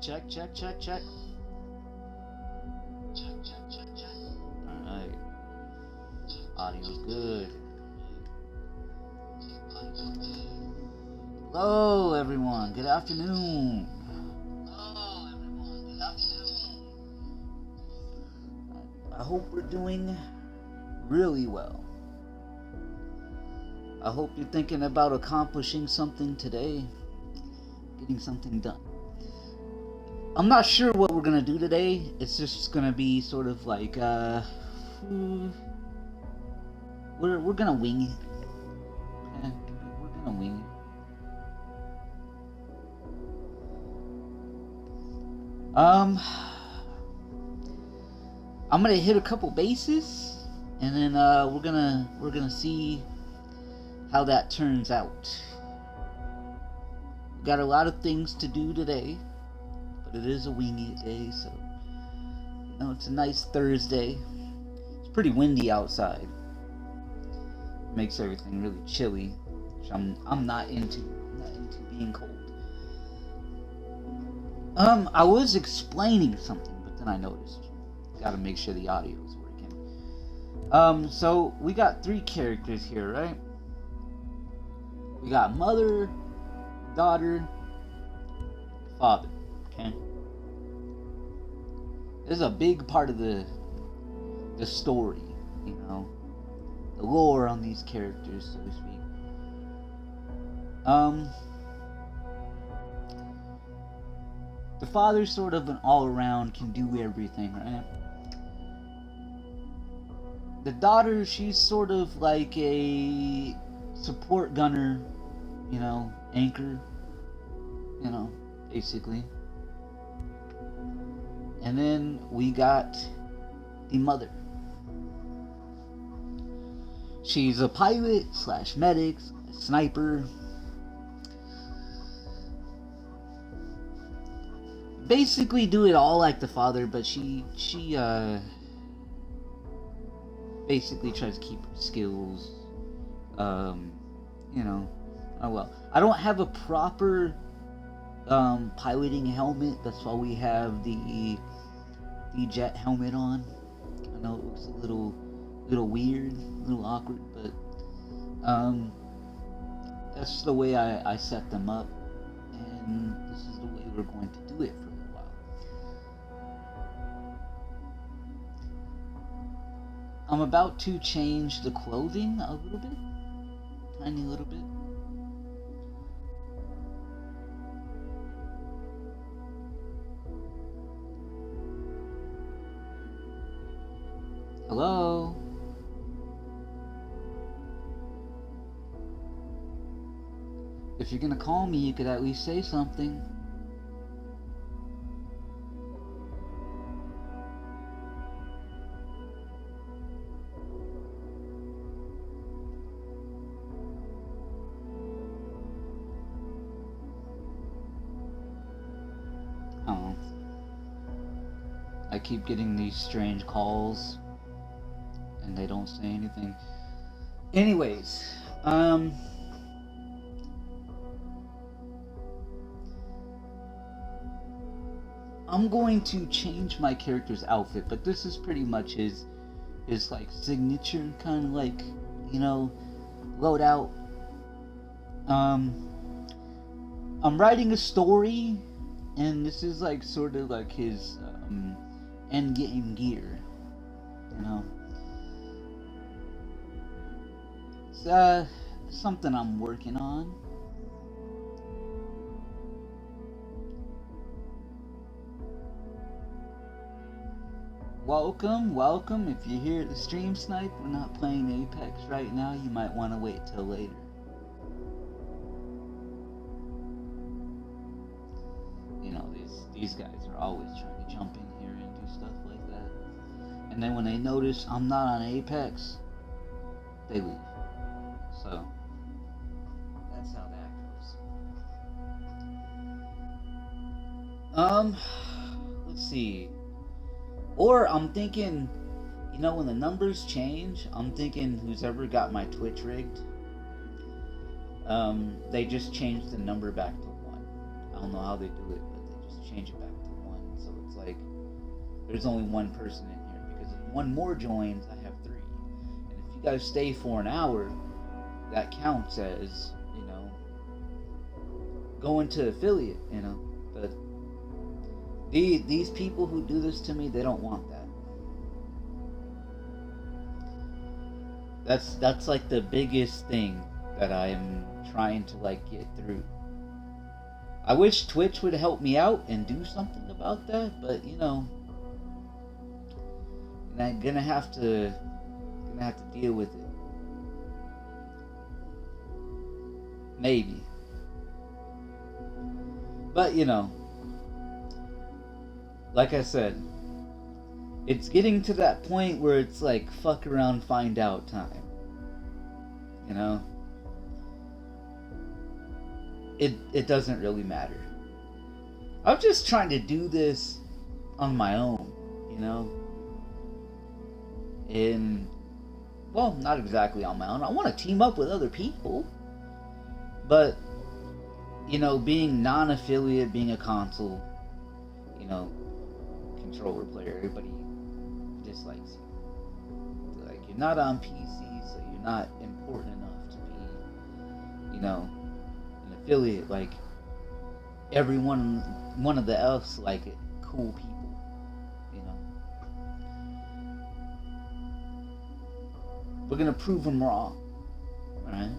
Check, check, check, check. Alright. Audio's good. Hello, everyone. Good afternoon. I hope we're doing really well. I hope you're thinking about accomplishing something today, getting something done. I'm not sure what we're gonna do today. It's just gonna be sort of like we're gonna wing it. Okay? We're gonna wing it. I'm gonna hit a couple bases, and then we're gonna see how that turns out. We got a lot of things to do today, but it is a wingy day, so you know it's a nice Thursday. It's pretty windy outside. It makes everything really chilly, which I'm not into. I'm not into being cold. I was explaining something, but then I noticed. Gotta make sure the audio is working. So we got 3 characters here, right? We got mother, daughter, father. Okay. This is a big part of the story, you know, the lore on these characters, so to speak. The father's sort of an all-around, can do everything, right? The daughter, she's sort of like a support gunner, you know, anchor, you know, basically. And then we got the mother. She's a pilot / medic / sniper. Basically do it all like the father, but she basically tries to keep her skills, you know, well, I don't have a proper piloting helmet. That's why we have the jet helmet on. I know it looks a little weird, a little awkward, but that's the way I set them up, and this is the way we're going to do it for a while. I'm about to change the clothing a little bit, tiny little bit. Hello? If you're gonna call me, you could at least say something. Oh. I keep getting these strange calls, and they don't say anything. Anyways, I'm going to change my character's outfit, but this is pretty much his like signature kind of like, you know, loadout. I'm writing a story, and this is like sort of like his end game gear, you know. It's something I'm working on. Welcome. If you're here at the stream snipe, we're not playing Apex right now. You might want to wait till later. You know, these guys are always trying to jump in here and do stuff like that. And then when they notice I'm not on Apex, they leave. So that's how that goes. Let's see. Or I'm thinking, you know, when the numbers change, I'm thinking who's ever got my Twitch rigged, they just changed the number back to 1. I don't know how they do it, but they just change it back there's only one person in here, because if one more joins, I have 3. And if you guys stay for an hour, that counts as, going to affiliate, But these people who do this to me, they don't want that. That's like the biggest thing that I'm trying to like get through. I wish Twitch would help me out and do something about that, but I'm gonna have to deal with it. Maybe. But like I said, it's getting to that point where it's like fuck around, find out time. It doesn't really matter. I'm just trying to do this on my own, and well, not exactly on my own. I want to team up with other people, but being non-affiliate, being a console, controller player, everybody dislikes you. Like, you're not on PC, so you're not important enough to be, an affiliate. Like, one of the else, like, cool people, We're gonna prove them wrong, alright?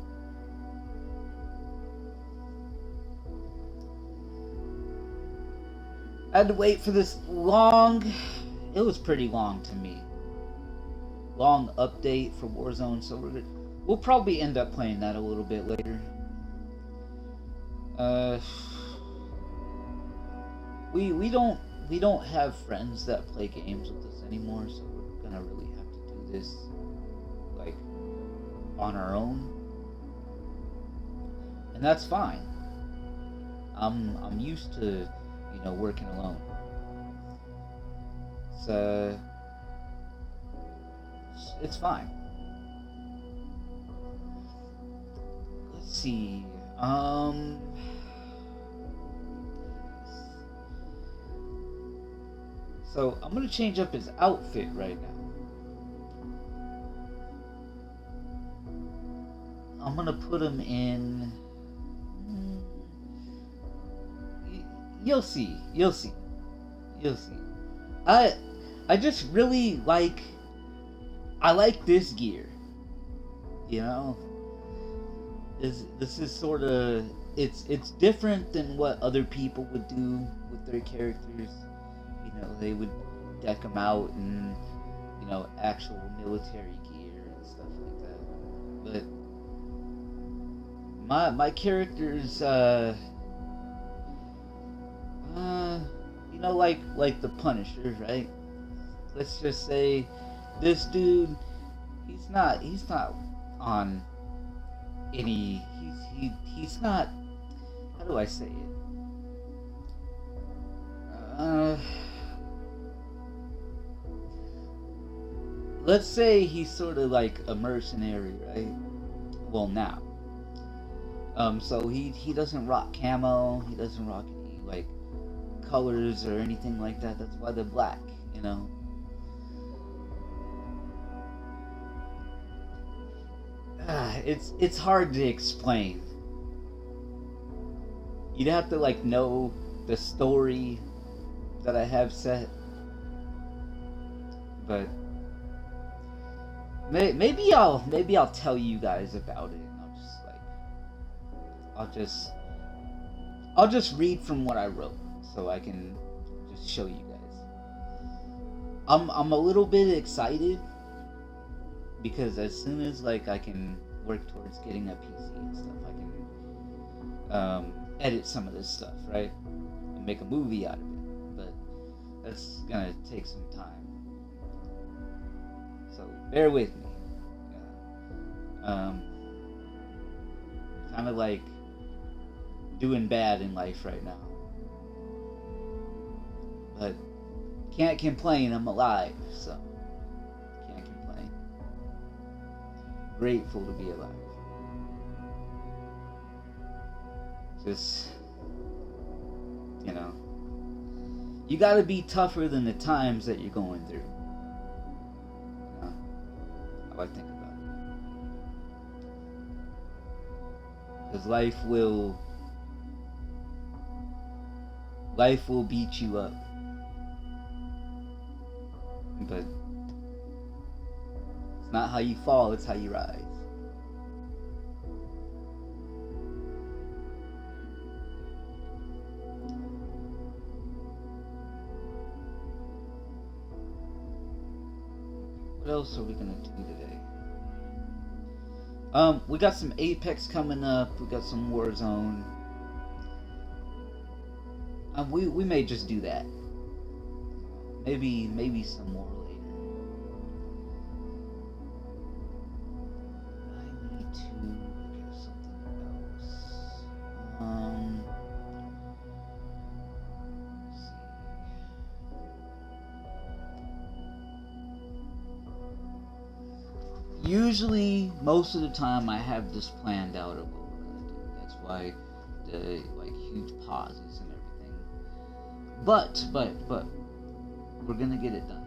I had to wait for this long, it was pretty long to me, long update for Warzone, so we'll probably end up playing that a little bit later. We don't have friends that play games with us anymore, so we're gonna really have to do this like on our own, and that's fine. I'm used to working alone. So it's fine. Let's see. So I'm gonna change up his outfit right now. I'm gonna put him in. You'll see. I just really like. I like this gear. This is sort of. It's different than what other people would do with their characters. They would deck them out in actual military gear and stuff like that. But my characters, like the Punisher, right? Let's just say this dude, he's not on any. He's not. How do I say it? Let's say he's sort of like a mercenary, right? Well, now. So he doesn't rock camo. He doesn't rock any like colors or anything like that. That's why they're black, It's hard to explain. You'd have to like know the story that I have set, but maybe I'll tell you guys about it. I'll just read from what I wrote so I can just show you guys. I'm a little bit excited because as soon as like I can work towards getting a PC and stuff, I can edit some of this stuff, right, and make a movie out of it. But that's gonna take some time, so bear with me. Kind of like doing bad in life right now, but can't complain. I'm alive, so can't complain. Grateful to be alive. Just You gotta be tougher than the times that you're going through. You know, how I think about it. Because life will beat you up. But it's not how you fall, it's how you rise. What else are we gonna do today? We got some Apex coming up. We got some Warzone. We may just do that. Maybe some more later. I need to look at something else. Let's see. Usually, most of the time, I have this planned out of what we're gonna do. That's why the huge pauses and everything. But we're gonna get it done.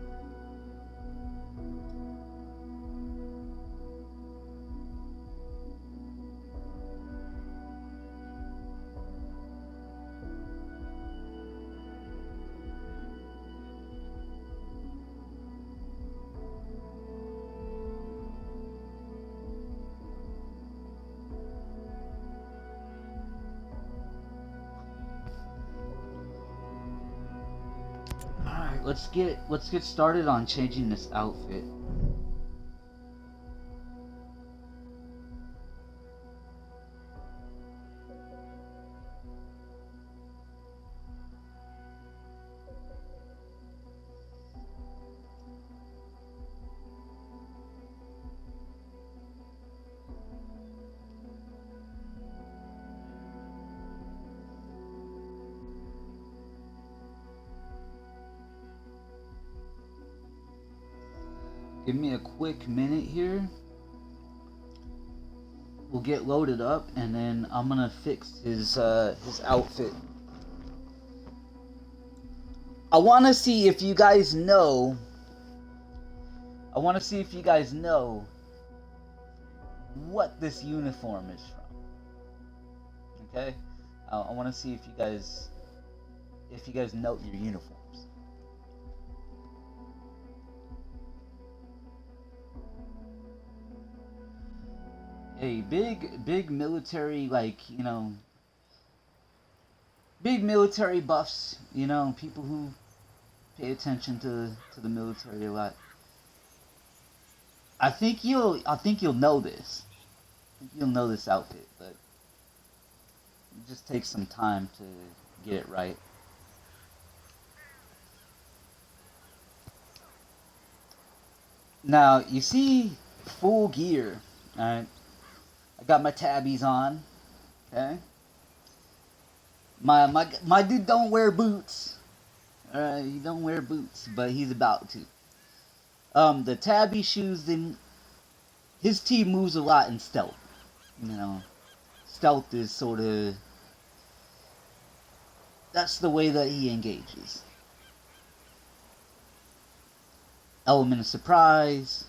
Let's get started on changing this outfit. Give me a quick minute here. We'll get loaded up, and then I'm gonna fix his outfit. I want to see if you guys know. What this uniform is from. Okay, I want to see if you guys know your uniforms. A big military, big military buffs, people who pay attention to the military a lot. I think you'll know this. You'll know this outfit, but it just takes some time to get it right. Now, you see full gear, alright? I got my tabbies on, okay? My dude don't wear boots. He don't wear boots, but he's about to. The tabby shoes, his team moves a lot in stealth. Stealth is sort of, that's the way that he engages. Element of surprise,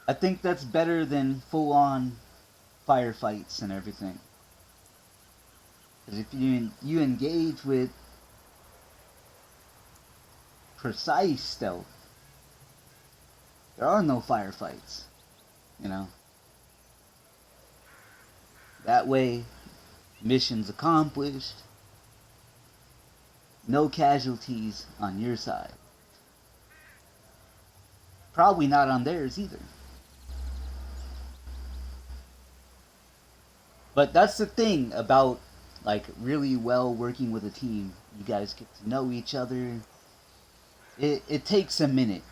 I think that's better than full-on firefights and everything. Because if you engage with precise stealth, there are no firefights. That way, mission's accomplished. No casualties on your side. Probably not on theirs either. But that's the thing about really well working with a team. You guys get to know each other. It takes a minute,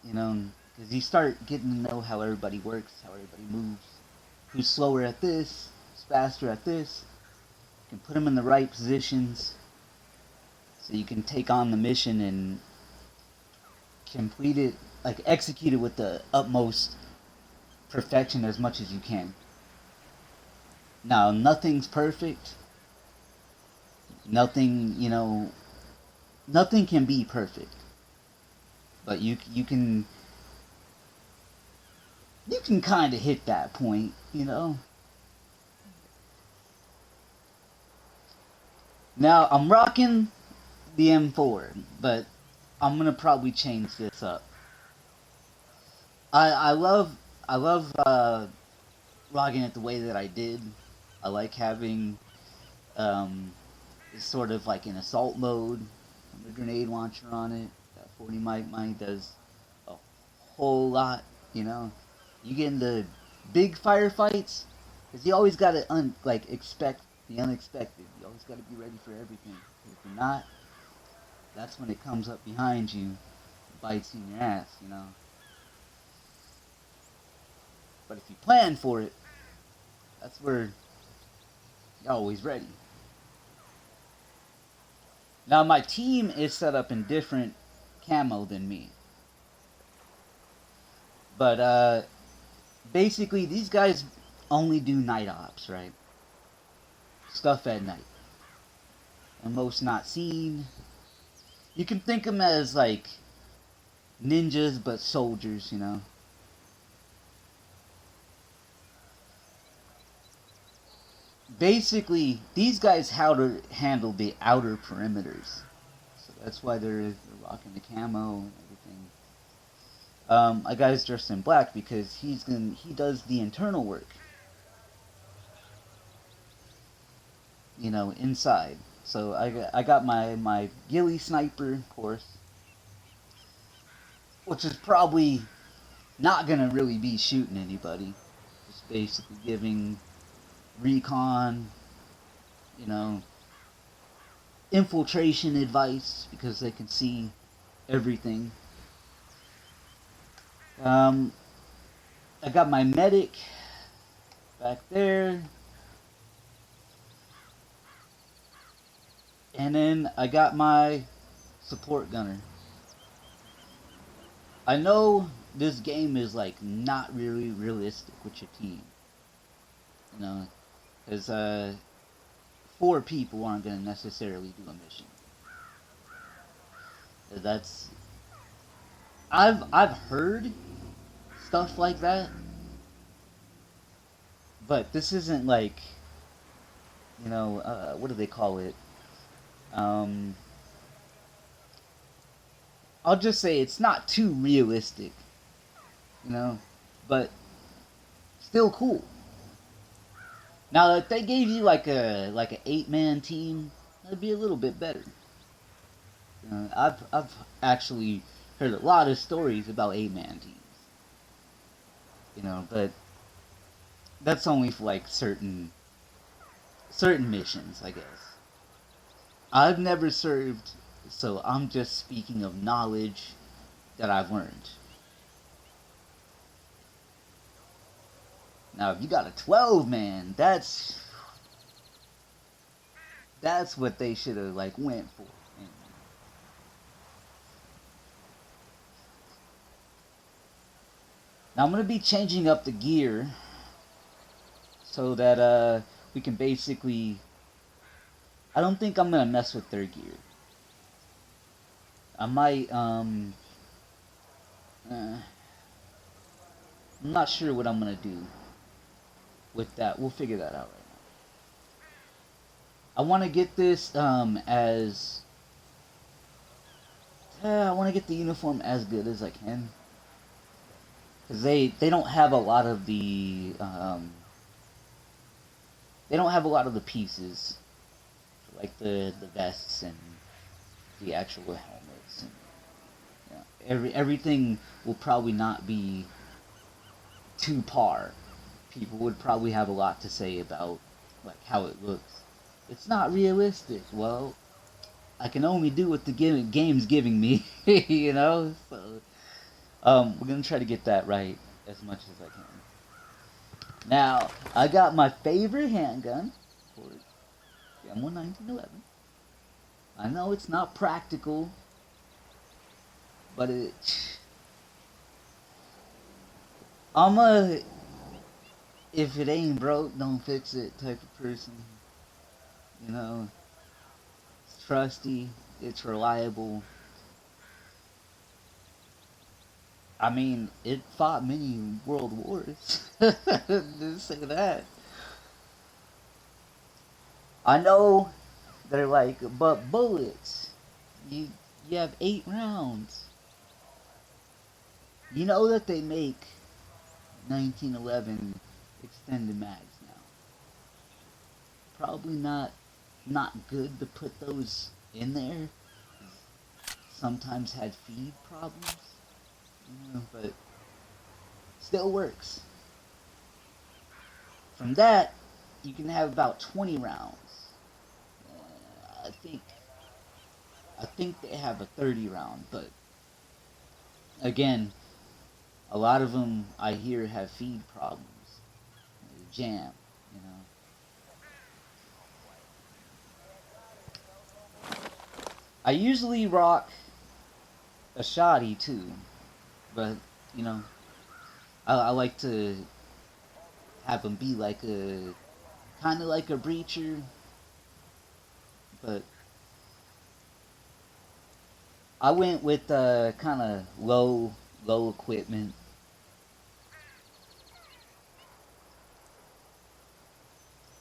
because you start getting to know how everybody works, how everybody moves, who's slower at this, who's faster at this. You can put them in the right positions so you can take on the mission and complete it, execute it with the utmost perfection as much as you can. Now, nothing's perfect. Nothing, nothing can be perfect, but you can kind of hit that point. Now I'm rocking the M4, but I'm gonna probably change this up. I love rocking it the way that I did. I like having um, it's sort of like an assault mode. The grenade launcher on it. That 40 mic does a whole lot. You know, you get into big firefights because you always gotta expect the unexpected. You always gotta be ready for everything. If you're not, that's when it comes up behind you, bites you in your ass. But if you plan for it, that's where you're always ready. Now my team is set up in different camo than me, but basically these guys only do night ops, right? Stuff at night, and most not seen. You can think of them as like ninjas, but soldiers. Basically, these guys how to handle the outer perimeters, so that's why they're rocking the camo and everything. A guy's dressed in black because he does the internal work, inside. So I got my ghillie sniper, of course, which is probably not gonna really be shooting anybody. Just basically giving recon, you know, infiltration advice because they can see everything. Um, I got my medic back there, and then I got my support gunner. I know this game is like not really realistic with your team, you know, because 4 people aren't going to necessarily do a mission. That's I've heard stuff like that, but this isn't like what do they call it? Um, I'll just say it's not too realistic, you know, but still cool. Now, if they gave you like an 8-man team, that'd be a little bit better. I've actually heard a lot of stories about 8-man teams, but that's only for like certain missions, I guess. I've never served, so I'm just speaking of knowledge that I've learned. Now, if you got a 12-man, that's what they should have like went for. Now I'm gonna be changing up the gear so that we can basically. I don't think I'm gonna mess with their gear. I might I'm not sure what I'm gonna do with that. We'll figure that out right now. I want to get this as I want to get the uniform as good as I can because they don't have a lot of the they don't have a lot of the pieces like the vests and the actual helmets and everything will probably not be to par. People would probably have a lot to say about like how it looks. It's not realistic. Well, I can only do what the game's giving me, So, we're gonna try to get that right as much as I can. Now, I got my favorite handgun for the M1 1911. I know it's not practical, but I'm a if it ain't broke, don't fix it type of person. You know, trusty, it's reliable. I mean, it fought many world wars. Just say that. I know they're like, but bullets. You you have 8 rounds. You know that they make 1911 extended mags now. Probably not good to put those in there. Sometimes had feed problems, but still works. From that, you can have about 20 rounds. I think they have a 30 round, but again, a lot of them I hear have feed problems. They jam, you know. I usually rock a shoddy too, but you know, I like to have them be like a kind of like a breacher, but I went with kind of low equipment.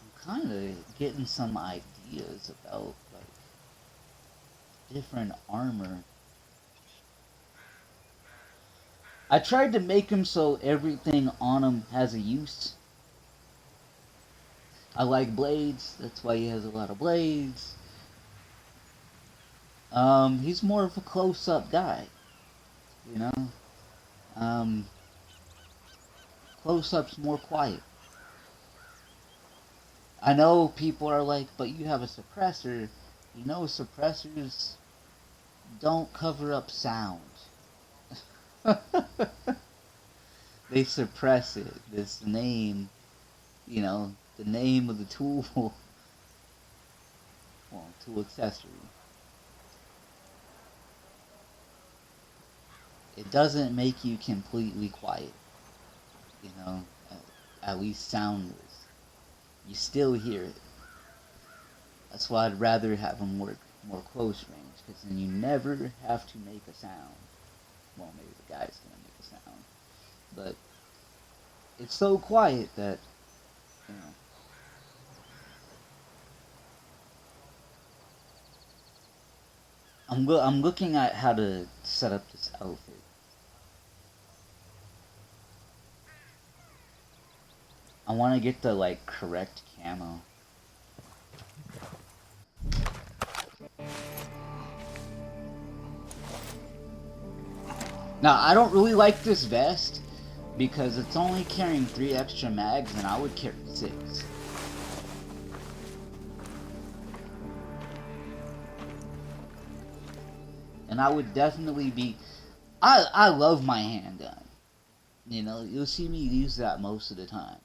I'm kind of getting some ideas about like different armor. I tried to make him so everything on him has a use. I like blades, that's why he has a lot of blades. He's more of a close-up guy, you know. Um, Close-up's more quiet. I know people are like, but you have a suppressor. You know, suppressors don't cover up sound. They suppress it. This name, the name of the tool, well, tool accessory. It doesn't make you completely quiet, you know, at least soundless. You still hear it. That's why I'd rather have them work more close range, because then you never have to make a sound. Well, maybe the guy's gonna make a sound, but it's so quiet that, you know. I'm looking at how to set up this outfit. I want to get the like correct camo. Now I don't really like this vest because it's only carrying 3 extra mags, and I would carry 6. And I would definitely be. I love my handgun. You know, you'll see me use that most of the time.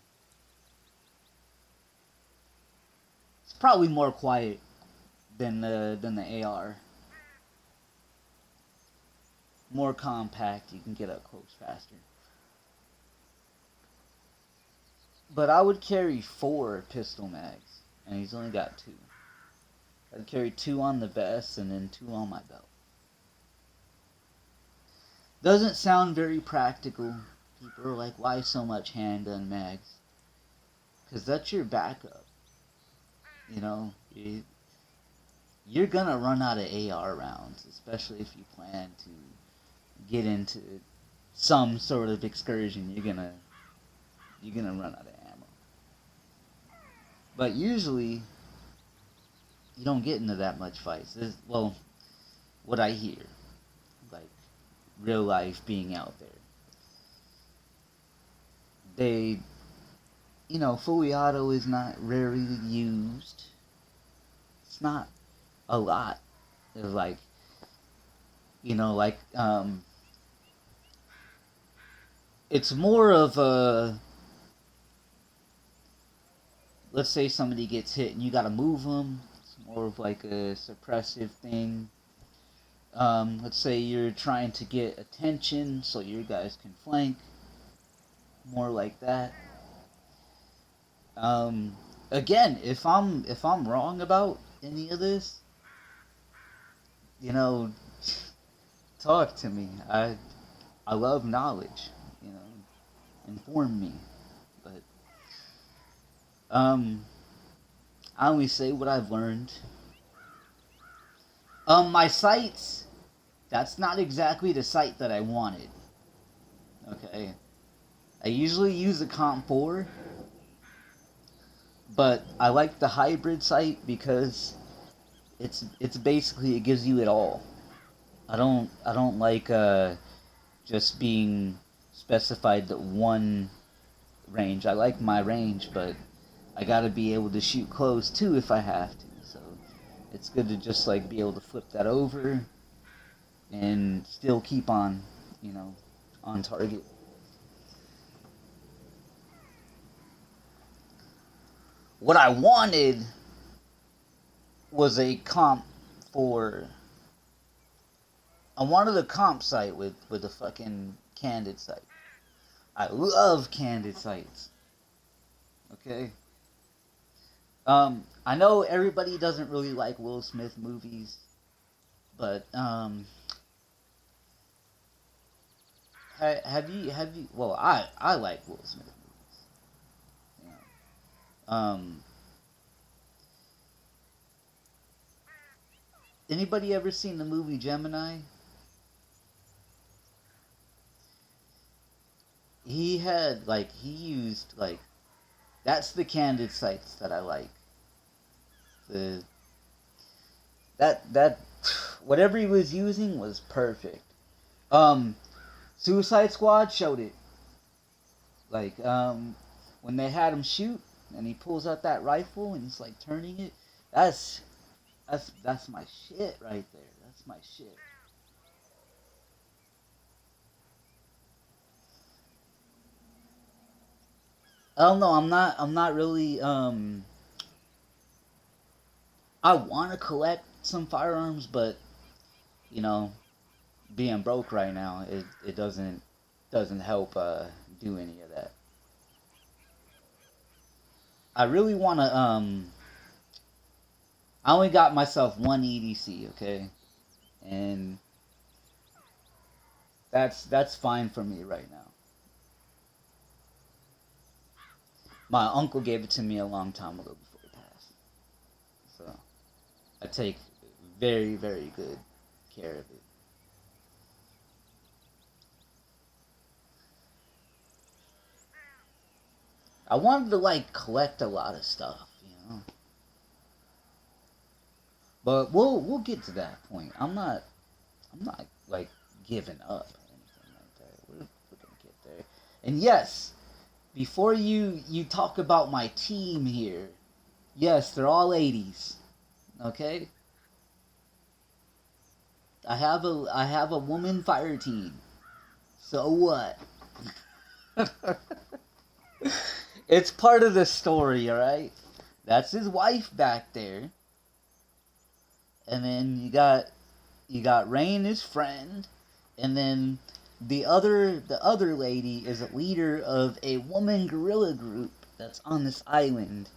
It's probably more quiet than the AR. More compact, you can get up close faster. But I would carry 4 pistol mags, and he's only got 2. I'd carry 2 on the vest and then 2 on my belt. Doesn't sound very practical. People are like, why so much handgun mags? Because that's your backup. You know, you're gonna run out of AR rounds, especially if you plan to get into some sort of excursion. You're gonna run out of ammo. But usually, you don't get into that much fights. Well, what I hear, like real life being out there, they, fully auto is not rarely used. It's not a lot. It's like, it's more of a, let's say somebody gets hit and you gotta move them. It's more of like a suppressive thing. Let's say you're trying to get attention so your guys can flank. More like that. Again, if I'm wrong about any of this, you know, talk to me. I love knowledge. You know, inform me. But um, I only say what I've learned. My sites. That's not exactly the site that I wanted. Okay, I usually use a Comp 4, but I like the hybrid site because it's basically it gives you it all. I don't like just being specified to one range. I like my range, but I gotta be able to shoot close too if I have to. So it's good to just like be able to flip that over and still keep on, you know, on target. What I wanted was a comp for. I wanted a comp site with a fucking candid site. I love candid sites. Okay. I know everybody doesn't really like Will Smith movies, but have you? Well, I like Will Smith movies. You know. Anybody ever seen the movie Gemini? He used like that's the candid sites that I like. The that whatever he was using was perfect. Um, Suicide Squad showed it. Like when they had him shoot and he pulls out that rifle and he's like turning it. That's that's my shit right there. That's my shit. I don't know. I'm not really. I want to collect some firearms, but you know, being broke right now, it doesn't help do any of that. I really want to. I only got myself one EDC, okay, and that's fine for me right now. My uncle gave it to me a long time ago before he passed, so I take very good care of it. I wanted to like collect a lot of stuff, you know, but we'll get to that point. I'm not like giving up or anything like that. We're gonna get there. And yes, before you talk about my team here, yes, they're all 80s. Okay, I have a woman fire team. So what? It's part of the story, all right. That's his wife back there, and then you got Rain, his friend, and then the other lady is a leader of a woman guerrilla group that's on this island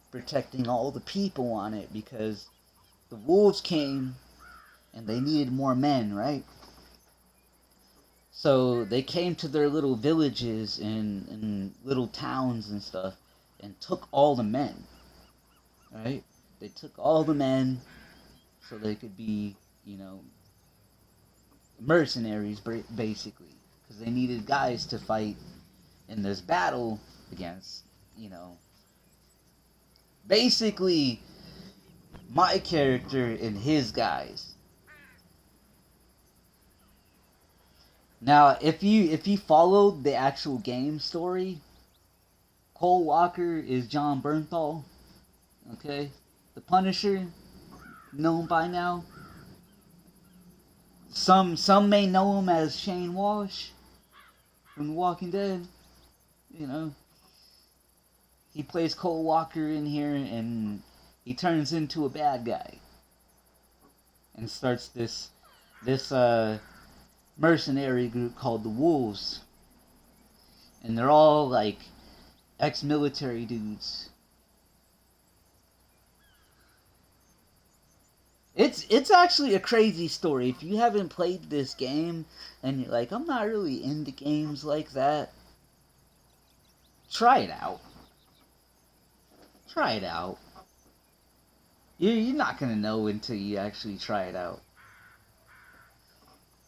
protecting all the people on it because the wolves came and they needed more men, right? So they came to their little villages and little towns and stuff and took all the men, right? They took all the men so they could be, you know, mercenaries basically because they needed guys to fight in this battle against, you know, basically my character and his guys. Now, if you followed the actual game story, Cole Walker is John Bernthal, okay? The Punisher, known by now. Some may know him as Shane Walsh from The Walking Dead. You know, he plays Cole Walker in here, and he turns into a bad guy and starts this mercenary group called the Wolves, and they're all like ex-military dudes. It's actually a crazy story. If you haven't played this game and you're like, I'm not really into games like that, try it out. Try it out. You're not gonna know until you actually try it out.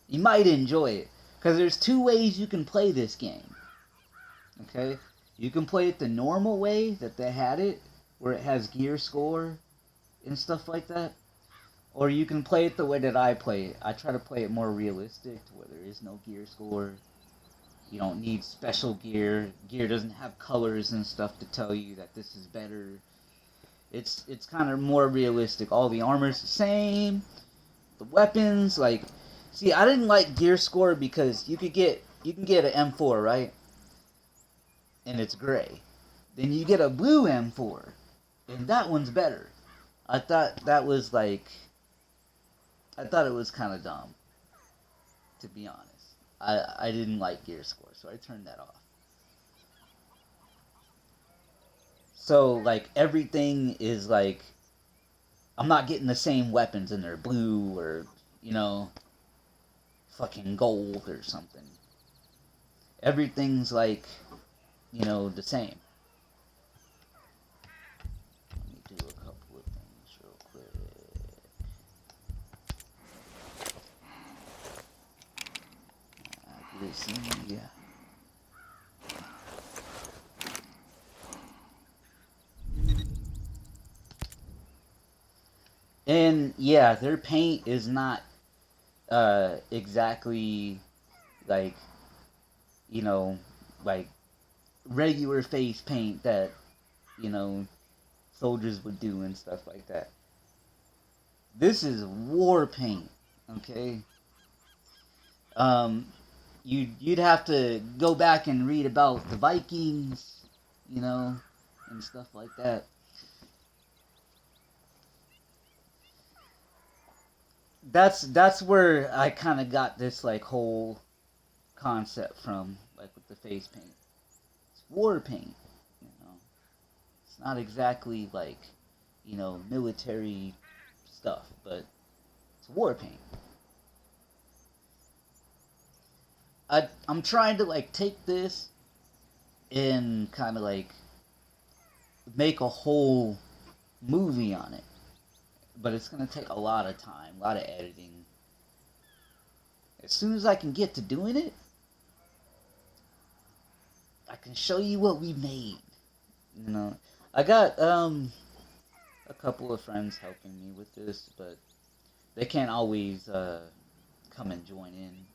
You might enjoy it because there's two ways you can play this game. Okay, you can play it the normal way that they had it, where it has gear score and stuff like that, or you can play it the way that I play it. I try to play it more realistic, to where there is no gear score. You don't need special gear. Gear doesn't have colors and stuff to tell you that this is better. It's kind of more realistic. All the armor's the same. The weapons, like, see, I didn't like gear score because you can get an M4, right? And it's gray. Then you get a blue M4, and that one's better. I thought that was like, I thought it was kind of dumb, to be honest. I didn't like gear score, so I turned that off. So like everything is like, I'm not getting the same weapons and they're blue or, you know, fucking gold or something. Everything's like, you know, the same. Let me do a couple of things real quick. Accuracy. And yeah, their paint is not exactly like, you know, like regular face paint that, you know, soldiers would do and stuff like that. This is war paint, okay? Um, you'd have to go back and read about the Vikings, you know, and stuff like that. That's where I kind of got this like whole concept from, like with the face paint. It's war paint, you know. It's not exactly like, you know, military stuff, but it's war paint. I'm trying to like take this and kind of like make a whole movie on it, but it's gonna take a lot of time, a lot of editing. As soon as I can get to doing it, I can show you what we made. You know, I got a couple of friends helping me with this, but they can't always come and join in.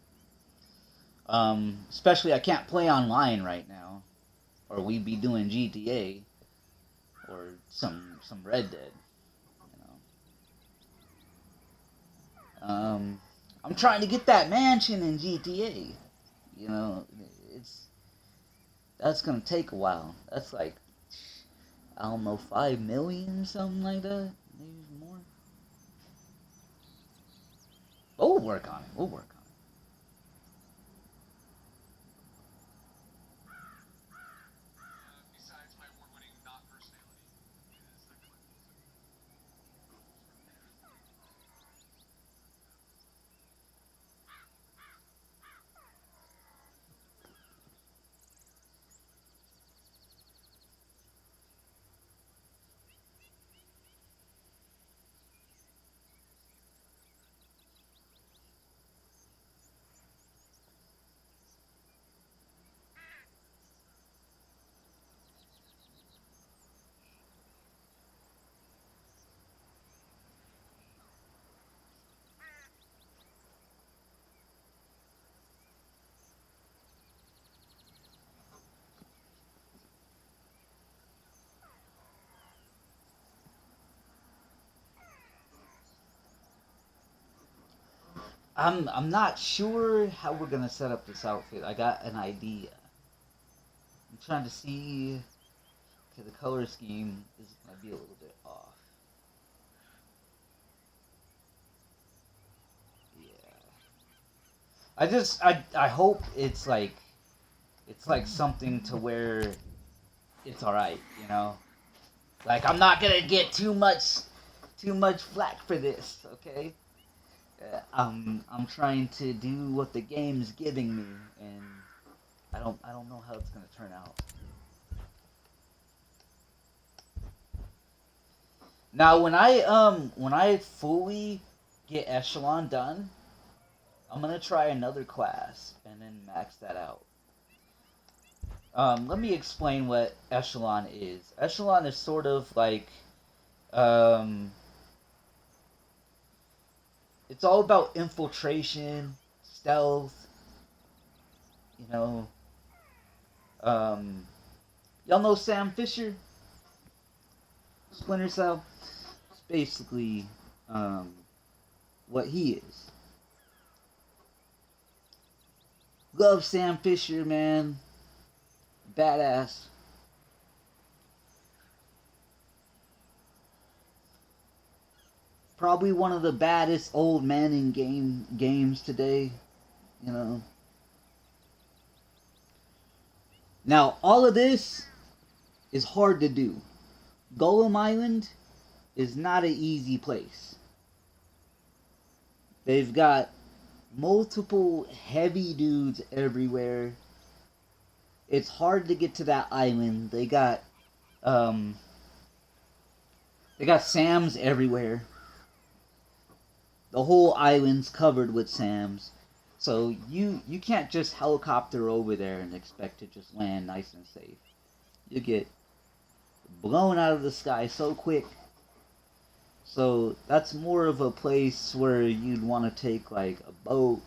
Especially I can't play online right now, or we'd be doing GTA or some Red Dead. You know, I'm trying to get that mansion in GTA. You know, it's that's gonna take a while. That's like, I don't know, 5 million, something like that, maybe more. But we'll work on it. We'll work on it. I'm not sure how we're gonna set up this outfit. I got an idea. I'm trying to see. Okay, the color scheme is gonna be a little bit off. Yeah. I hope it's like something to where it's all right. You know, like I'm not gonna get too much flack for this, okay? I'm trying to do what the game's giving me, and I don't know how it's gonna turn out. Now, when I fully get Echelon done, I'm gonna try another class and then max that out. Let me explain what Echelon is. Echelon is sort of like um, it's all about infiltration, stealth. You know, um, y'all know Sam Fisher, Splinter Cell. It's basically um, what he is. Love Sam Fisher, man. Badass. Probably one of the baddest old men in games today. You know. Now all of this is hard to do. Golem Island is not an easy place. They've got multiple heavy dudes everywhere. It's hard to get to that island. Um they got Sams everywhere. The whole island's covered with Sams. So you can't just helicopter over there and expect to just land nice and safe. You get blown out of the sky so quick. So that's more of a place where you'd want to take like a boat,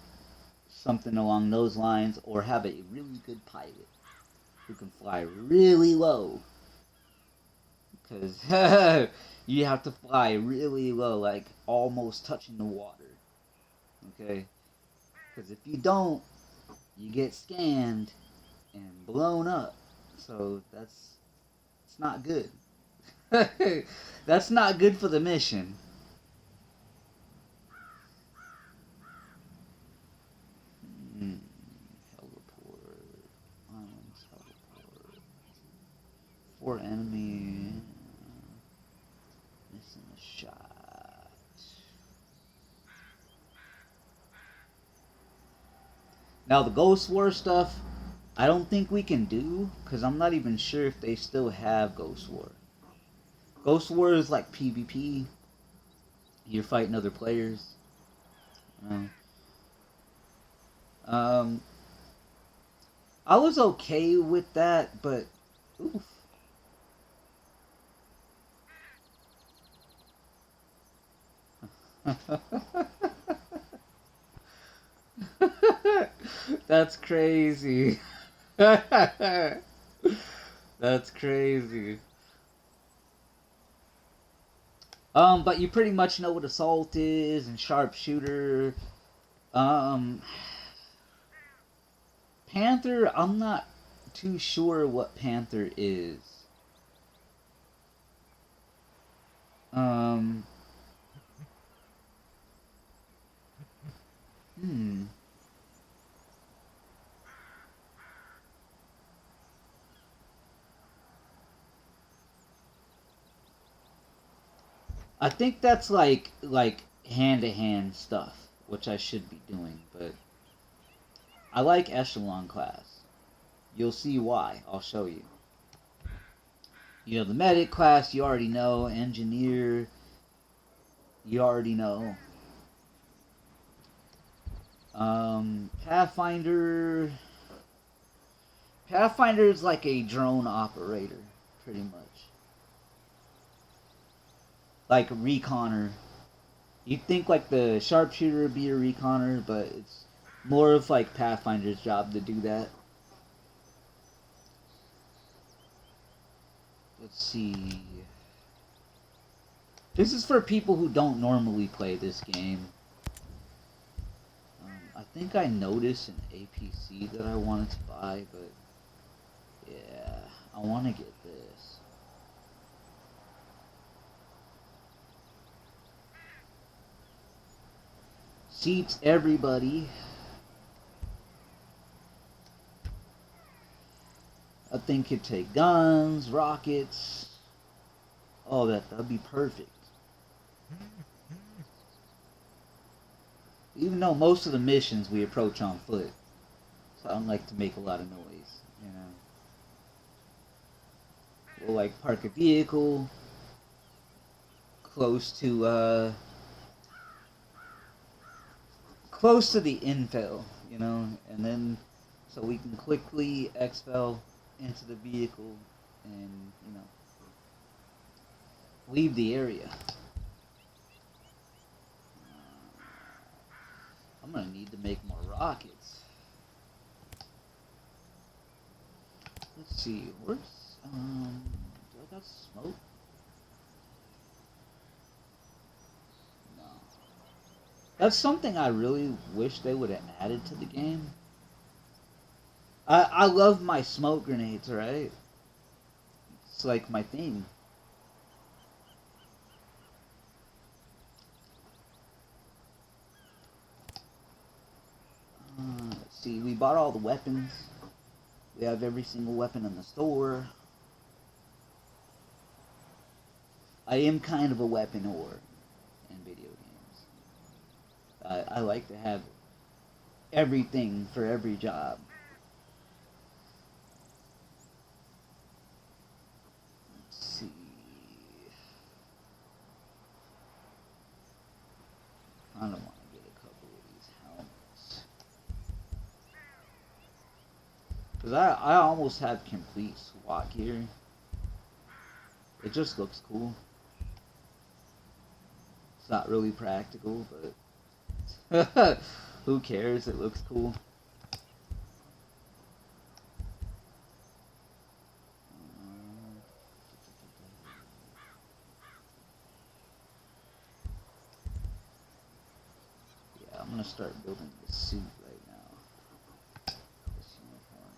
something along those lines, or have a really good pilot who can fly really low. Because you have to fly really low, like almost touching the water. Okay? Because if you don't, you get scanned and blown up. So it's not good. That's not good for the mission. Teleport. Islands teleport. For enemy. Missing a shot. Now the Ghost War stuff, I don't think we can do, because I'm not even sure if they still have Ghost War. Ghost War is like PvP. You're fighting other players. You know? I was okay with that, but oof. That's crazy. That's crazy. But you pretty much know what assault is and sharpshooter. Um, Panther, I'm not too sure what Panther is. Um, hmm. I think that's like hand to hand stuff, which I should be doing, but I like Echelon class. You'll see why. I'll show you. You know, the medic class, you already know. Engineer, you already know. Pathfinder. Pathfinder is like a drone operator, pretty much. Like a reconner. You'd think like the sharpshooter would be a reconner, but it's more of like Pathfinder's job to do that. Let's see. This is for people who don't normally play this game. I think I noticed an APC that I wanted to buy, but yeah, I want to get this. Seats everybody. I think could take guns, rockets. Oh, that'd be perfect. Even though most of the missions we approach on foot. So I don't like to make a lot of noise, you know. We'll like park a vehicle close to the infill, you know, and then so we can quickly exfil into the vehicle and, you know, leave the area. I'm gonna need to make more rockets. Let's see, where's do I got smoke? No. That's something I really wish they would have added to the game. I love my smoke grenades, right? It's like my thing. Let's see, we bought all the weapons. We have every single weapon in the store. I am kind of a weapon whore in video games. I like to have everything for every job. Let's see. I don't want to get a couple of these helmets. Because I almost have complete SWAT gear. It just looks cool. It's not really practical, but who cares? It looks cool. Yeah, I'm gonna start building the suit right now. This uniform.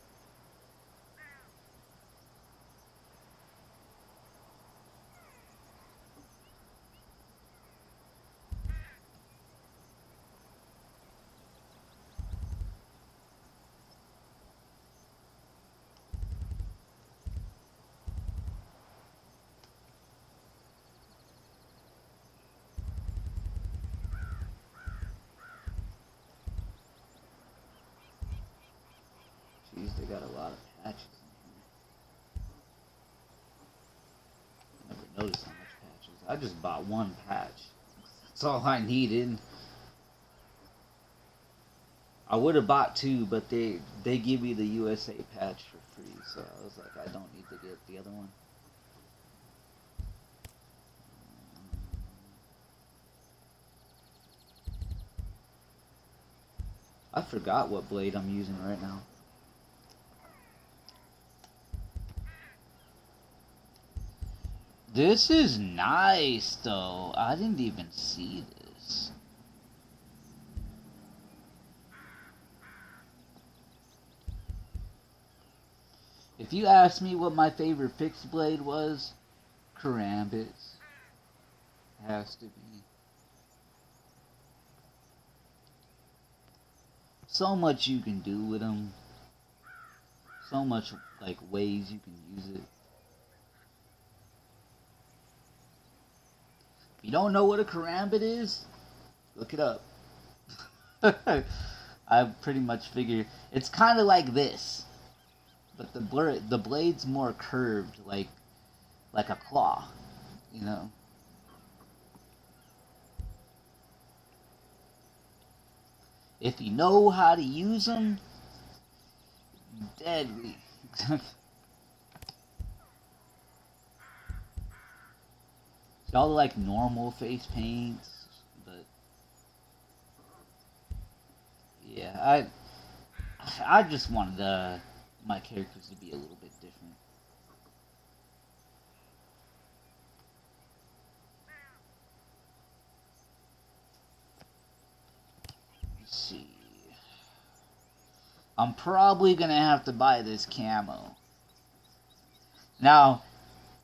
Jeez, they got a lot of patches in here. I never noticed how much patches. I just bought one patch. That's all I needed. I would have bought two, but they give me the USA patch for free, so I was like, I don't need to get the other one. I forgot what blade I'm using right now. This is nice, though. I didn't even see this. If you asked me what my favorite fixed blade was, Karambits. Has to be. So much you can do with them. So much, like, ways you can use it. If you don't know what a karambit is, look it up. I pretty much figure it's kind of like this, but the blade's more curved, like a claw, you know. If you know how to use them, deadly. Y'all like normal face paints, but yeah, I just wanted my characters to be a little bit different. Let's see. I'm probably gonna have to buy this camo. Now,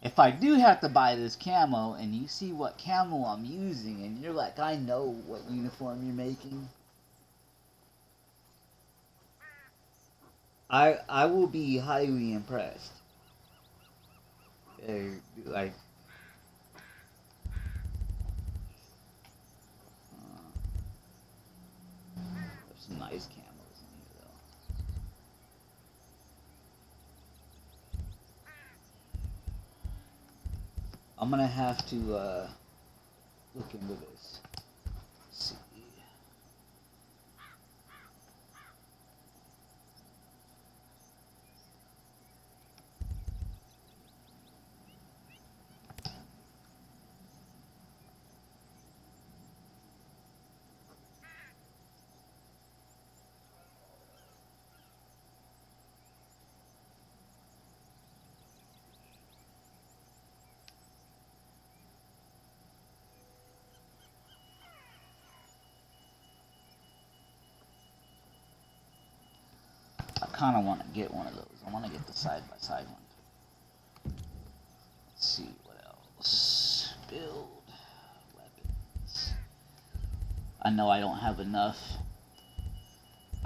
if I do have to buy this camo, and you see what camo I'm using, and you're like, I know what uniform you're making, I will be highly impressed. Like, some nice camos in here, though. I'm gonna have to look into this. Let's see. I kind of want to get one of those. I want to get the side-by-side one. Let's see what else. Build weapons. I know I don't have enough.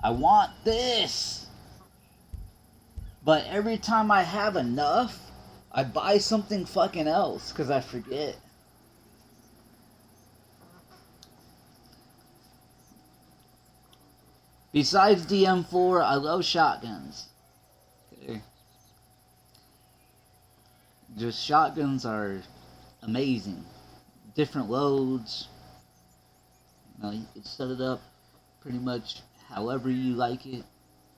I want this! But every time I have enough, I buy something fucking else because I forget. Besides the M4, I love shotguns. Okay. Just shotguns are amazing. Different loads. You know, you can set it up pretty much however you like it.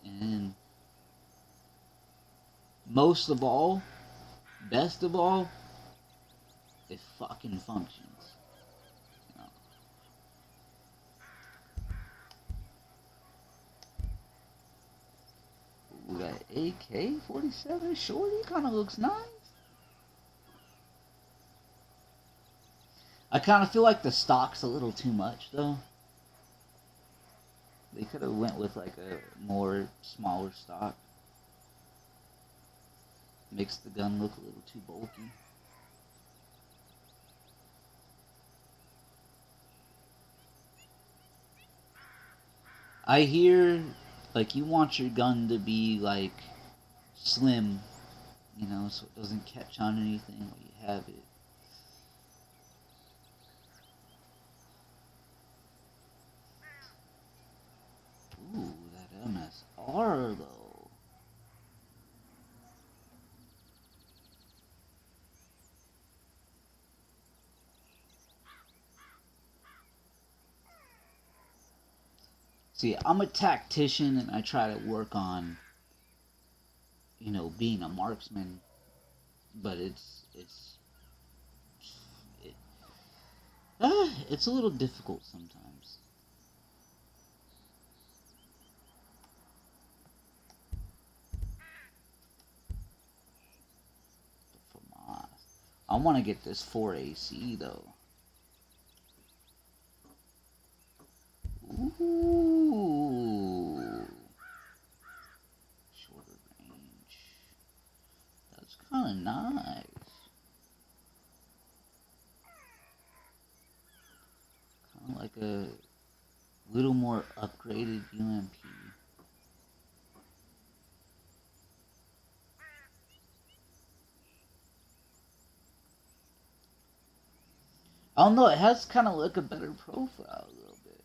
And most of all, best of all, it fucking functions. Ooh, that AK-47 shorty kind of looks nice. I kind of feel like the stock's a little too much, though. They could have went with like a more smaller stock. Makes the gun look a little too bulky. I hear, like, you want your gun to be, like, slim, you know, so it doesn't catch on anything when you have it. Ooh, that MSR, though. See, I'm a tactician and I try to work on, you know, being a marksman, but it's a little difficult sometimes. But I want to get this 4AC though. Ooh. Shorter range. That's kind of nice. Kind of like a little more upgraded UMP. I don't know, it has kind of like a better profile a little bit.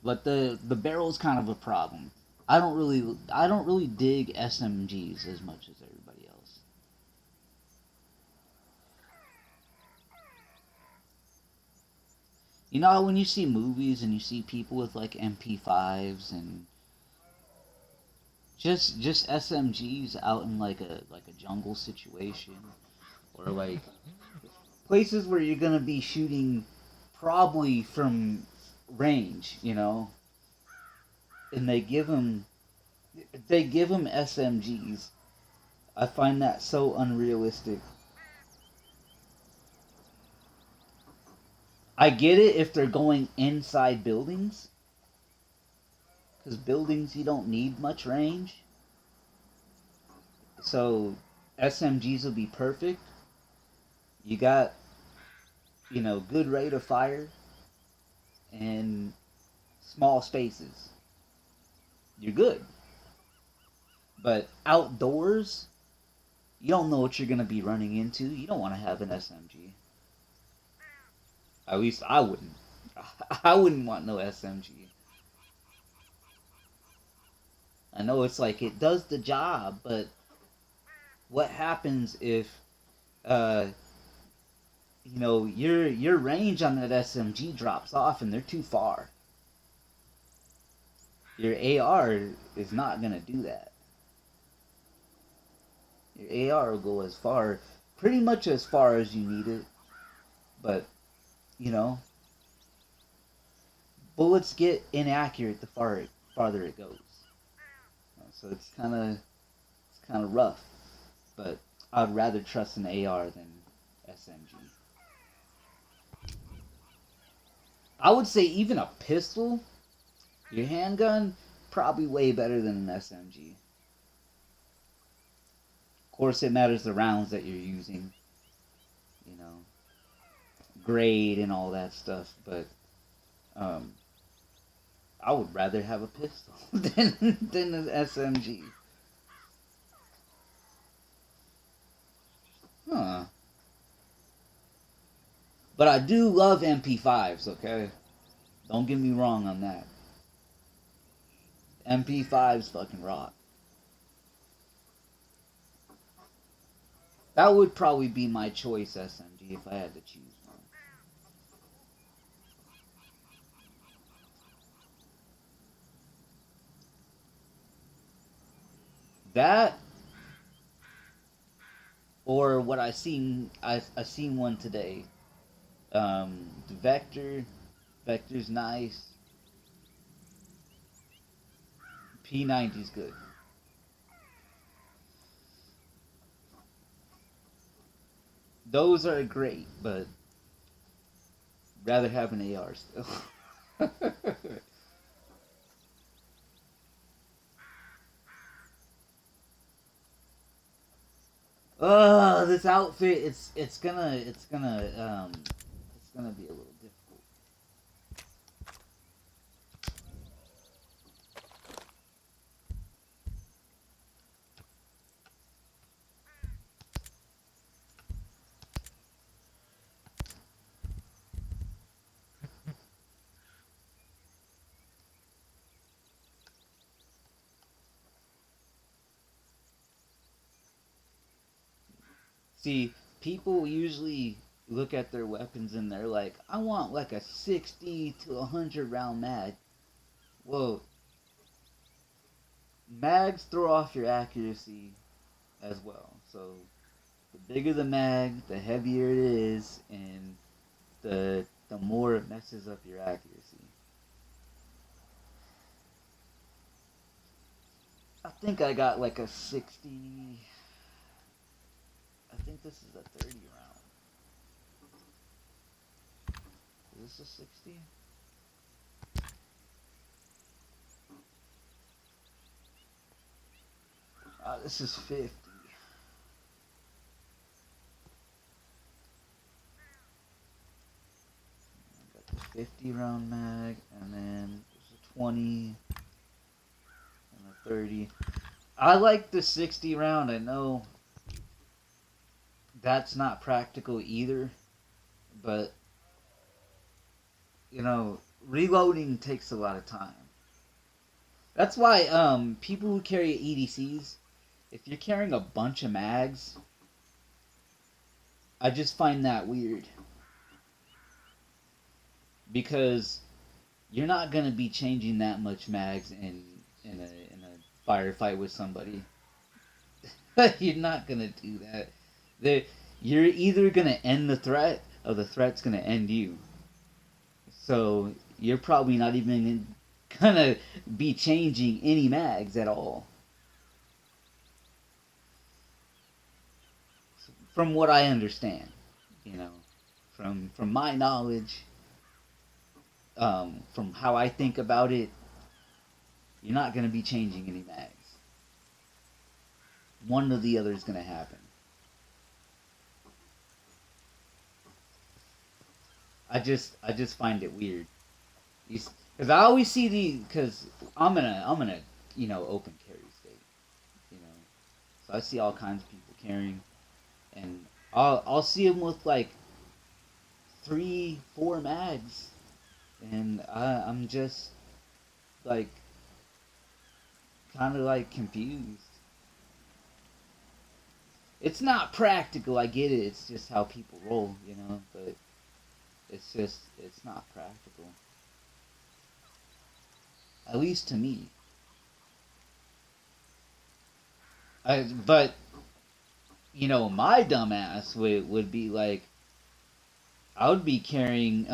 But the barrel's kind of a problem. I don't really dig SMGs as much as everybody else. You know when you see movies and you see people with like MP5s and just SMGs out in like a jungle situation or like places where you're gonna be shooting probably from range, you know, and they give them SMGs. I find that so unrealistic. I get it if they're going inside buildings, because buildings you don't need much range. So SMGs will be perfect. You got, you know, good rate of fire and small spaces. You're good. But outdoors, you don't know what you're going to be running into. You don't want to have an SMG. At least I wouldn't. I wouldn't want no SMG. I know it's like it does the job, but what happens if uh your range on that SMG drops off and they're too far? Your AR is not gonna do that. Your AR will go as far, pretty much as far as you need it, but you know, bullets get inaccurate the farther it goes. So it's kind of rough, but I'd rather trust an AR than SMG. I would say even a pistol, your handgun, probably way better than an SMG. Of course, it matters the rounds that you're using, you know, grade and all that stuff, but um, I would rather have a pistol than an SMG. Huh. But I do love MP5s, okay? Don't get me wrong on that. MP5s fucking rock. That would probably be my choice SMG if I had to choose one. That or what I seen one today. The Vector's nice. P90's good. Those are great, but rather have an AR still. This outfit it's gonna be a little difficult. See, people usually look at their weapons and they're like, I want like a 60 to 100 round mag. Well, mags throw off your accuracy as well. So the bigger the mag, the heavier it is, and the more it messes up your accuracy. I think I got like a 60. I think this is a 30 round. Is this a 60? This is 50. I got the 50 round mag, and then there's a 20 and a 30. I like the 60 round. I know that's not practical either, but reloading takes a lot of time. That's why people who carry EDCs, if you're carrying a bunch of mags, I just find that weird because you're not gonna be changing that much mags in a firefight with somebody. You're not gonna do that. they you're either gonna end the threat or the threat's gonna end you. So you're probably not even gonna be changing any mags at all, from what I understand. You know, from my knowledge, from how I think about it, you're not gonna be changing any mags. One or the other is gonna happen. I just find it weird. Because I always see because I'm in a open carry state, you know, so I see all kinds of people carrying, and I'll see them with like three, four mags, and I'm just like kind of like confused. It's not practical, I get it. It's just how people roll, you know. But it's not practical. At least to me. But you know, my dumbass would be like, I would be carrying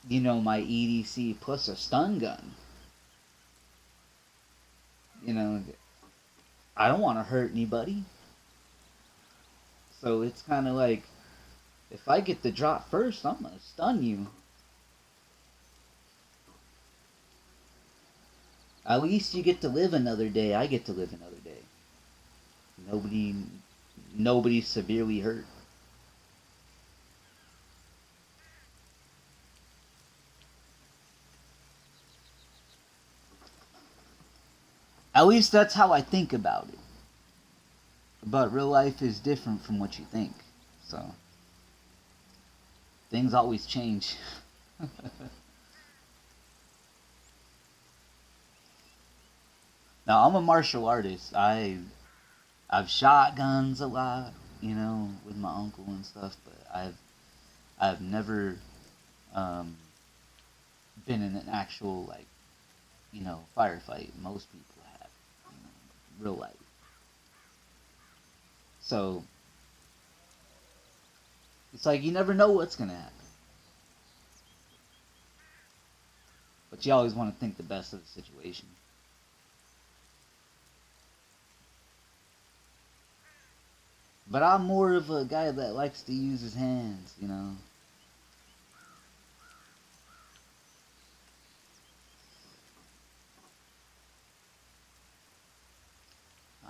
you know, my EDC plus a stun gun. You know, I don't want to hurt anybody. So it's kind of like, if I get the drop first, I'm gonna stun you. At least you get to live another day. I get to live another day. Nobody, nobody's severely hurt. At least that's how I think about it. But real life is different from what you think. So things always change. Now I'm a martial artist. I've shot guns a lot, you know, with my uncle and stuff. But I've never um, been in an actual like, you know, firefight. Most people have, you know, real life. So it's like you never know what's gonna happen, but you always want to think the best of the situation. But I'm more of a guy that likes to use his hands, you know.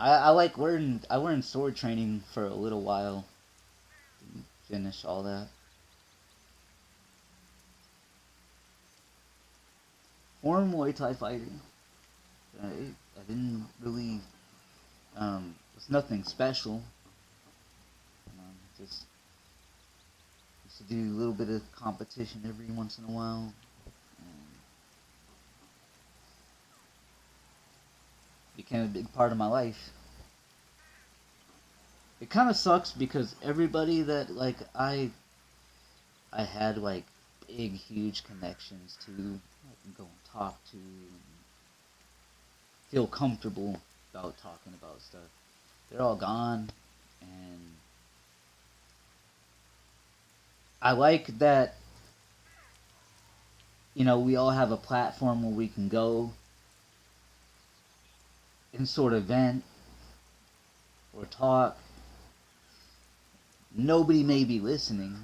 I like learn. I learned sword training for a little while. Didn't finish all that. Former Muay Thai fighter. I didn't really. It's nothing special. Just used to do a little bit of competition every once in a while. And became a big part of my life. It kind of sucks because everybody that like I had like big huge connections to, I can go and talk to and feel comfortable about talking about stuff. They're all gone, and I like that, you know, we all have a platform where we can go and sort of vent or talk. Nobody may be listening,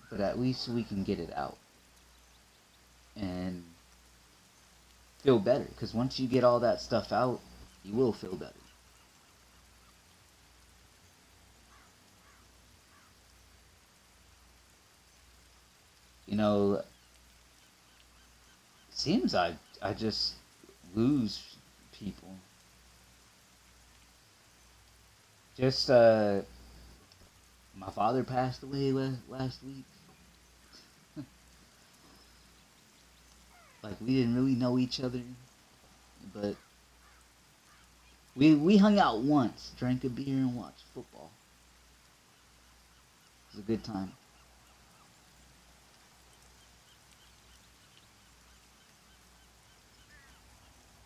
but at least we can get it out and feel better. Because once you get all that stuff out, you will feel better. You know, it seems I just lose people. Just my father passed away last week. Like we didn't really know each other, but we hung out once, drank a beer and watched football. It was a good time.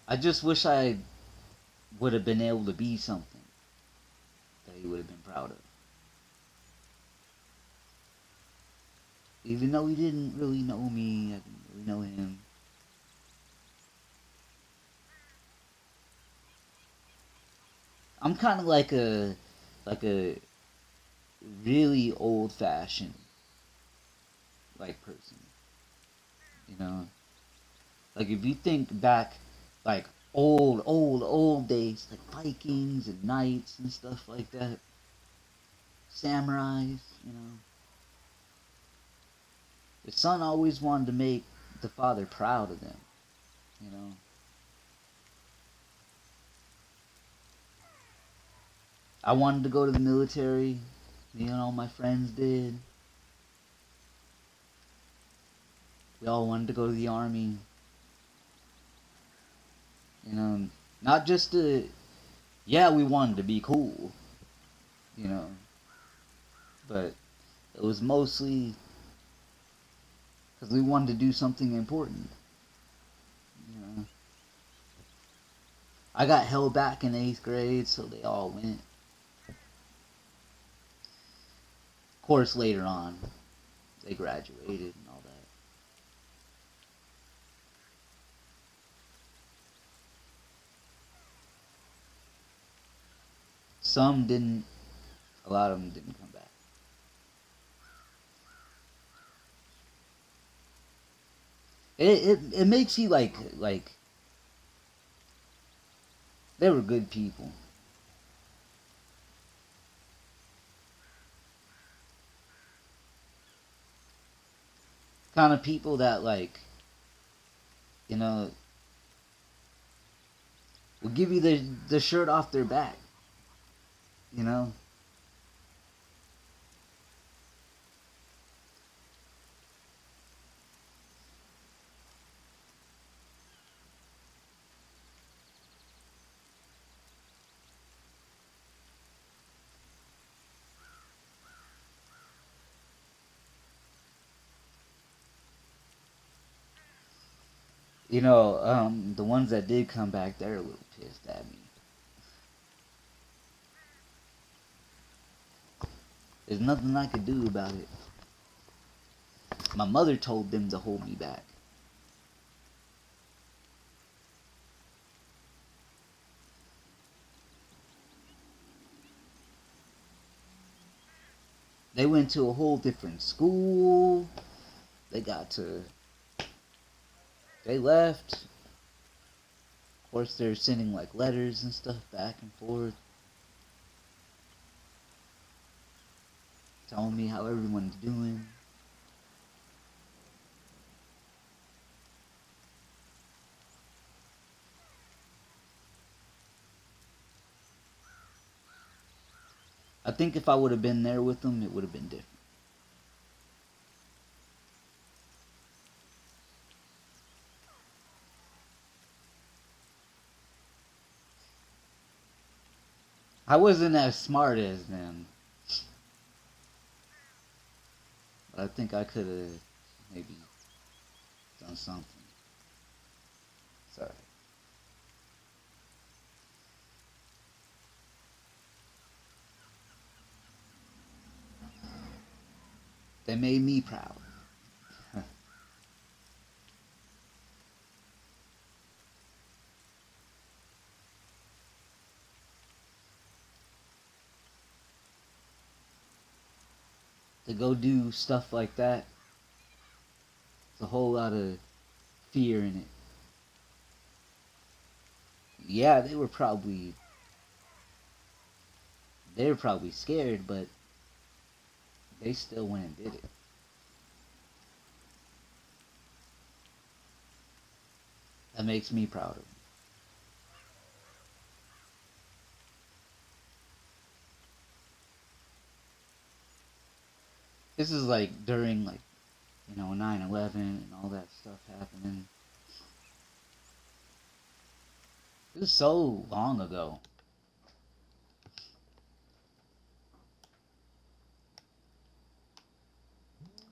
I just wish I would have been able to be something that he would have been proud of. Even though he didn't really know me, I didn't really know him. I'm kind of like a really old fashioned like person, you know. Like if you think back, like old days, like Vikings and knights and stuff like that, samurais, you know. The son always wanted to make the father proud of them, you know. I wanted to go to the military, me and all my friends did. We all wanted to go to the army. You know, not just to, yeah, we wanted to be cool, you know, but it was mostly because we wanted to do something important, you know. I got held back in 8th grade, so they all went. Of course, later on, they graduated and all that. Some didn't, a lot of them didn't come back. It makes you like they were good people. Kind of people that like, you know, will give you the shirt off their back, you know. You know, the ones that did come back, they're a little pissed at me. There's nothing I could do about it. My mother told them to hold me back. They went to a whole different school. They got to. They left. Of course, they're sending like letters and stuff back and forth, telling me how everyone's doing. I think if I would have been there with them, it would have been different. I wasn't as smart as them, but I think I could have maybe done something. Sorry. They made me proud. To go do stuff like that, there's a whole lot of fear in it. Yeah, they were probably scared, but they still went and did it. That makes me proud of them. This is like during like, you know, 9/11 and all that stuff happening. It was so long ago.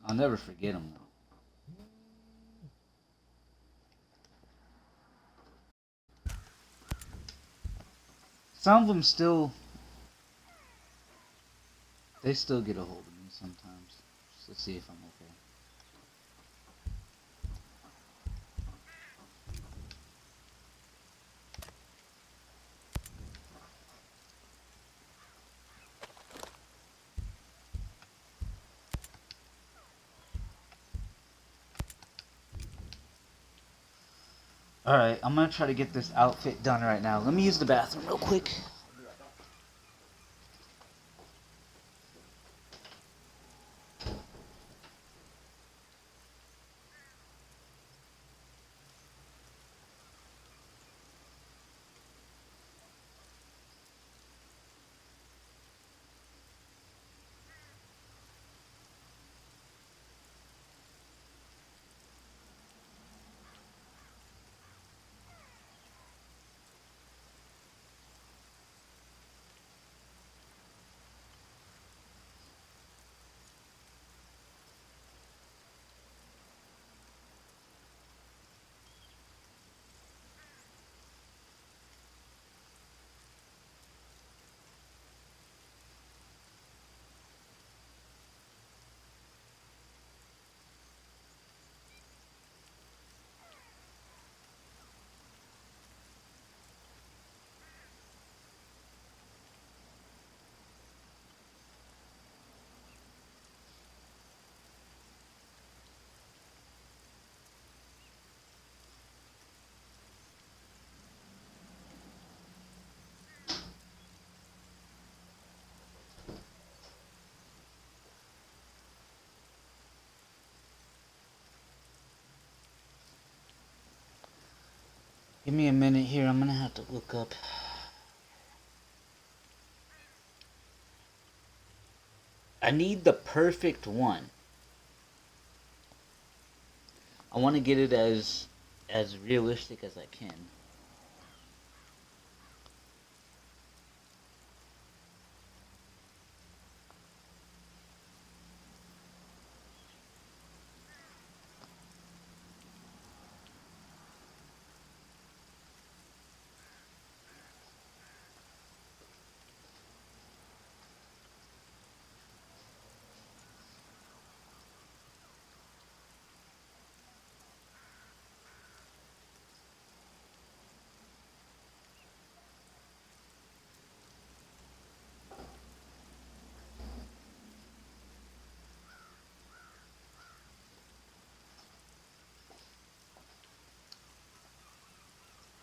I'll never forget them though. Some of them still, they still get a hold of me sometimes, just to see if I'm okay. Alright, I'm gonna try to get this outfit done right now. Let me use the bathroom real quick. Give me a minute here. I'm gonna have to look up. I need the perfect one. I want to get it as realistic as I can.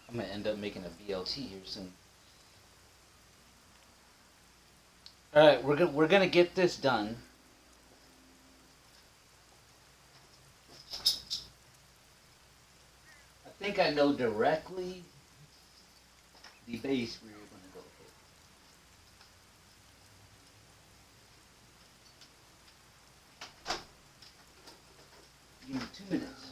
I'm gonna end up making a VLT here soon. All right, we're gonna get this done. I think I know directly the base we're gonna go hit. Give me 2 minutes.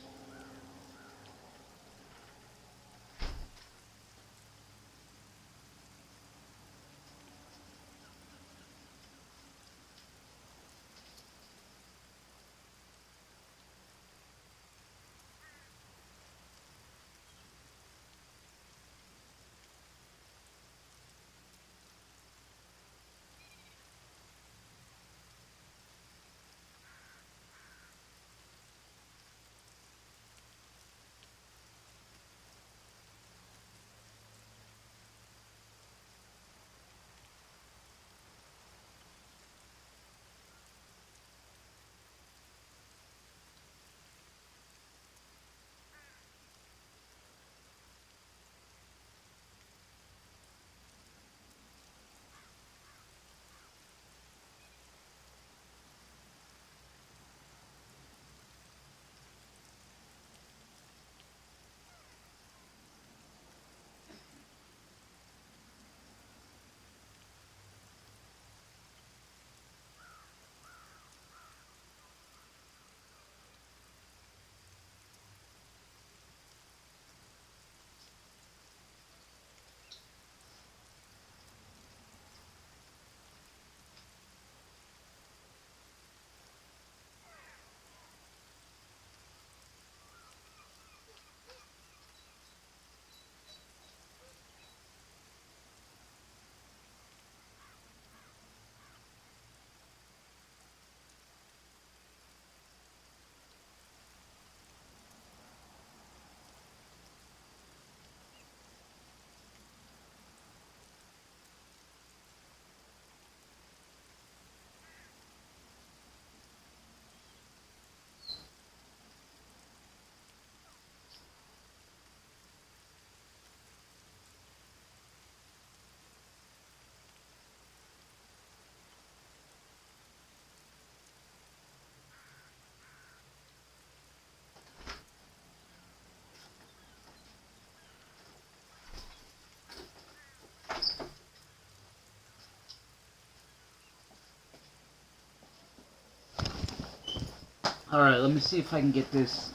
All right, let me see if I can get this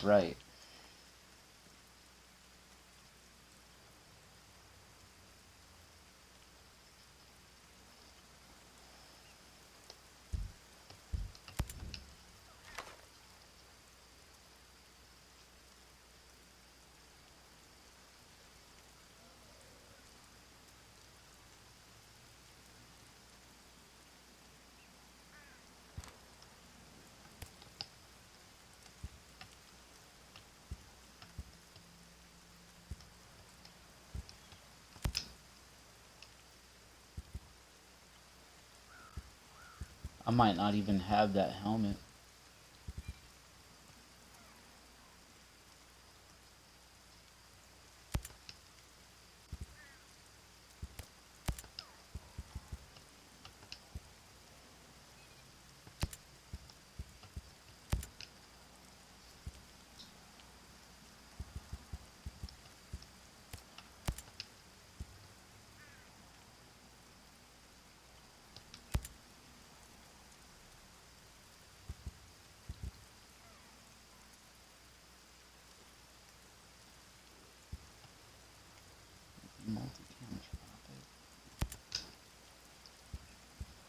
right. I might not even have that helmet.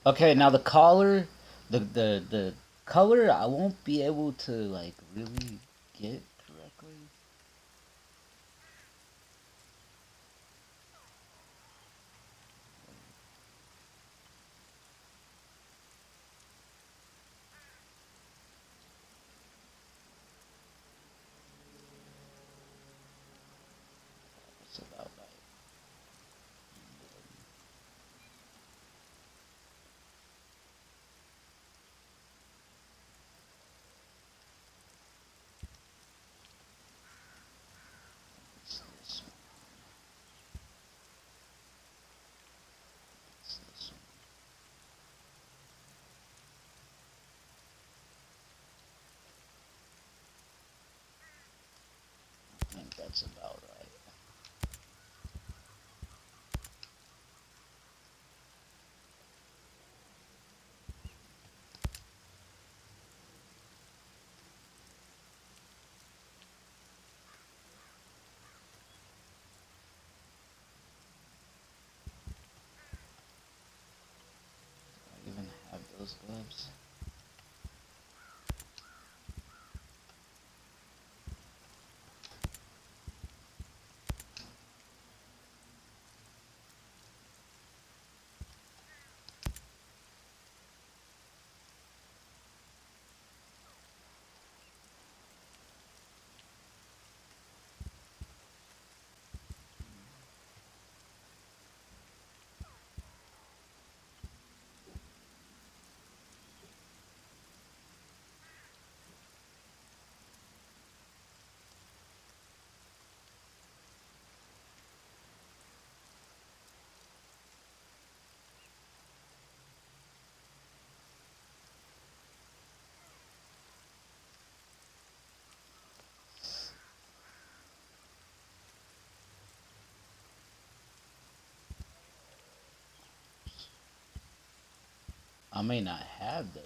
Okay, now the collar, the color, I won't be able to like really get correctly. It's about right. It's this one. It's this one. I think that's about right. Do I even have those gloves? I may not have those.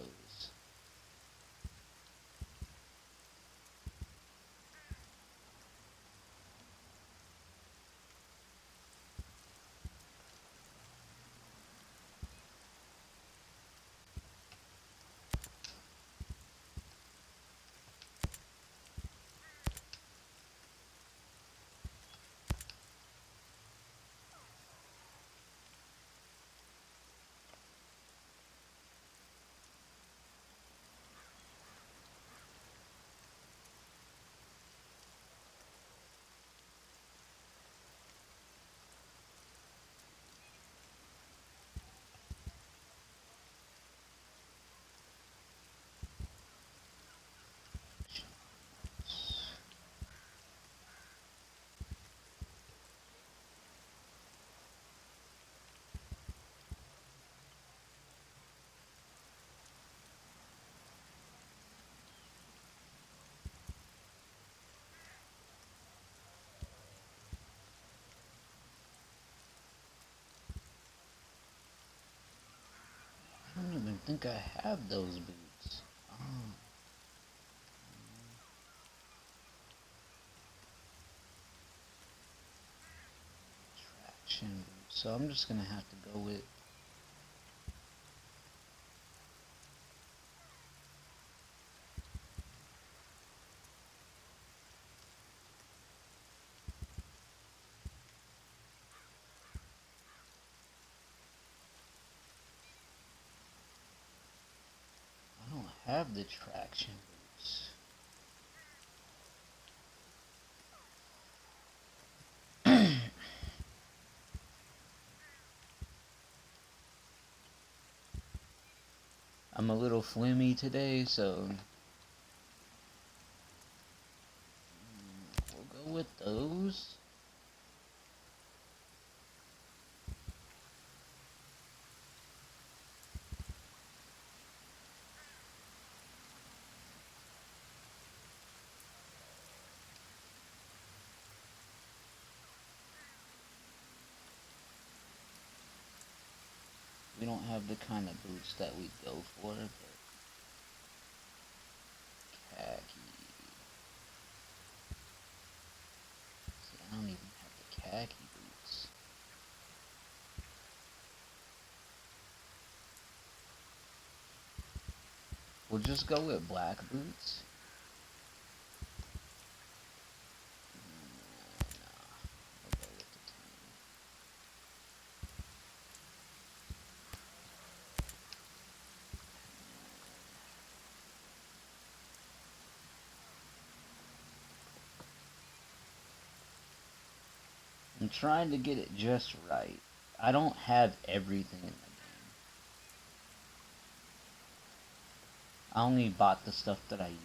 I don't even think I have those boots. Oh, traction boots. So I'm just gonna have to go with. I don't have the traction boots. I'm a little flimmy today, so we'll go with those. We don't have the kind of boots that we go for, but khaki. See, I don't even have the khaki boots. We'll just go with black boots. We'll go with the I'm trying to get it just right. I don't have everything in the game. I only bought the stuff that I use.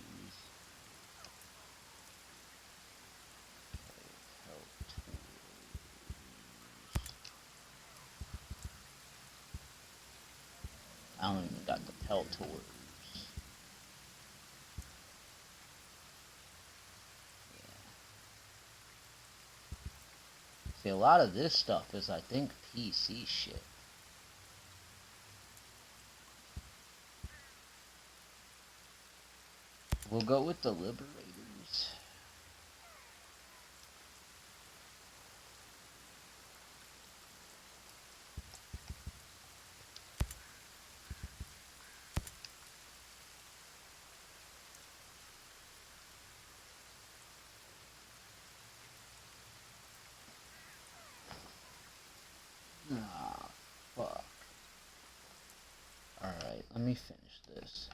I don't even got the Pt2. See, a lot of this stuff is, I think, PC shit. We'll go with the Liberators. Ah, fuck. Alright, let me finish this.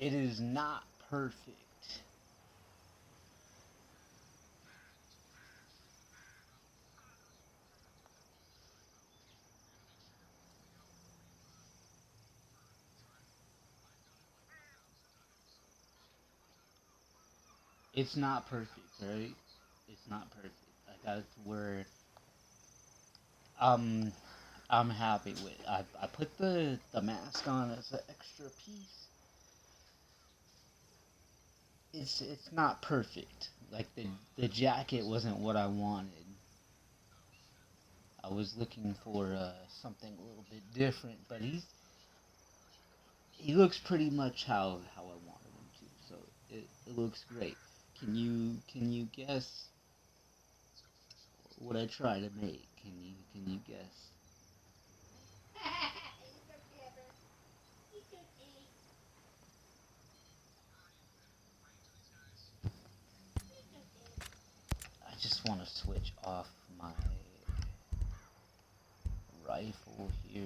It is not perfect. It's not perfect, right? It's not perfect. I got it to where um I'm happy with. I put the mask on as an extra piece. It's not perfect. Like the jacket wasn't what I wanted. I was looking for something a little bit different, but he looks pretty much how I wanted him to. So it looks great. Can you guess what I try to make? Can you guess? I just want to switch off my rifle here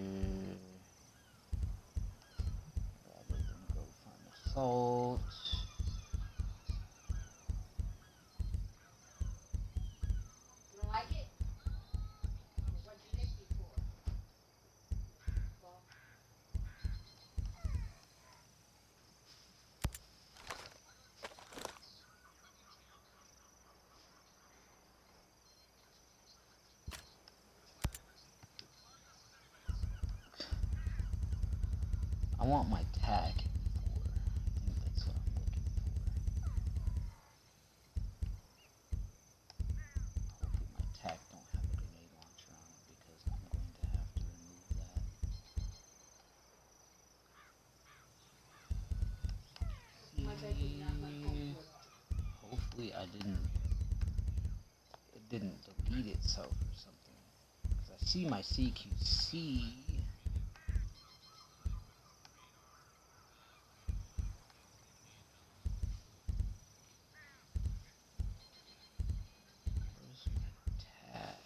rather than go for an assault. I want my tack in 4. I think that's what I'm looking for. Hopefully my tack don't have a grenade launcher on it because I'm going to have to remove that. Hopefully it didn't delete itself or something. Because I see my CQC. Where's my tag?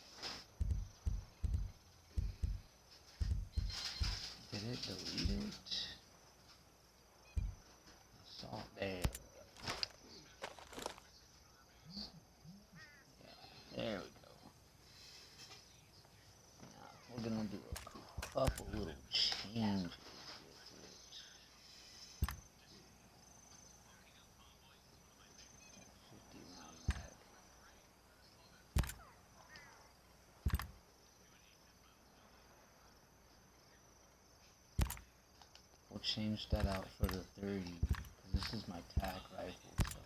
Did it delete it? I saw it there. Yeah, there we go. Now we're gonna do a couple little changes with it. 50 round mag. We'll change that out for the 30. Because this is my tac rifle, so.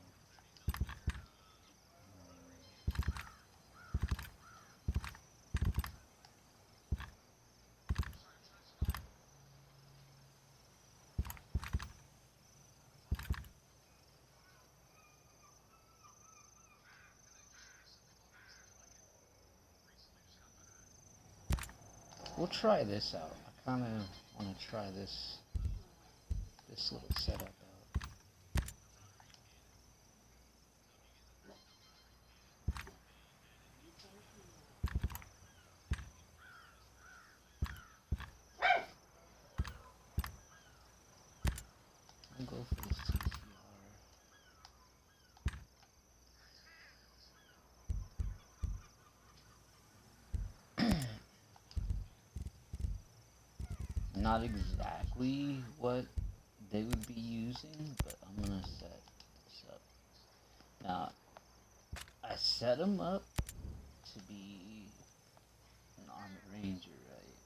We'll try this out. I kind of want to try this little setup out. I'll go for the CCR. Not exactly what they would be using, but I'm gonna set this up. Now, I set them up to be an armored ranger, right?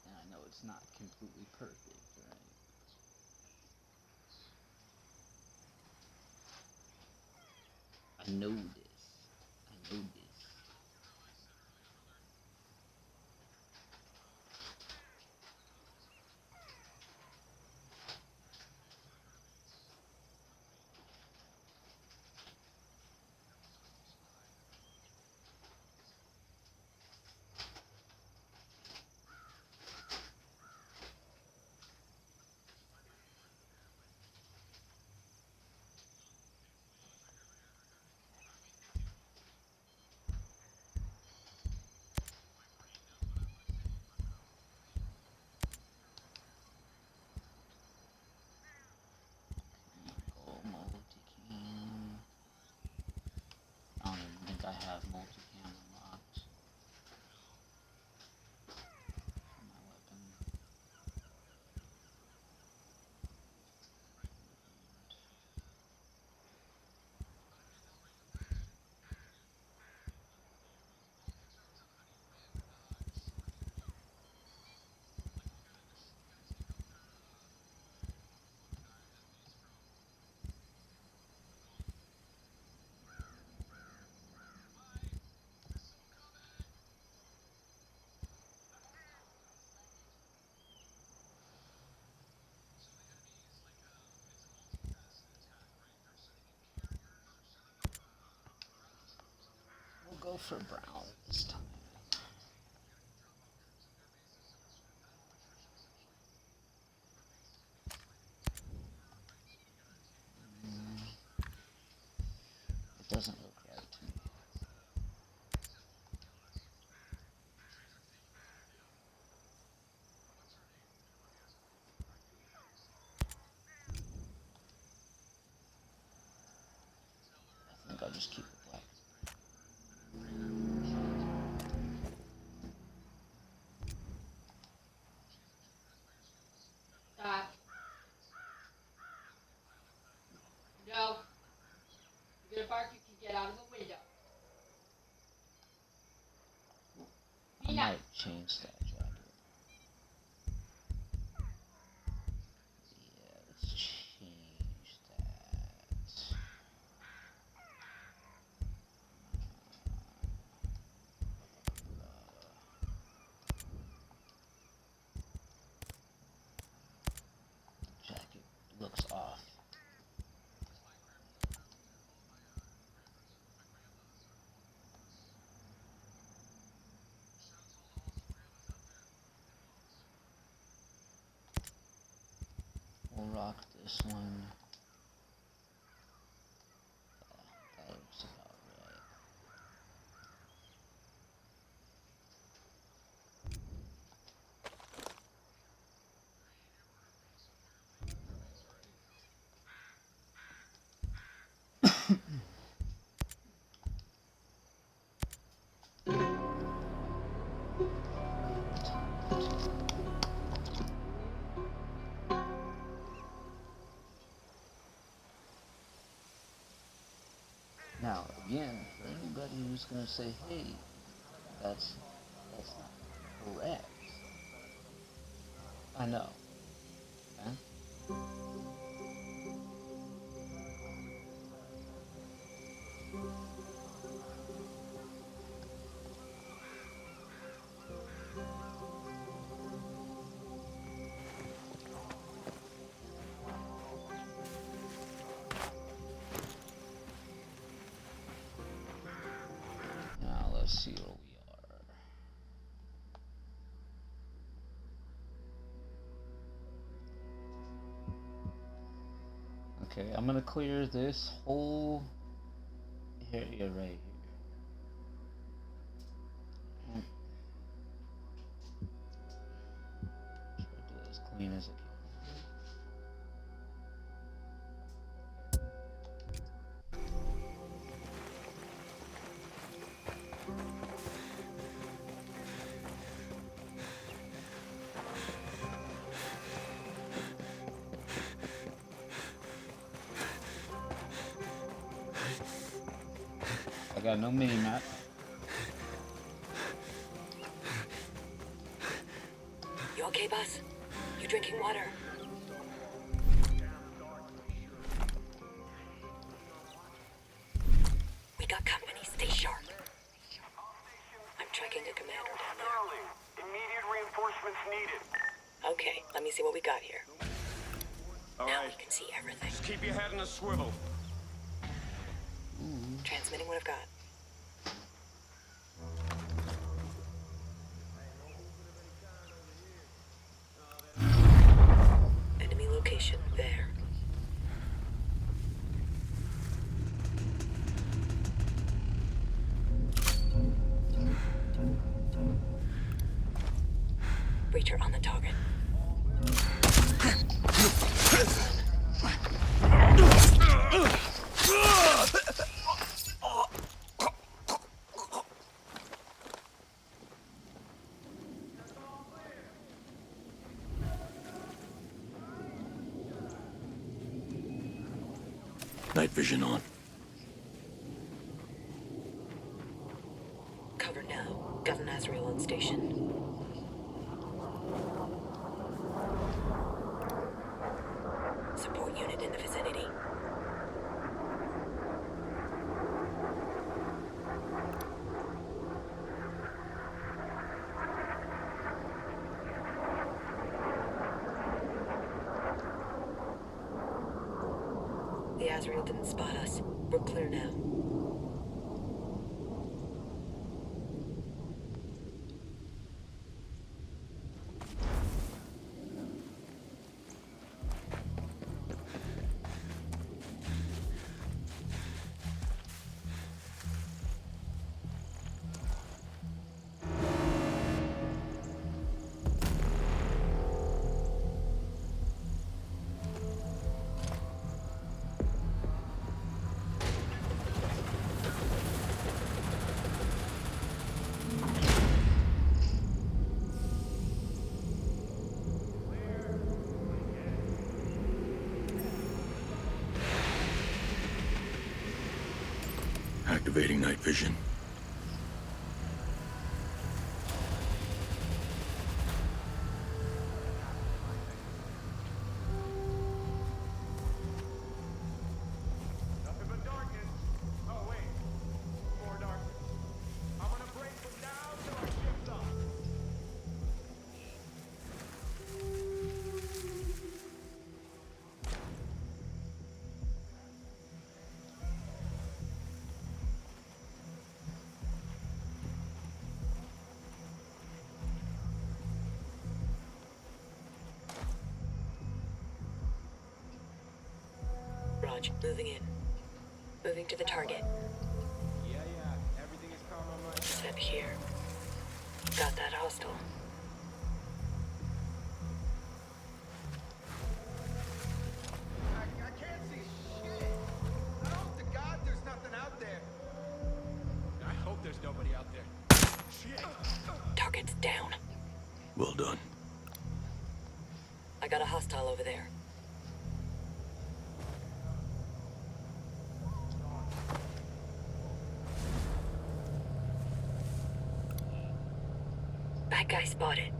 And I know it's not completely perfect, right? I know this. I know this. I have multi-cam unlocked for my weapon. We'll go for brown this time. It doesn't look right to me. I think I'll just keep it black. Stop. No. If you're gonna bark, you can get out of the window. I might change that jacket. Yeah, let's change that. Jacket looks off. We'll rock this one. That looks about right. Now, again, for anybody who's gonna say, "Hey, that's not correct," I know. Okay? Now let's see where we are. Okay, I'm gonna clear this whole area right here. Try to do it as clean as I can. I got no mini map. You okay, boss? You drinking water? We got company. Stay sharp. I'm tracking a commander down there. Immediate reinforcements needed. Okay, let me see what we got here. All Now right, we can see everything. just keep your head in a swivel. Transmitting what I've got. Enemy location there. Breacher on the target. vision on. Cover now. Got an Azrael on station. Support unit in the vicinity. The Azrael didn't spot us. We're clear now. Activating night vision. Nothing but darkness. Oh, wait. More darkness. I'm gonna break them down till our ship's up. Raj, moving in. Moving to the target. Yeah. Everything is calm on my side. Set here. Got that hostile. I can't see shit. I hope to God there's nothing out there. I hope there's nobody out there. Shit. Target's down. Well done. I got a hostile over there. Bad guy spotted.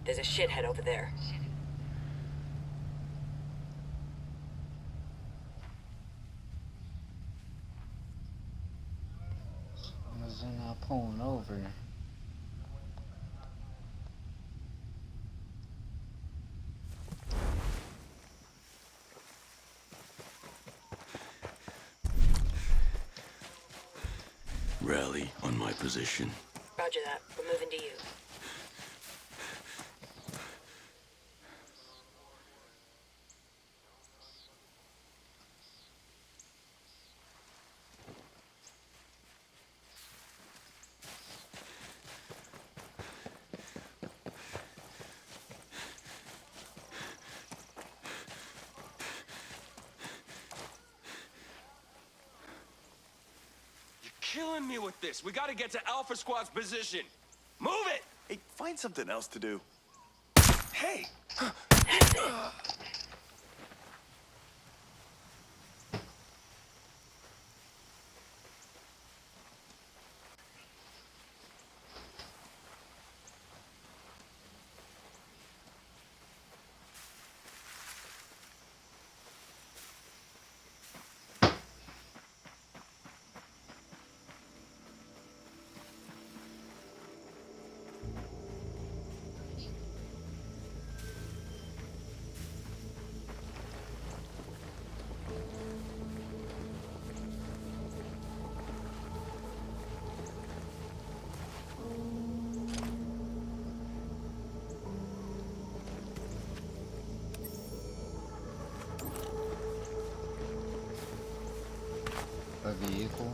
There's a shithead over there. Was they not pulling over? Rally on my position. Roger that. We're moving to you. Killing me with this. We gotta get to Alpha Squad's position. Move it! Hey, find something else to do. Hey! A vehicle?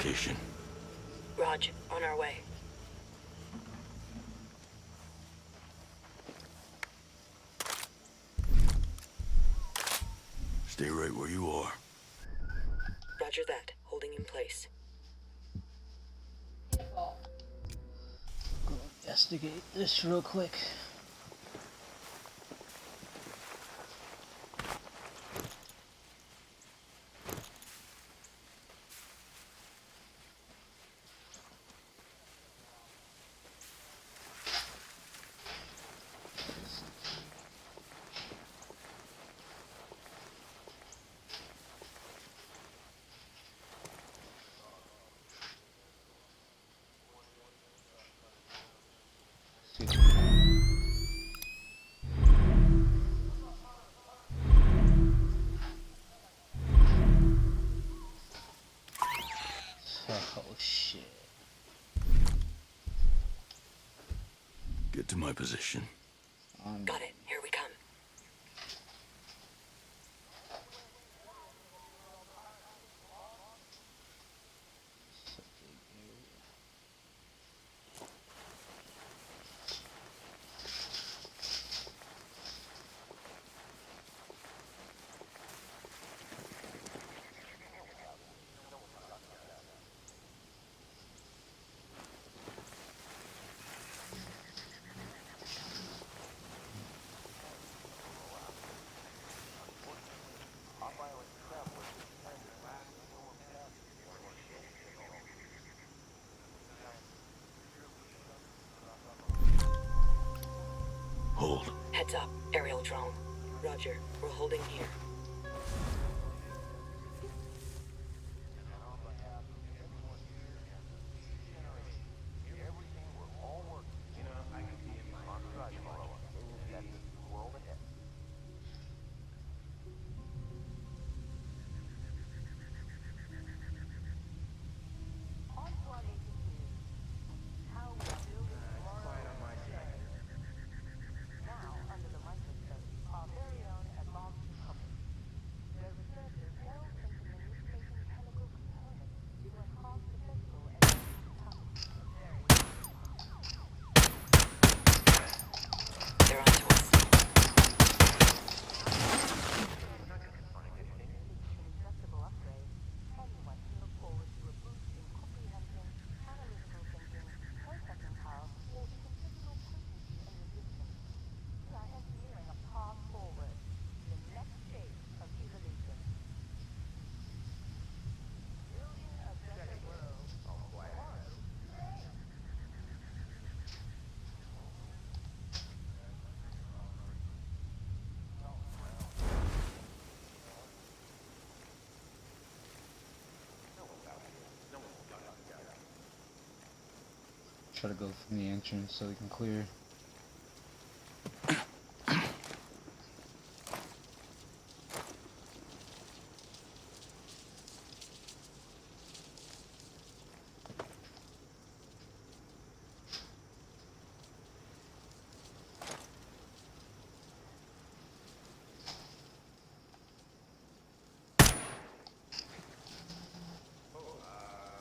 location. Raj, on our way. Stay right where you are. Roger that. Holding in place. Beautiful. Go investigate this real quick. Oh shit. Get to my position. Got it. Here we come. Hold. Heads up. Aerial drone. Roger. We're holding here. They're onto us. Try to go from the entrance so we can clear.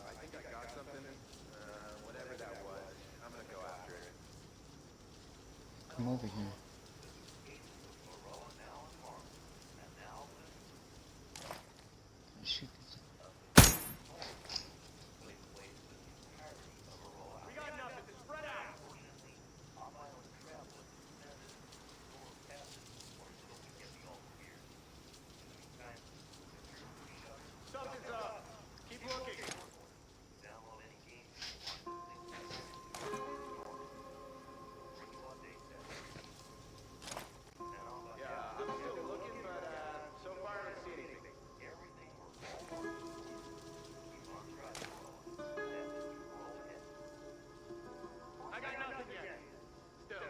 I think I got something. Whatever that was. I'm gonna go after it. Come over here. Shoot this. We got nothing. Spread out. Something's up. Keep looking. Yeah, I'm still looking, but so far I don't see anything. I got nothing yet. Still.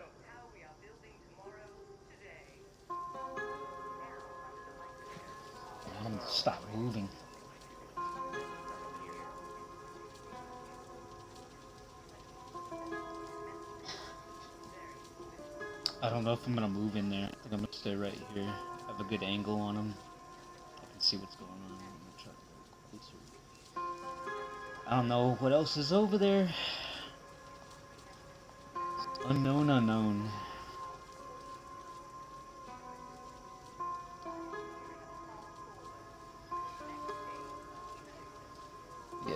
I'm gonna stop moving. I don't know if I'm gonna move in there. I think I'm gonna stay right here. Have a good angle on him. I can see what's going on. I'm gonna try to go closer. I don't know what else is over there. Unknown, unknown.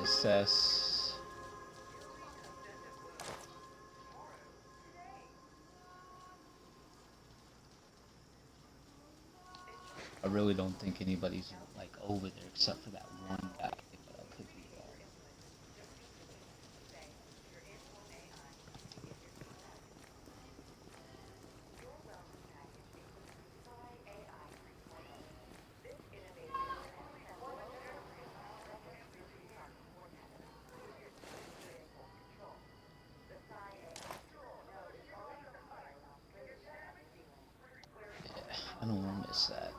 Assess. I really don't think anybody's like over there except for that one guy, but I could be wrong. Yeah, I don't want to miss that.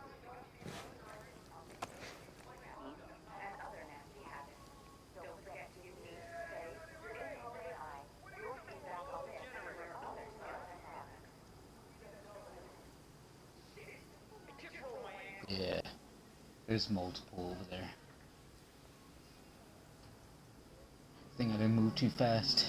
Yeah, there's multiple over there. I think I didn't move too fast.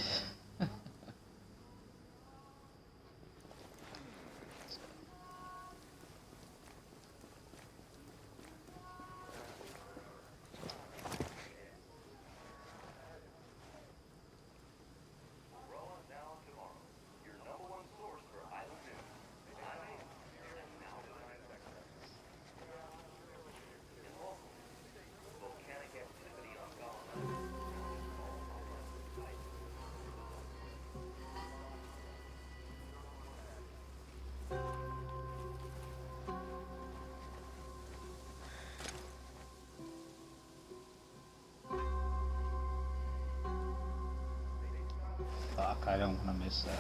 Fuck, I don't want to miss that.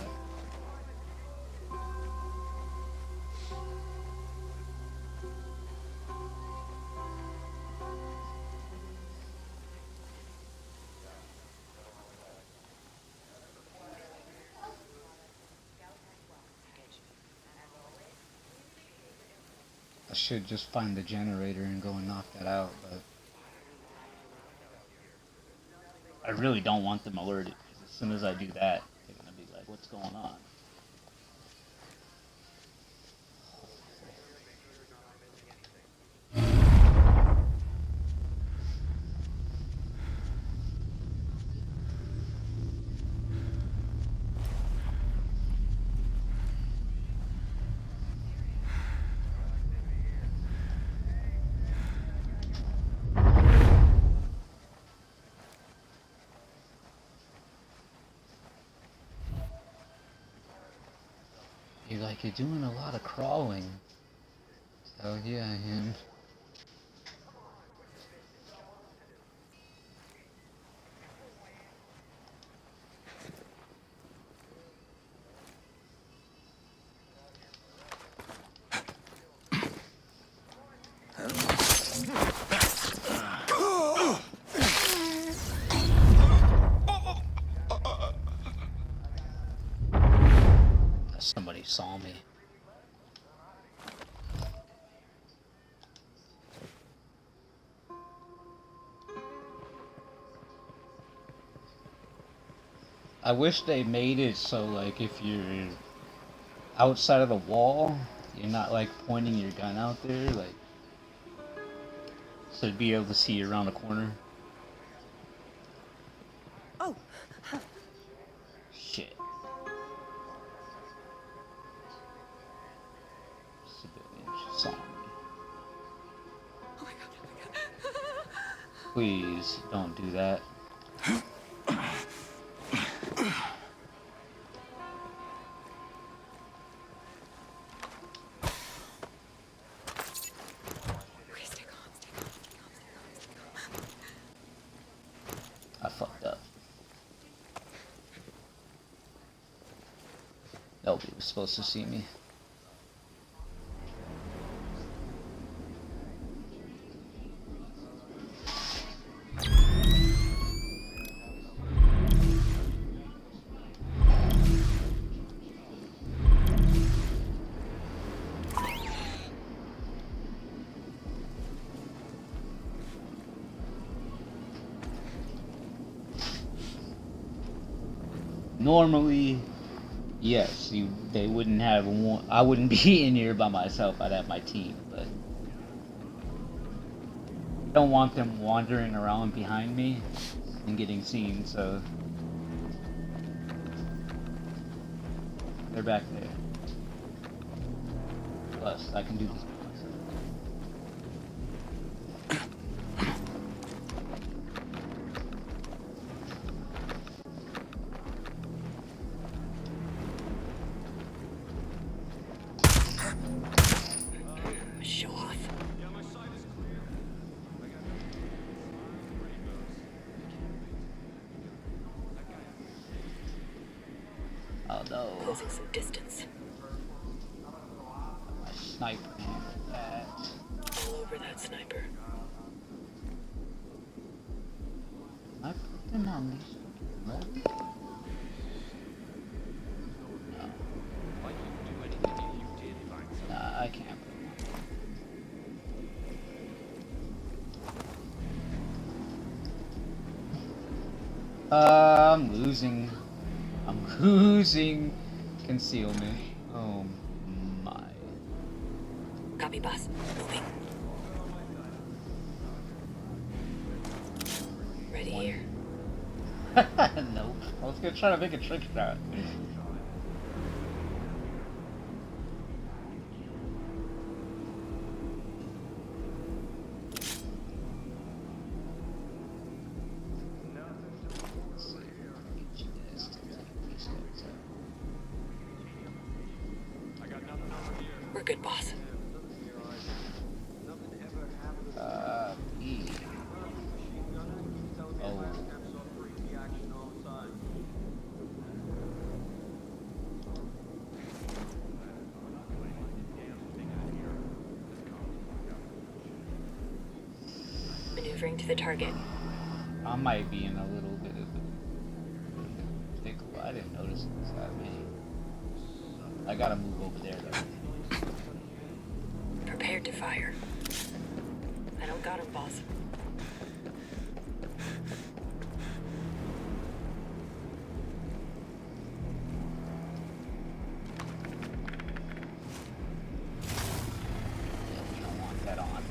I should just find the generator and go and knock that out, but I really don't want them alerted, because as soon as I do that, they're gonna be like, what's going on? You're like, you're doing a lot of crawling. So yeah, I am. Somebody saw me. I wish they made it so like if you're outside of the wall, you're not like pointing your gun out there, like so to be able to see you around the corner. Oh, Shit. Civilians saw me. oh my god, oh my god. Please don't do that. Okay, stay calm, stay calm, stay calm, stay calm, stay calm. I fucked up. Nobody was supposed to see me. Normally, yes, they wouldn't have I wouldn't be in here by myself. I'd have my team, but I don't want them wandering around behind me and getting seen. So they're back there. Plus, I can do this by myself. Show off. Oh no. Closing some distance. My sniper can't get that. All over that sniper. I put them on these. No. Nah, I can't put them on. I'm losing. I'm losing concealment. Oh my. Copy, boss. Moving. Ready here. Nope. I was gonna try to make a trick shot. We're good, boss. E. Oh. Maneuvering to the target. I might be in a little bit of a pickle. I didn't notice it was that many. I gotta move over there though. Prepared to fire. I don't got him, boss. Yeah, we don't want that on.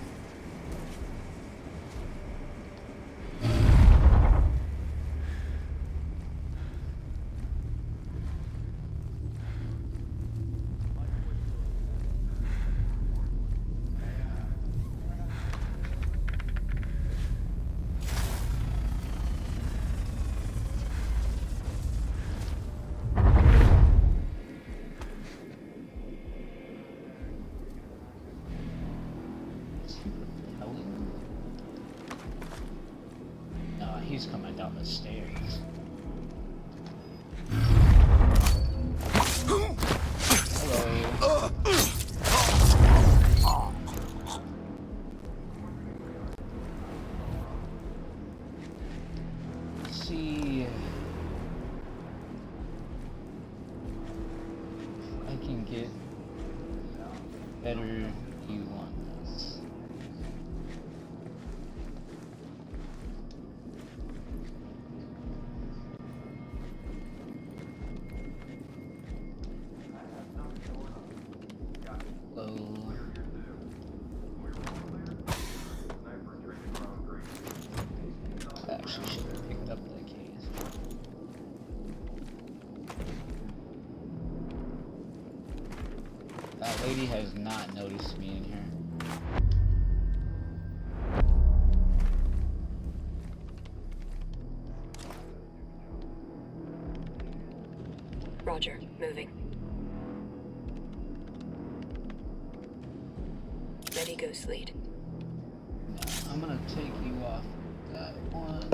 No, he's coming down the stairs. Hello. Let's see if I can get better view on this. Hello. I actually should have picked up that case. That lady has not noticed me in here. Roger. Moving. Ready, Ghost Lead. I'm gonna take you off that one.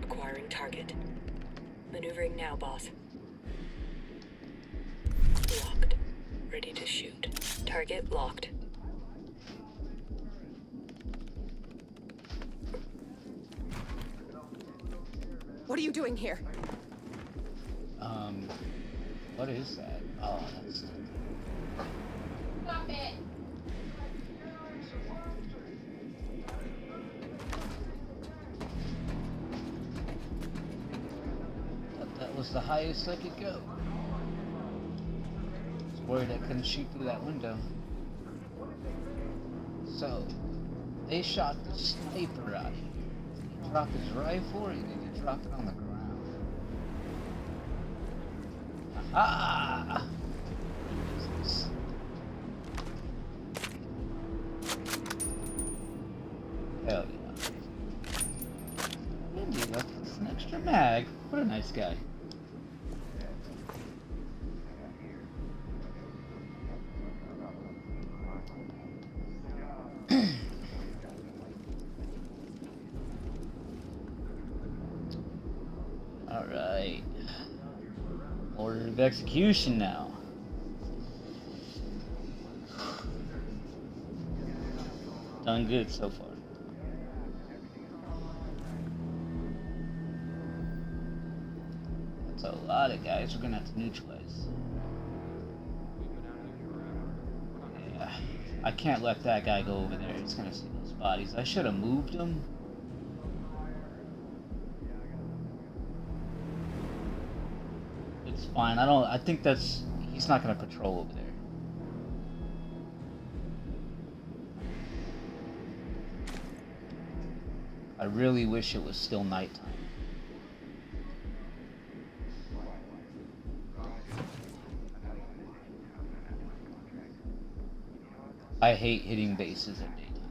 Acquiring target. Maneuvering now, boss. Locked. Ready to shoot. Target locked. What are you doing here? What is that? Oh, that's... Stop it. was the highest I could go. I was worried I couldn't shoot through that window. So, they shot the sniper out of here. Did he drop his rifle or did he drop it on the ground? Aha! Hell yeah. Maybe left us an extra mag. What a nice guy. Alright. Order of execution now. Done good so far. That's a lot of guys we're gonna have to neutralize. Yeah. I can't let that guy go over there. He's gonna see those bodies. I should have moved him. It's fine. I think he's not gonna patrol over there. I really wish it was still nighttime. I hate hitting bases at daytime.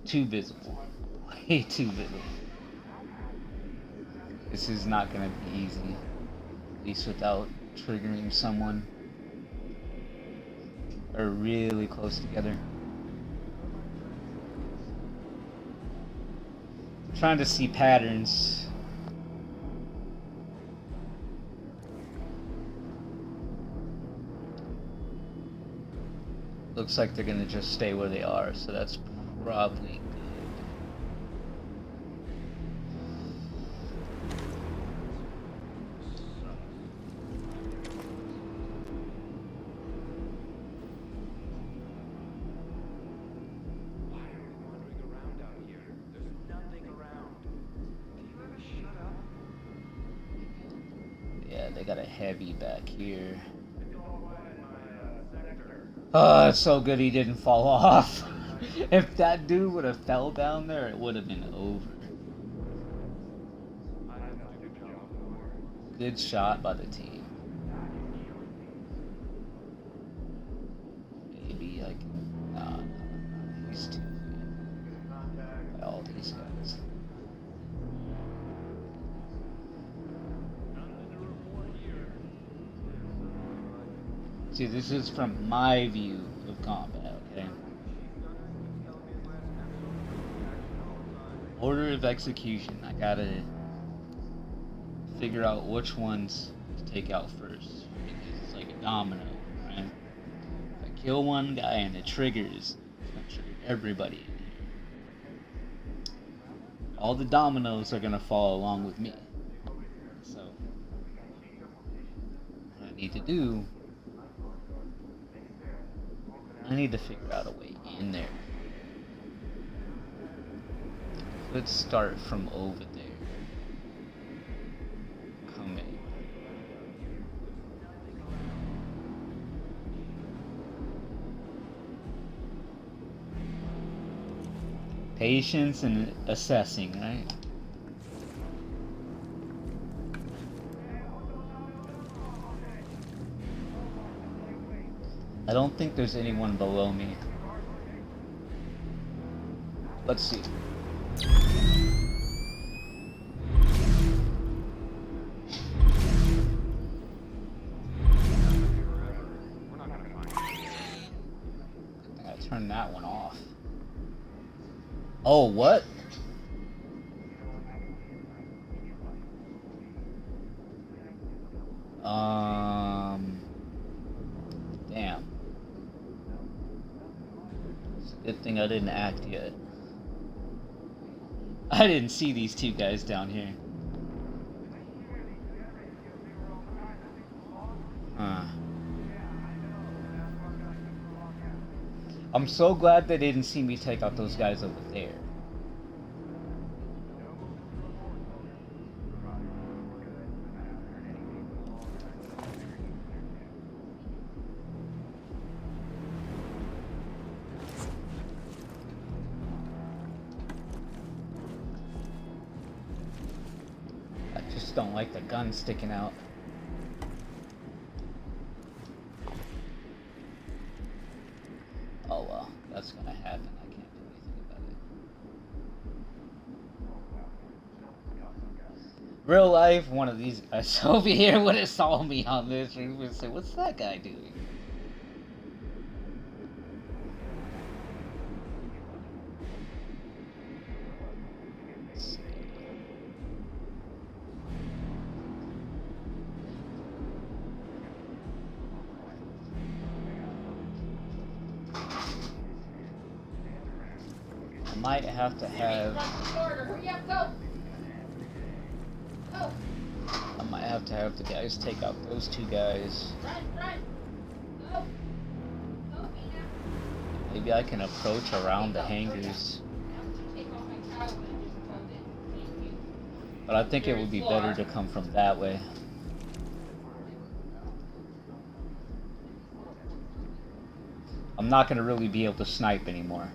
Too visible. Way too visible. This is not gonna be easy. At least without triggering someone. Or really close together. I'm trying to see patterns. Looks like they're gonna just stay where they are, so that's probably good. Yeah, they got a heavy back here. Oh, it's so good he didn't fall off. If that dude would have fell down there, it would have been over. Good shot by the team. Maybe I can... Nah, he's too good. By all these guys. See, this is from my view of combat, okay? Order of execution. I gotta figure out which ones to take out first. Because it's like a domino, right? If I kill one guy and it triggers, it's gonna trigger everybody in here. All the dominoes are gonna fall along with me. So, what I need to do, I need to figure out a way in there. Let's start from over there. Come in. Patience and assessing, right? I don't think there's anyone below me. Let's see. I turned that one off. Oh, what? Damn. It's a good thing I didn't act yet. I didn't see these two guys down here. I'm so glad they didn't see me take out those guys over there. just don't like the gun sticking out. Oh well, that's gonna happen. I can't do anything about it. Real life, one of these guys over here would have saw me on this and would say, "What's that guy doing?" I might have to have. Hurry up, go! Go! I might have to have the guys take out those two guys. Run, run! Go! Go, Mina! Maybe I can approach around the hangars. I have to take off my towel, but I just pulled it. Thank you. But I think it would be better to come from that way. I'm not going to really be able to snipe anymore.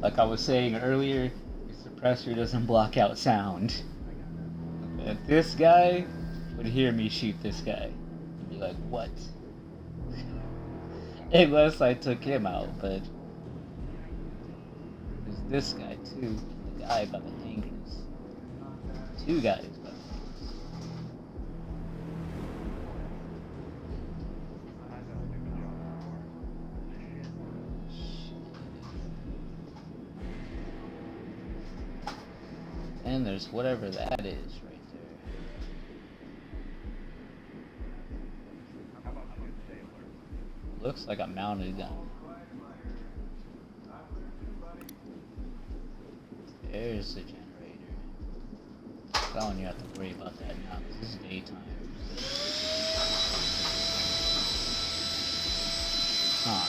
Like I was saying earlier, the suppressor doesn't block out sound. If this guy would hear me shoot this guy, he'd be like, what? Unless I took him out, but there's this guy too, the guy by the hangers. Two guys by the hangers. And there's whatever that is right there. Looks like a mounted gun. There's the generator. I don't even have to worry about that now because this is daytime. Huh.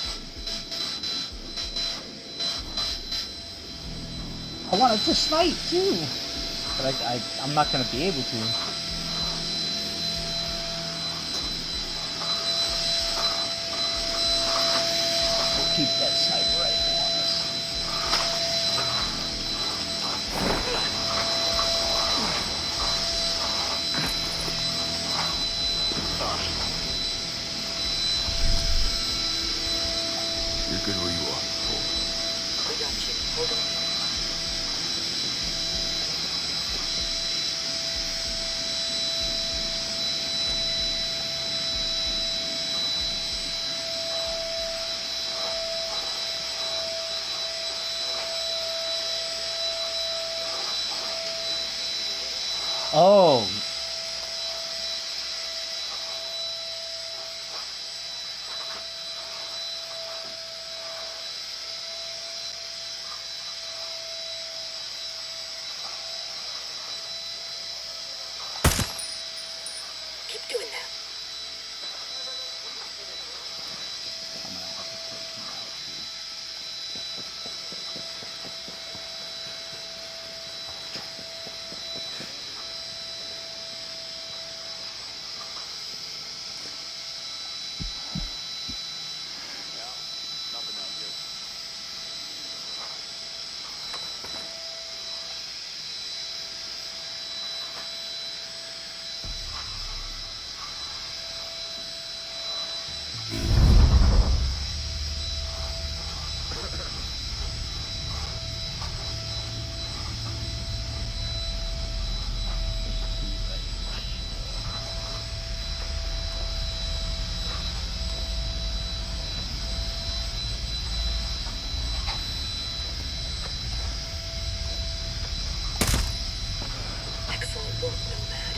I wanted to snipe too! But I'm not gonna be able to. We'll keep that sniper rifle on us. You're good where you are. I got you. Hold on. Oh! Keep doing that. I'm gonna have to take him out too. Nothing out here. Excellent work, Nomad.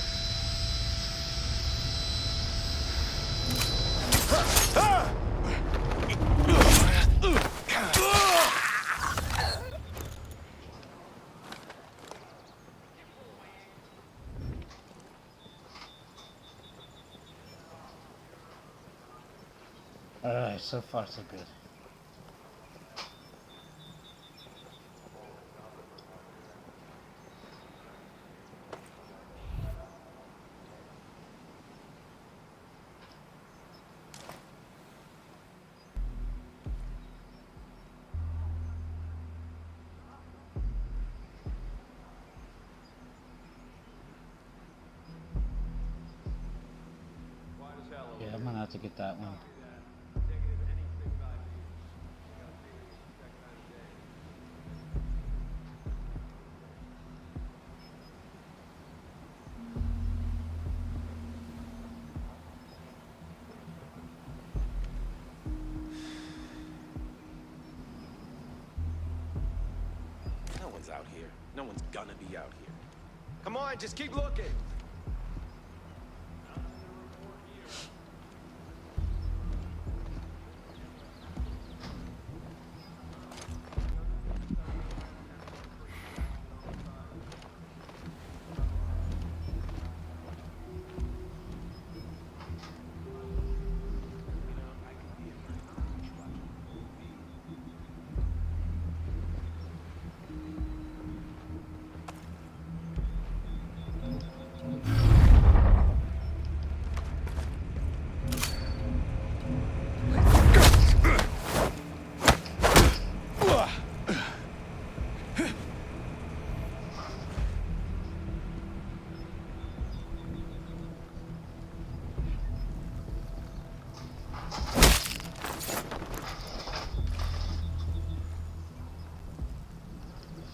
Alright, so far so good. not to get that one. No one's out here. No one's gonna be out here. Come on, just keep looking.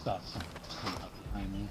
Saw something up behind me.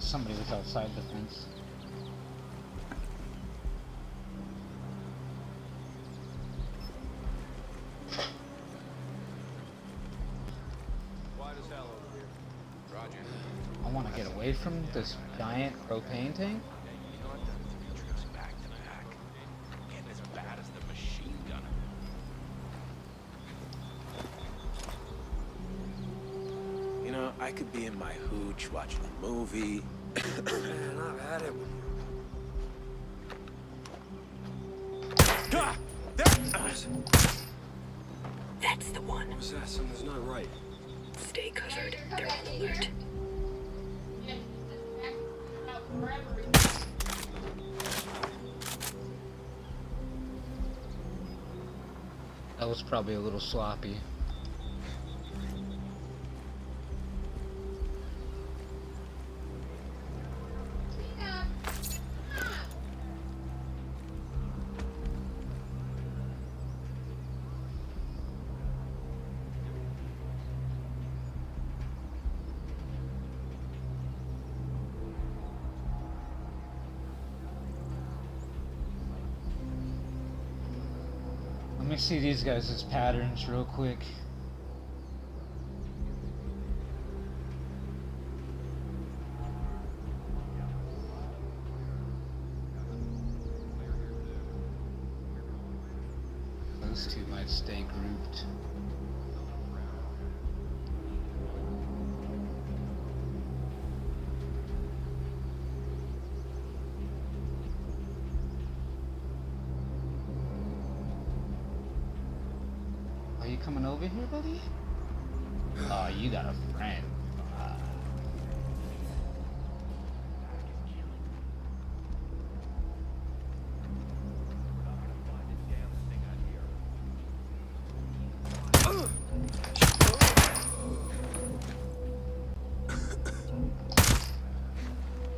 Somebody was outside the fence. Quiet as hell over here. Roger. I want to get away from this giant propane tank. You know, I've done 3 trips back to back. Getting as bad as the machine gunner. You know, I could be in my hooch watching a movie. Man, I've had it with you. Ah! There! That's the one. What's that? Something's not right. Stay covered. They're on alert. Yeah, this back out forever. That was probably a little sloppy. Let me see these guys' patterns real quick. Those two might stay grouped. Are you coming over here, buddy? Oh, you got a friend.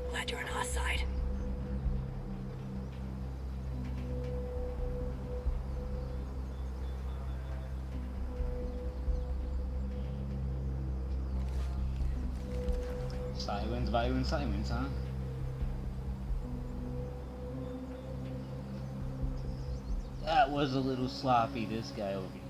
Glad you're on our side. Silence, violence, silence, huh? That was a little sloppy, this guy over here.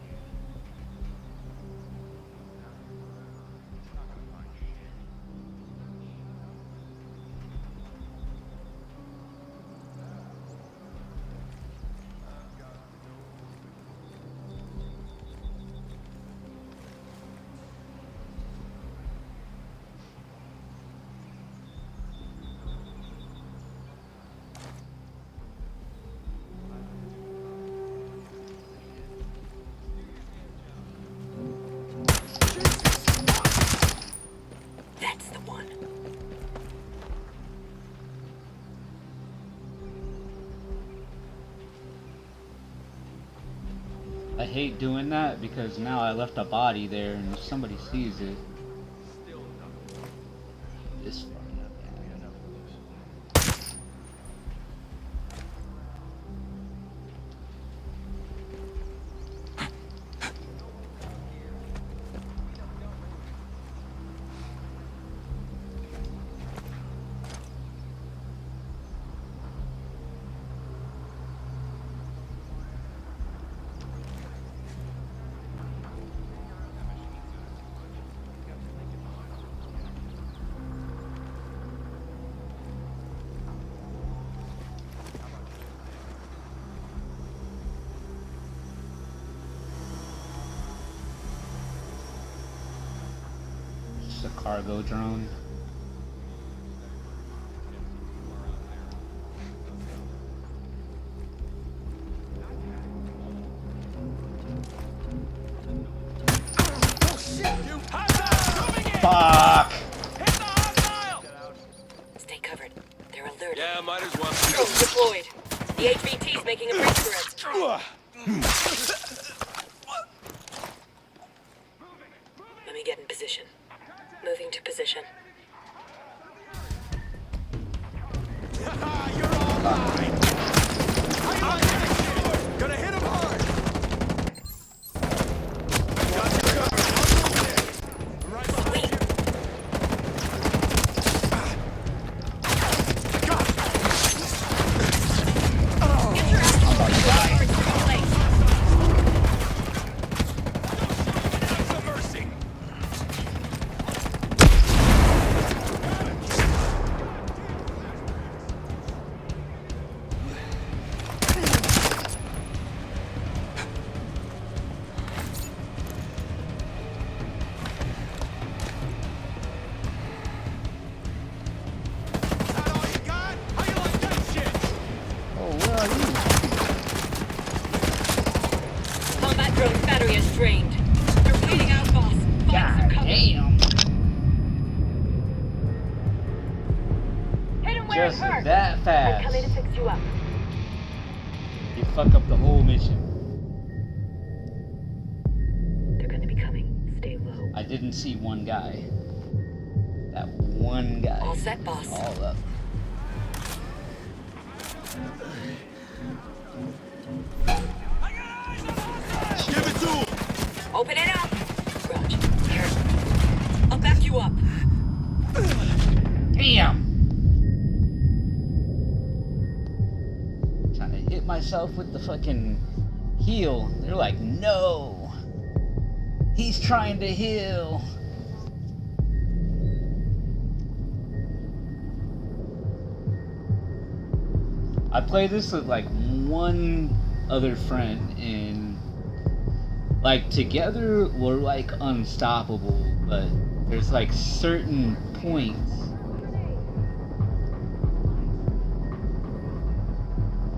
That's the one. I hate doing that because now I left a body there and if somebody sees it, it's fucking up. It's a cargo drone. Fuck! Stay covered. They're alerted. Yeah, might as well. Drones deployed. The HVT's making a break for us. Let me get in position. Moving to position. You're all mine. Gonna hit him hard. Got you covered. I'll move there. Right behind you. Get your ass over to the place. No mercy. That all you got? How you like that shit? Oh, where are you? Combat drone battery is drained. You're bleeding out, boss. Find some cover. Damn! Hit him where it Just hurts. that I'm coming to fast. fix you up. You fuck up the whole mission. They're gonna be coming. Stay low. I didn't see one guy. That one guy. All set, boss. All up. Give it to him. Open it up. Roger. Here. I'll back you up. Damn! Trying to hit myself with the fucking heal. They're like, no! He's trying to heal! I play this with like one other friend and like together we're like unstoppable, but there's like certain points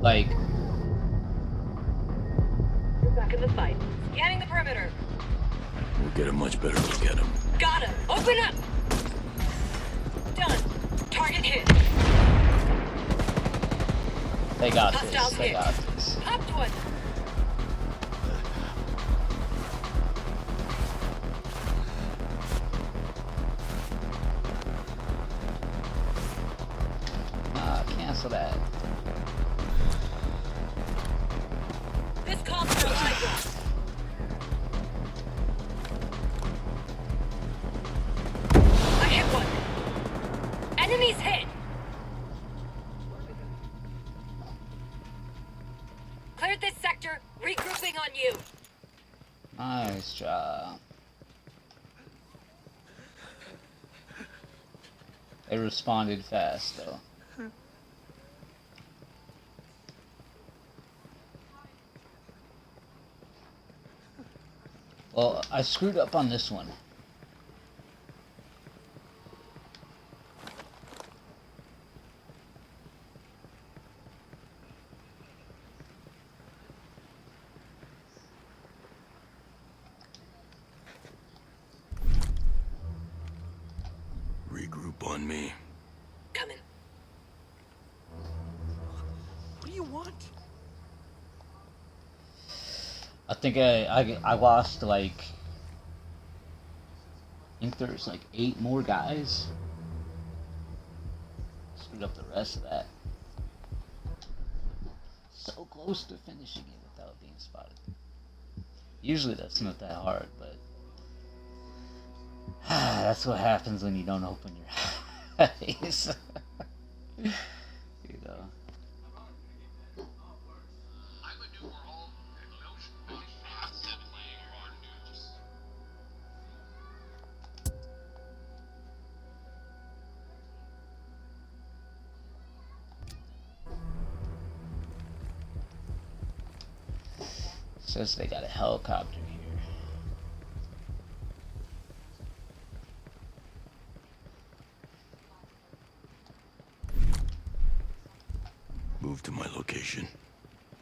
like You're back in the fight. Scanning the perimeter. We'll get a much better look at him. Got him. Open up. Done. Target hit. they got Hostiles this, they hit. got this. Popped one. Cancel that. This calls for a Hydra. I hit one. Enemies hit. Cleared this sector. Nice job. They responded fast, though. Well, I screwed up on this one. Regroup on me. Coming. What do you want? I think I lost like, I think there's like 8 more guys. Screwed up the rest of that. So close to finishing it without being spotted. Usually that's not that hard, but that's what happens when you don't open your eyes. You know. Says they got a helicopter here. Move to my location.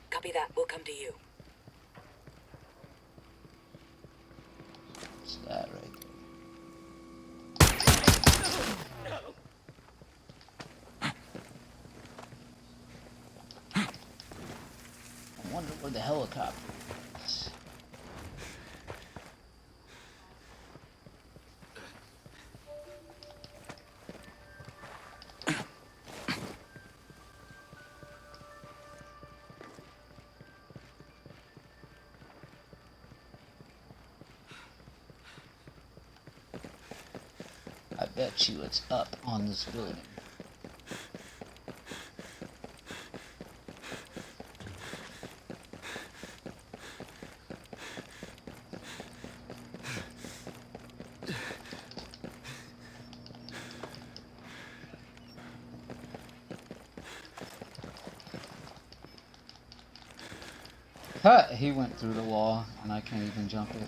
Copy that. We'll come to you. What's that right there? I wonder where the helicopter is. I bet you it's up on this building. Ha! He went through the wall, and I can't even jump it.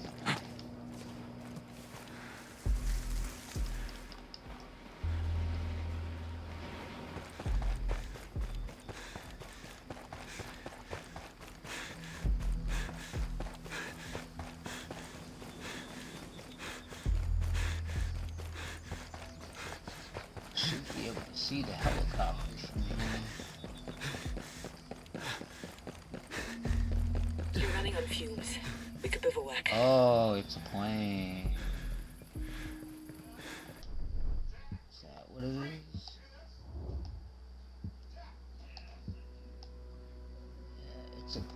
Should be able to see the helicopter from here. You're running on fumes. We could bivouac. Oh, it's a plane. Is that what it is? Yeah, it's a plane.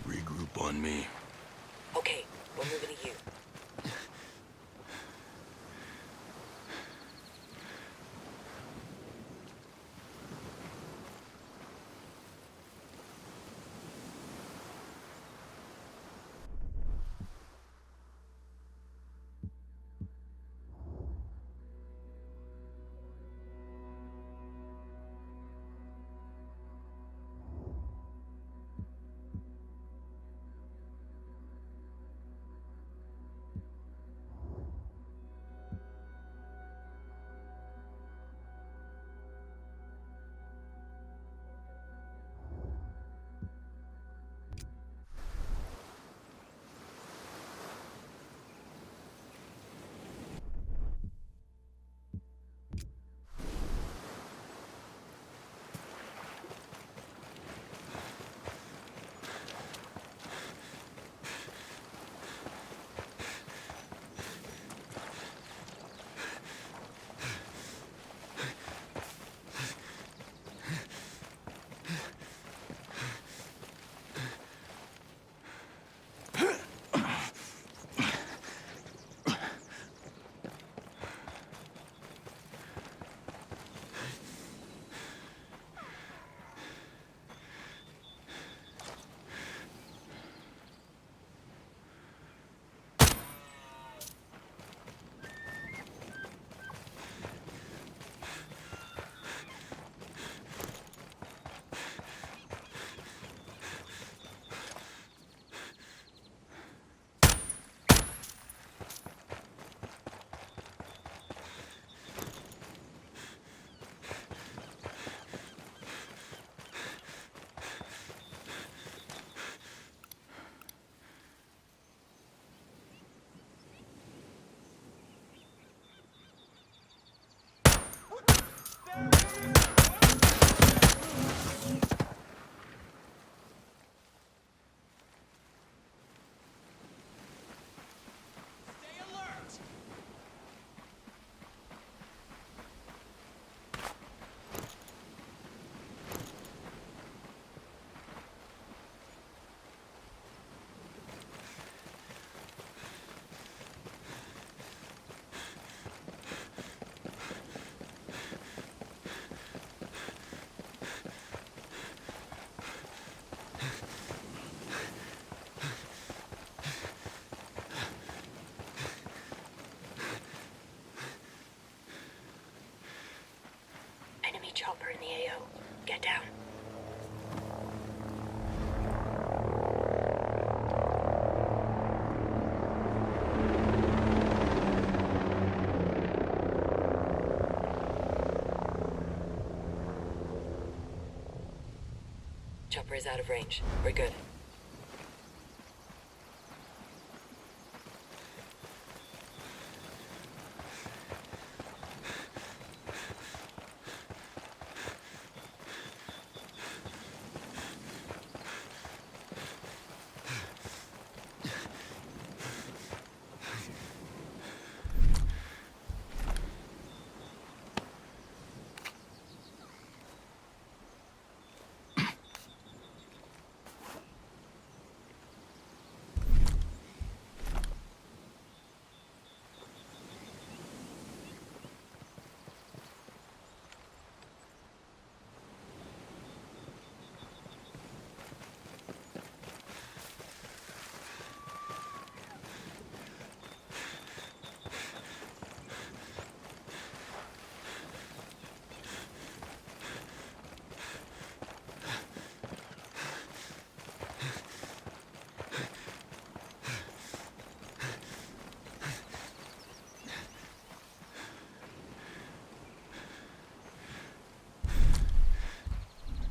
Regroup on me. Okay, we're moving to you. in the AO. Get down. Chopper is out of range. We're good.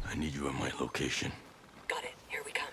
I need you at my location. Got it. Here we come.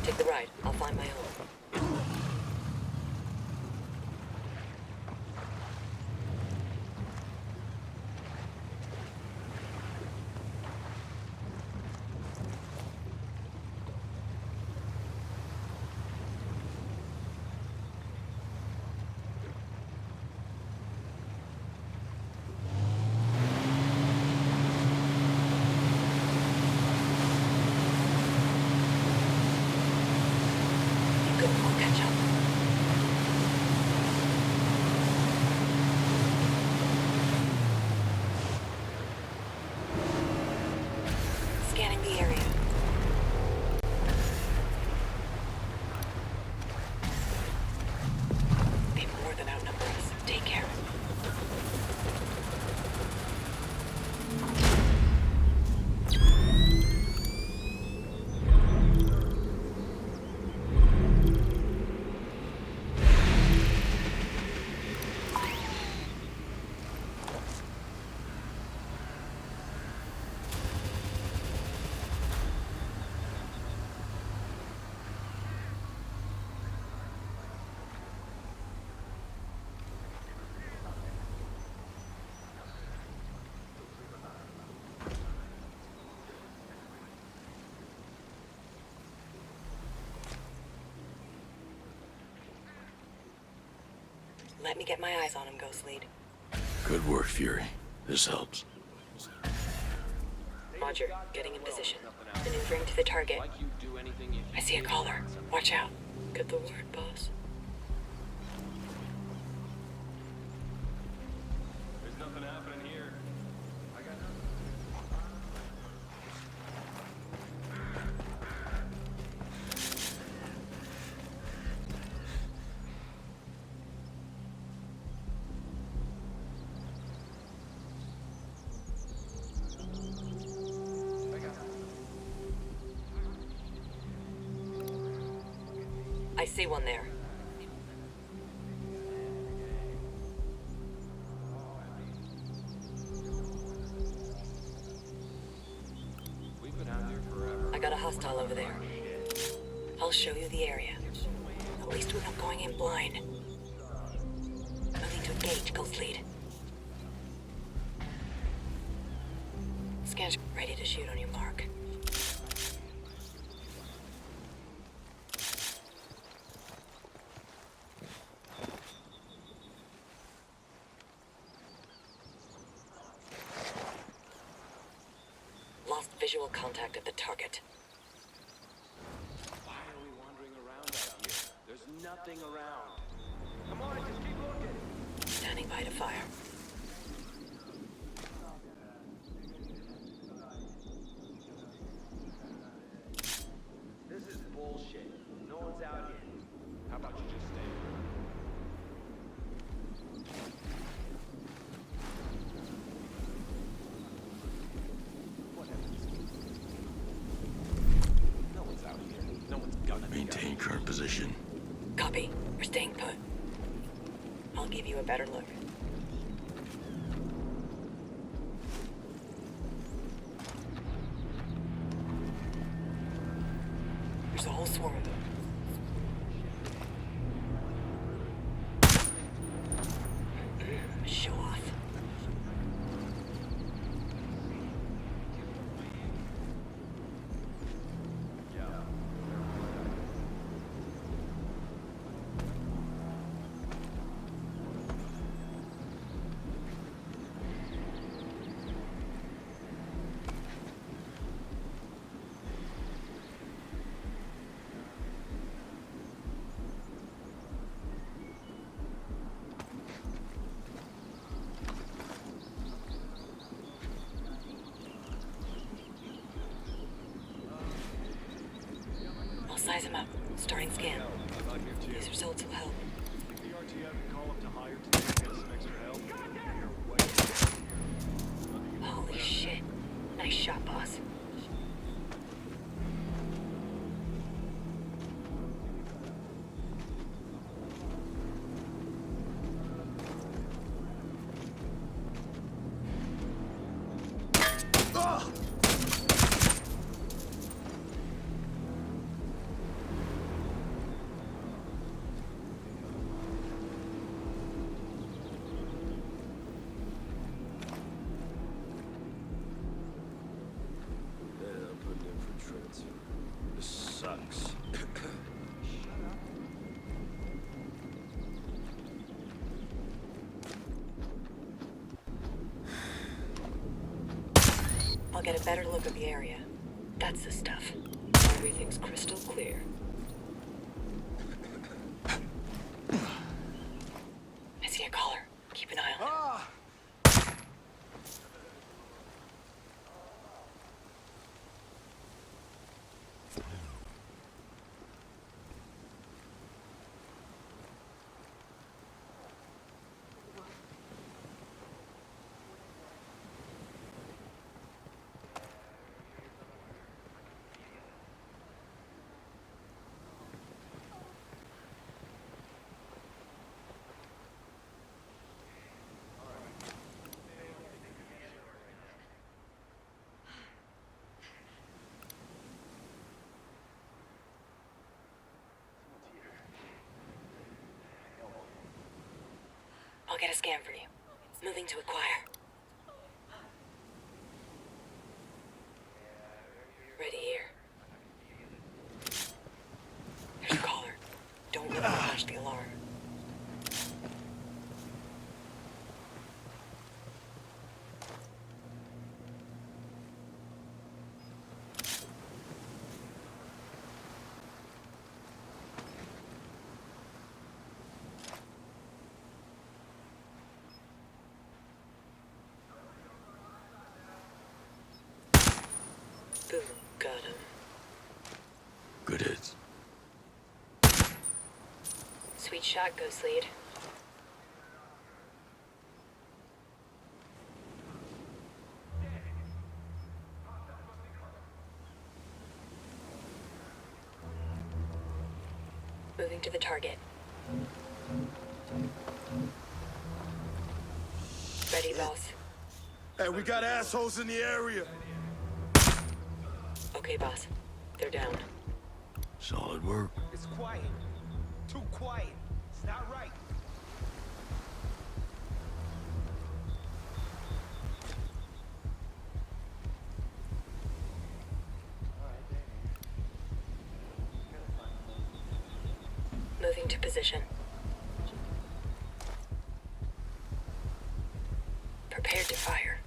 Take the ride. I'll find my own. Good, I'll catch up. Scanning the area. They more than outnumber us. Take care. Let me get my eyes on him, Ghost Lead. Good work, Fury. This helps. Roger, getting in position. Maneuvering to the target. I see a caller. Watch out. Get the word, boss. There's nothing happening here. I got I see one there. show you the area. At least without going in blind. Moving to engage, Ghost Lead. Scans ready to shoot on your mark. Lost visual contact of the target. Why are we wandering around out here? There's nothing around. Come on, just keep looking. Standing by to fire. This is bullshit. No one's out here. How about you just stay here? What happens? No one's out here. No one's gonna be out Maintain here. current position. Copy. We're staying put. I'll give you a better look. There's a whole swarm of them. Show off. I'll size him up. Starting scan. These results will help. The RTF can call up to higher to get some extra help. Holy shit. Nice shot, boss. I'm putting in for transfer. This sucks. I'll get a better look at the area. That's the stuff. Everything's crystal clear. I see a collar. Keep an eye on it. I'll get a scan for you. Moving to acquire. Ready here. There's a caller. Don't let them push the alarm. Boom, got him. Good hits. Sweet shot, Ghost Lead. Moving to the target. Ready, boss. Hey, we got assholes in the area. Okay, boss. They're down. Solid work. It's quiet. Too quiet. It's not right. Moving to position. Prepared to fire.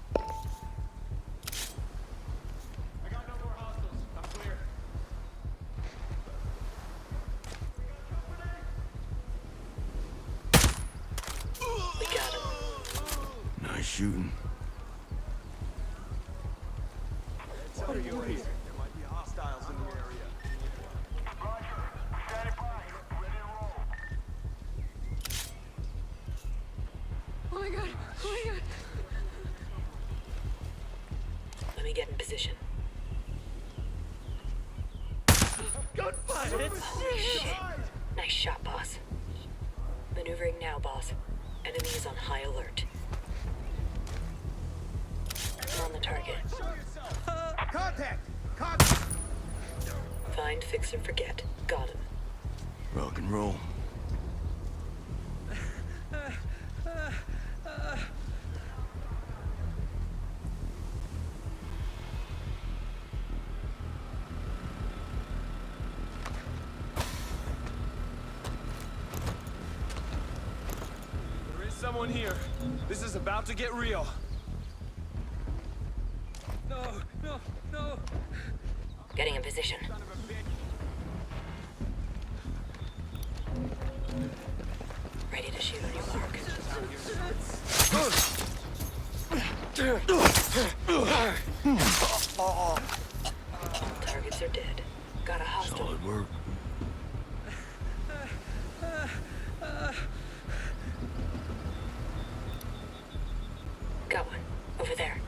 I got no more hostiles. I'm clear. We got him. Nice shooting. What are you here? There might be hostiles in the area. Oh my god. Oh my god. Let me get in position. Gunfire! Holy shit. Nice shot, boss. Maneuvering now, boss. Enemy is on high alert. I'm on the target. Show yourself! Contact! Contact! Find, fix, and forget. Got him. Rock and roll. There is someone here. This is about to get real. No, no, no! Getting in position. Son of a bitch! Ready to shoot on your mark. Targets are dead. Got a hostile. Solid work. Got one. Over there.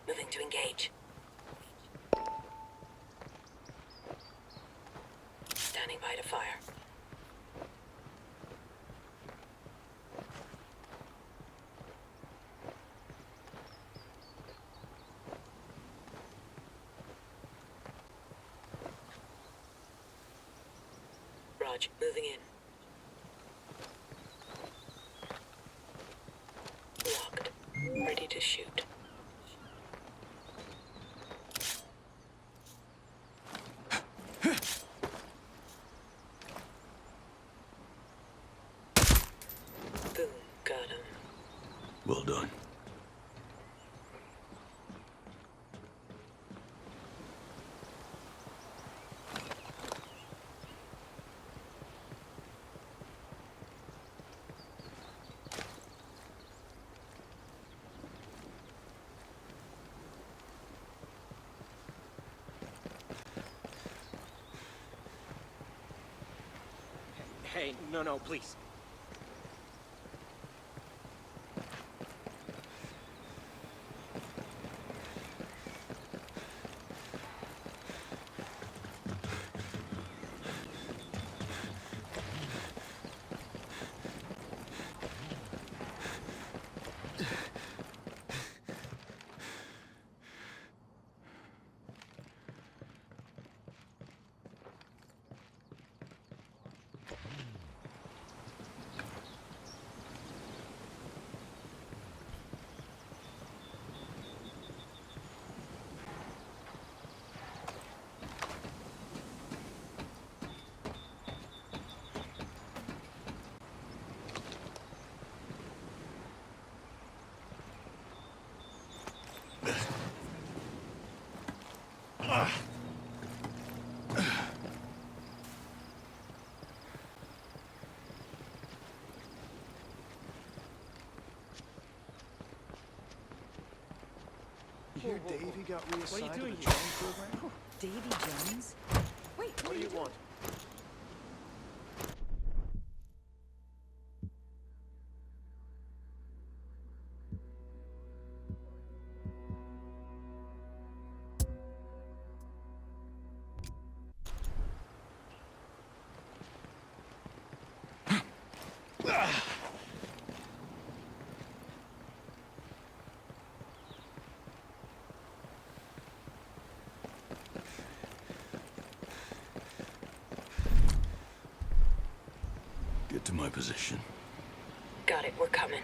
Moving to engage. Standing by to fire. Raj, moving in. Locked. Ready to shoot. Boom, got him. Well done. Hey, no, please. You hear Davey got reassigned What are you to doing the here? drone program? Davy Jones? Wait, What do you want? Get to my position. Got it, we're coming.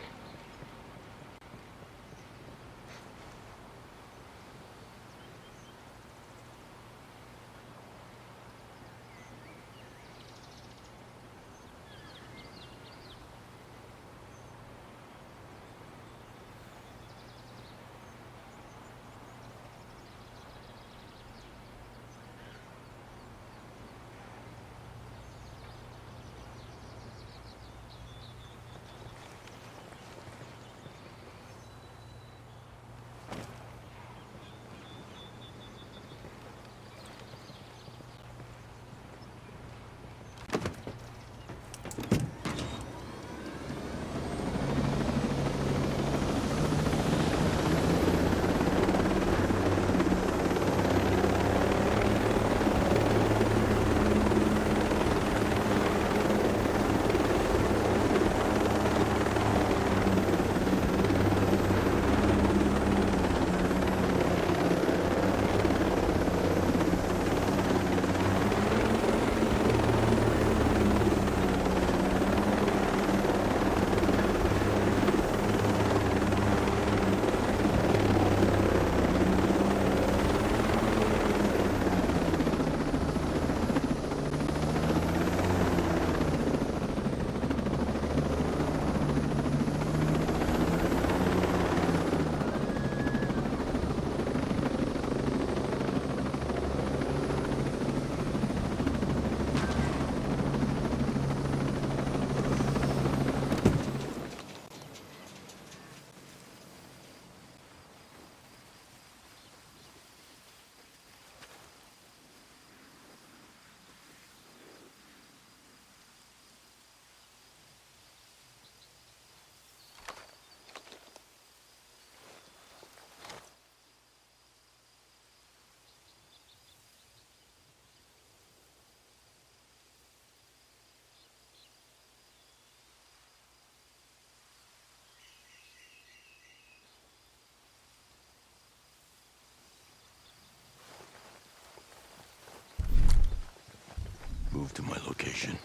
Move to my location.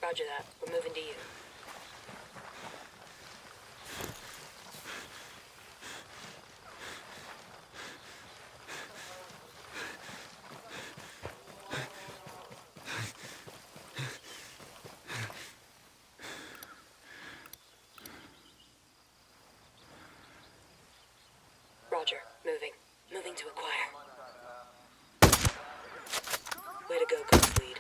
Roger that. We're moving to you. Roger. Moving. Moving to acquire. Way to go, Ghost Lead.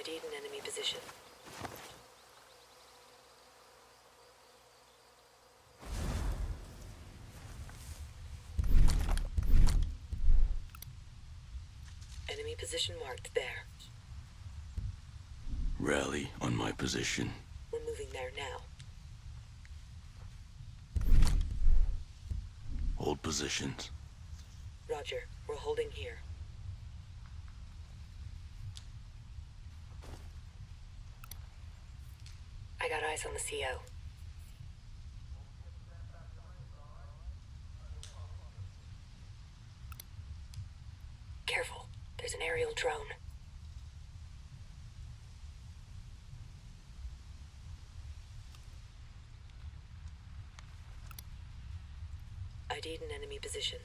ID'd an enemy position. Enemy position marked there. Rally on my position. We're moving there now. Hold positions. Roger, we're holding here. I got eyes on the CO. Careful, there's an aerial drone. ID'd an enemy position.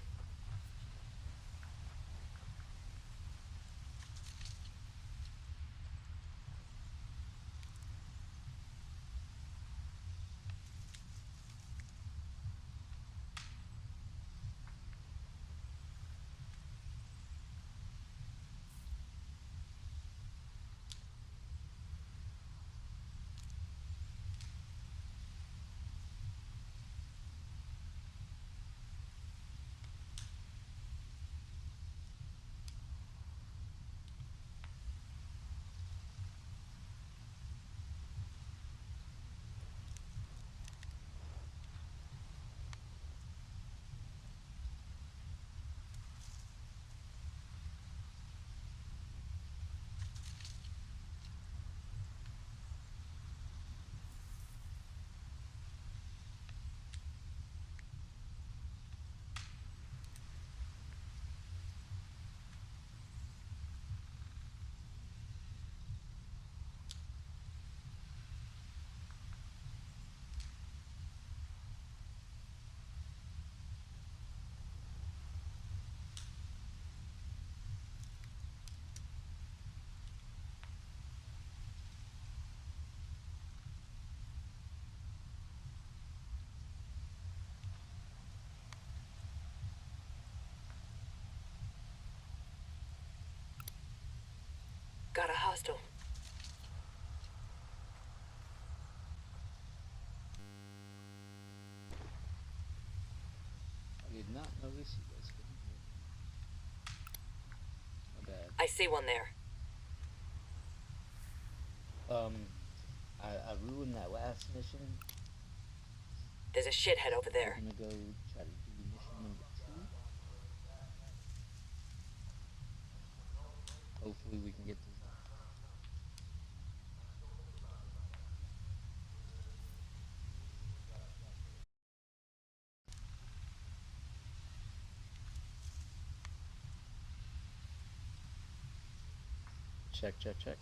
Got a hostile. I did not notice you guys couldn't hear me. My bad. I see one there. I ruined that last mission. There's a shithead over there. I'm gonna go try to do mission number 2. Hopefully we can get this done. Check, check, check.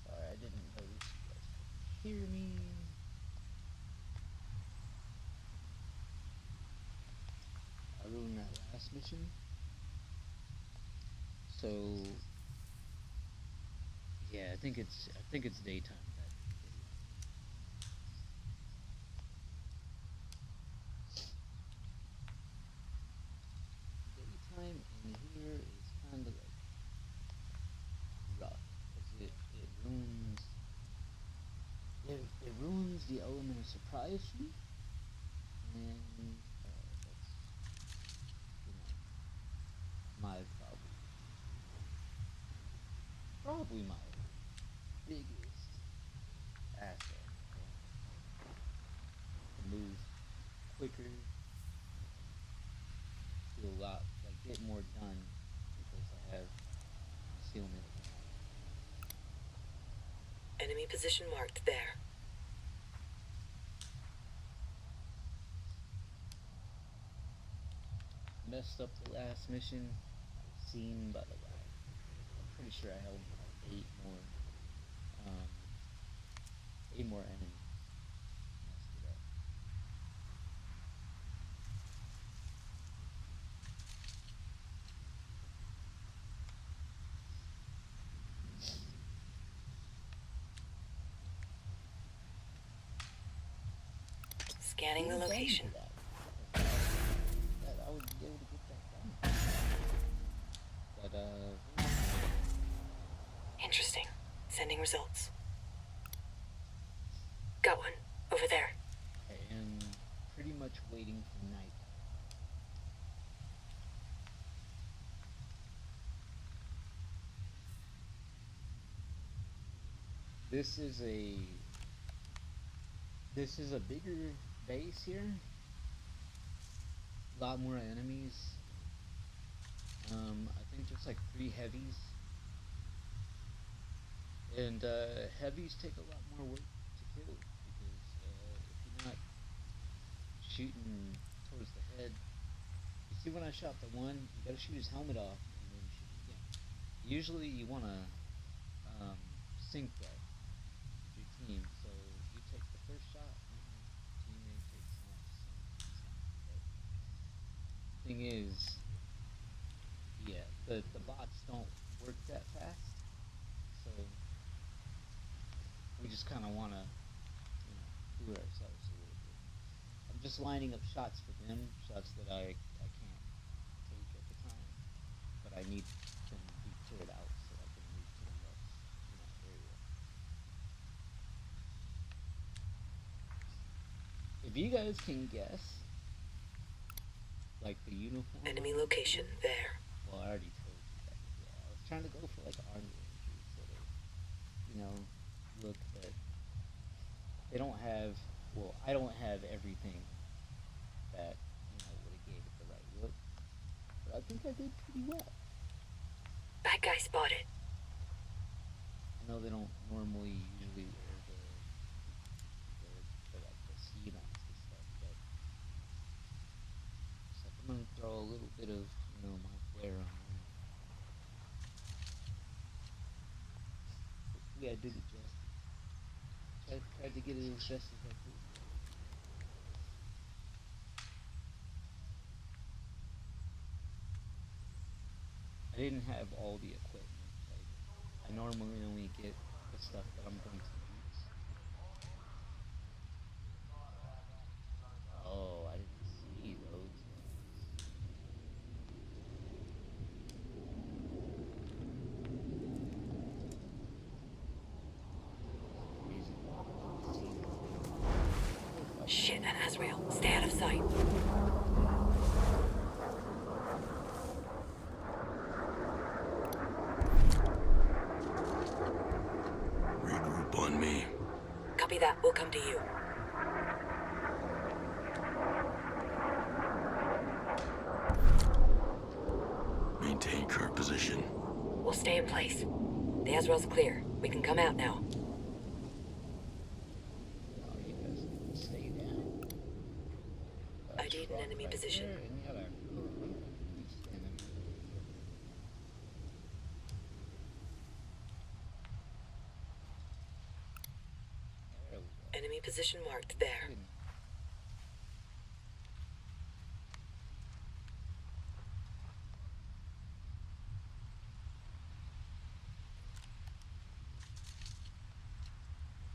Sorry, I didn't notice you guys couldn't hear me. I ruined that last mission. So yeah, I think it's daytime. Daytime in here is kind of like rough because it ruins the element of surprise for me, and that's my probably my biggest asset. Move quicker, do a lot, like get more done because I have concealment. Enemy position marked there. Messed up the last mission. I was seen by the guy. I'm pretty sure I held like 8 more enemies. Messed it up. Scanning the location. That I would be able to get that done. But Interesting. Sending results. Got one. Over there. I am pretty much waiting for night. This is a bigger base here. A lot more enemies. I think there's like 3 heavies. And heavies take a lot more work to kill because if you're not shooting towards the head, you see when I shot the one, you gotta shoot his helmet off and then shoot again. Usually you wanna sync that with your team, so you take the first shot and your teammate takes the next. But thing is, yeah, the bots don't work that fast, so we just kind of want to, do it ourselves a little bit. I'm just lining up shots for them, shots that I can't take at the time, but I need them to be cleared out so I can move to the next, area. If you guys can guess, like the uniform. Enemy location there. Well, I already told you that. Yeah, I was trying to go for like army rangers sort of, look, but they don't have. Well, I don't have everything that would have gave it the right look, but I think I did pretty well. Bad guy spotted. I know they don't normally usually wear the like the ski masks and stuff, but so I'm gonna throw a little bit of my flair on there. Hopefully I did it justice. Tried to get it as best as I could. I didn't have all the equipment. Like, I normally only get the stuff that I'm going to use. Oh, I didn't see those ones. Shit, an Azrael. Stay out of sight. Regroup on me. Copy that. We'll come to you. Maintain current position. We'll stay in place. The Azrael's clear. We can come out now. Oh, you guys can stay down. ID'd an enemy position. There, and you gotta There we go. Enemy position marked there.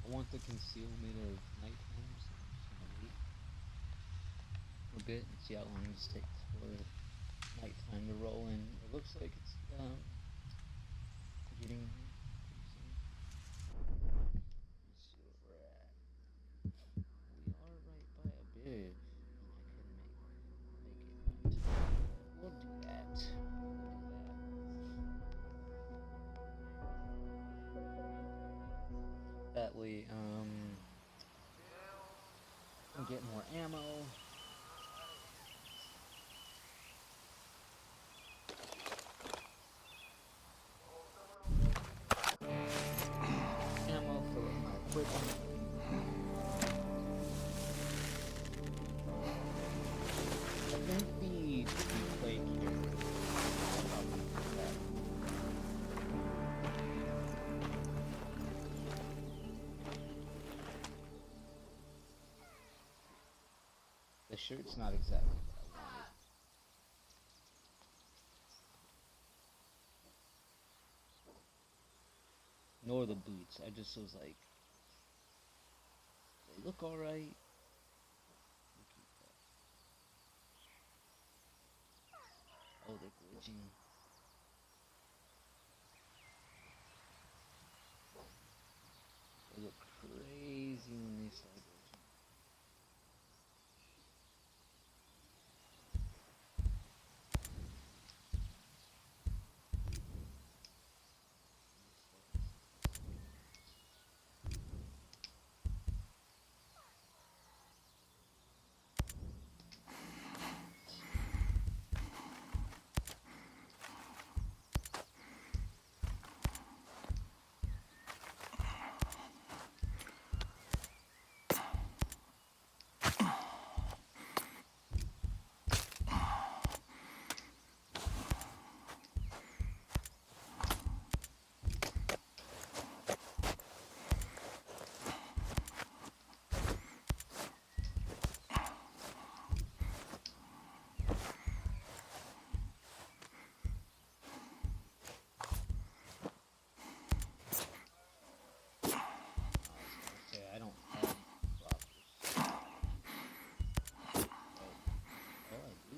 I want the concealment of nighttime, so I'm just gonna wait a bit and see how long this takes for nighttime to roll in. It looks like it's getting here pretty soon. Let's see where we're at. We are right by a bridge, and I could make it. We'll do that. That way, I can get more ammo. Ammo for my equipment. I think the plague here probably for that. The shirt's not exactly what I wanted. Nor the boots. I just was like, they look alright, Oh, they're glitching. They look crazy when they start glitching. Say I don't have blockers. Oh, I do.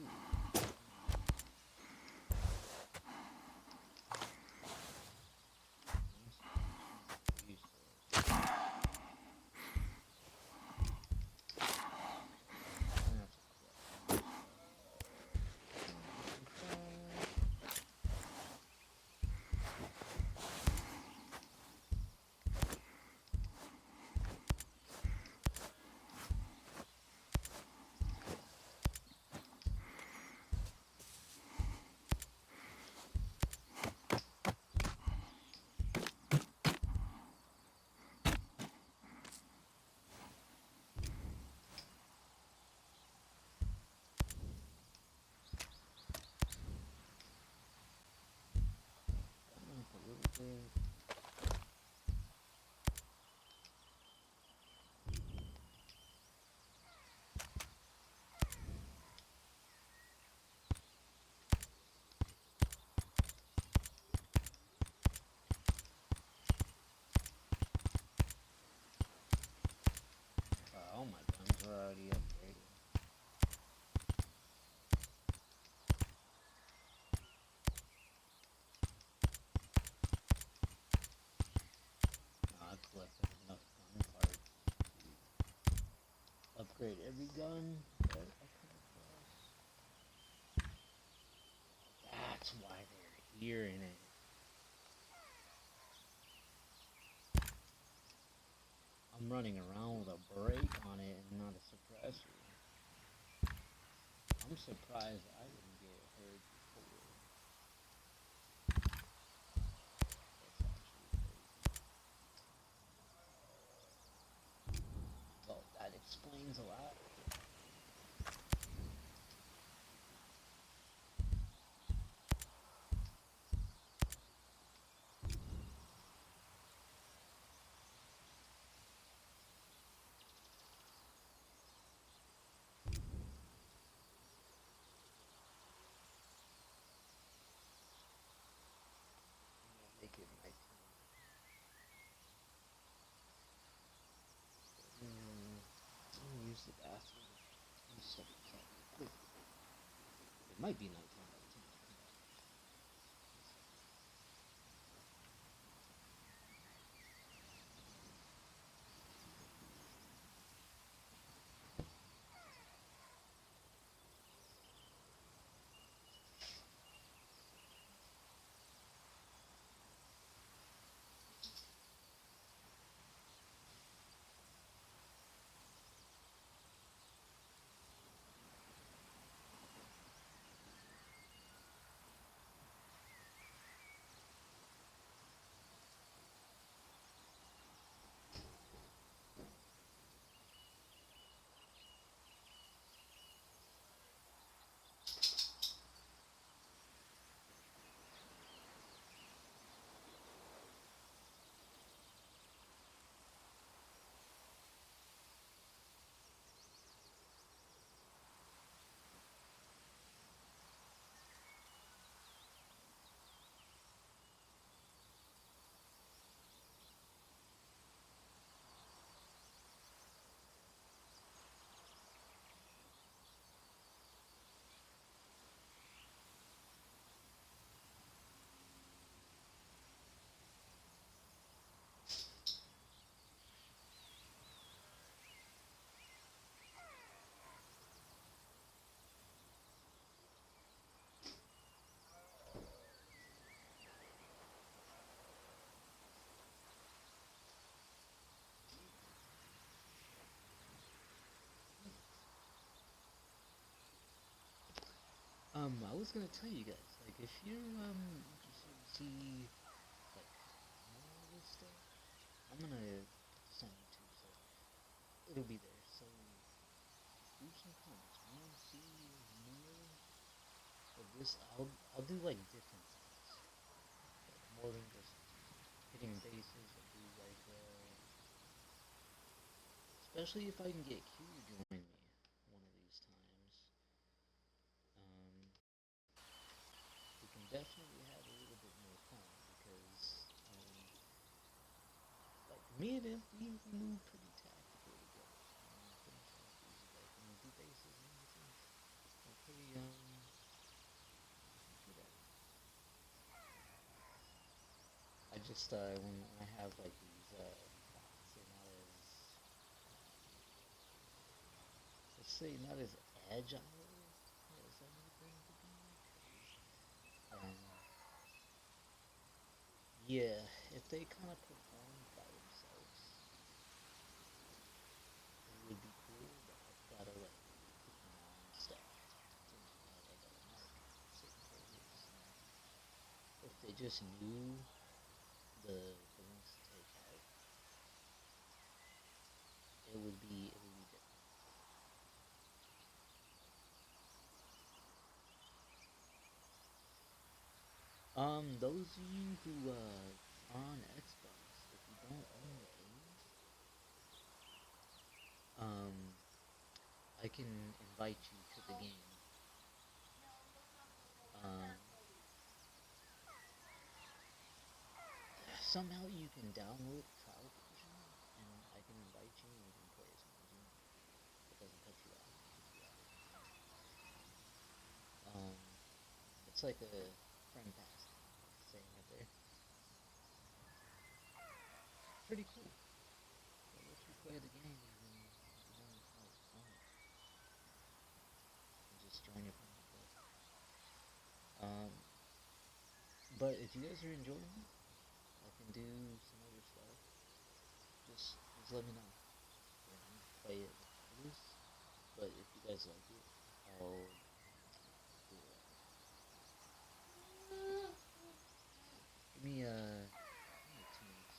A little bit. Oh, my guns are already upgraded. I collected enough gun parts to upgrade every gun that I come across. That's why they're here in it. I'm running around with a brake on it and not a suppressor. I'm surprised I didn't get hurt before. That's actually crazy. Well, that explains a lot. Make it nighttime. I'm gonna use the bathroom. I'm stuck inside real quick. It might be nighttime by the time I come back. I was gonna tell you guys, like, if you're interested to see like more of this stuff, I'm gonna put this on YouTube, so it'll be there. So leave some comments. I want to see more of this. I'll do like different things, like more than just hitting bases. I'll do like especially if I can get Q to join me one of these times. We can definitely have a little bit more fun because like me and him, we move pretty tactical together. Finish off these like when we do bases and everything. We're pretty good at it. I just when I have like these bots, they're not as let's say not as agile as I need them to be. Yeah, if they kind of perform by themselves, it would be cool, but I've gotta like put them on stuff. Like I gotta mark certain targets. If they just knew the ones to take out, it would be different. Those of you who are on Xbox, if you don't own the game, I can invite you to the game. Um, Somehow you can download a trial version, and I can invite you and we can play as long as you want. It doesn't cut you off. Um, it's like a friend pass thing, like it's saying right there. Pretty cool. It lets you play the game even if you don't own it. You just join your friend and play. But if you guys are enjoying it, I can do some other stuff. Just let me know. Play it with others. But if you guys like it, I'll do it. Give me 2 minutes.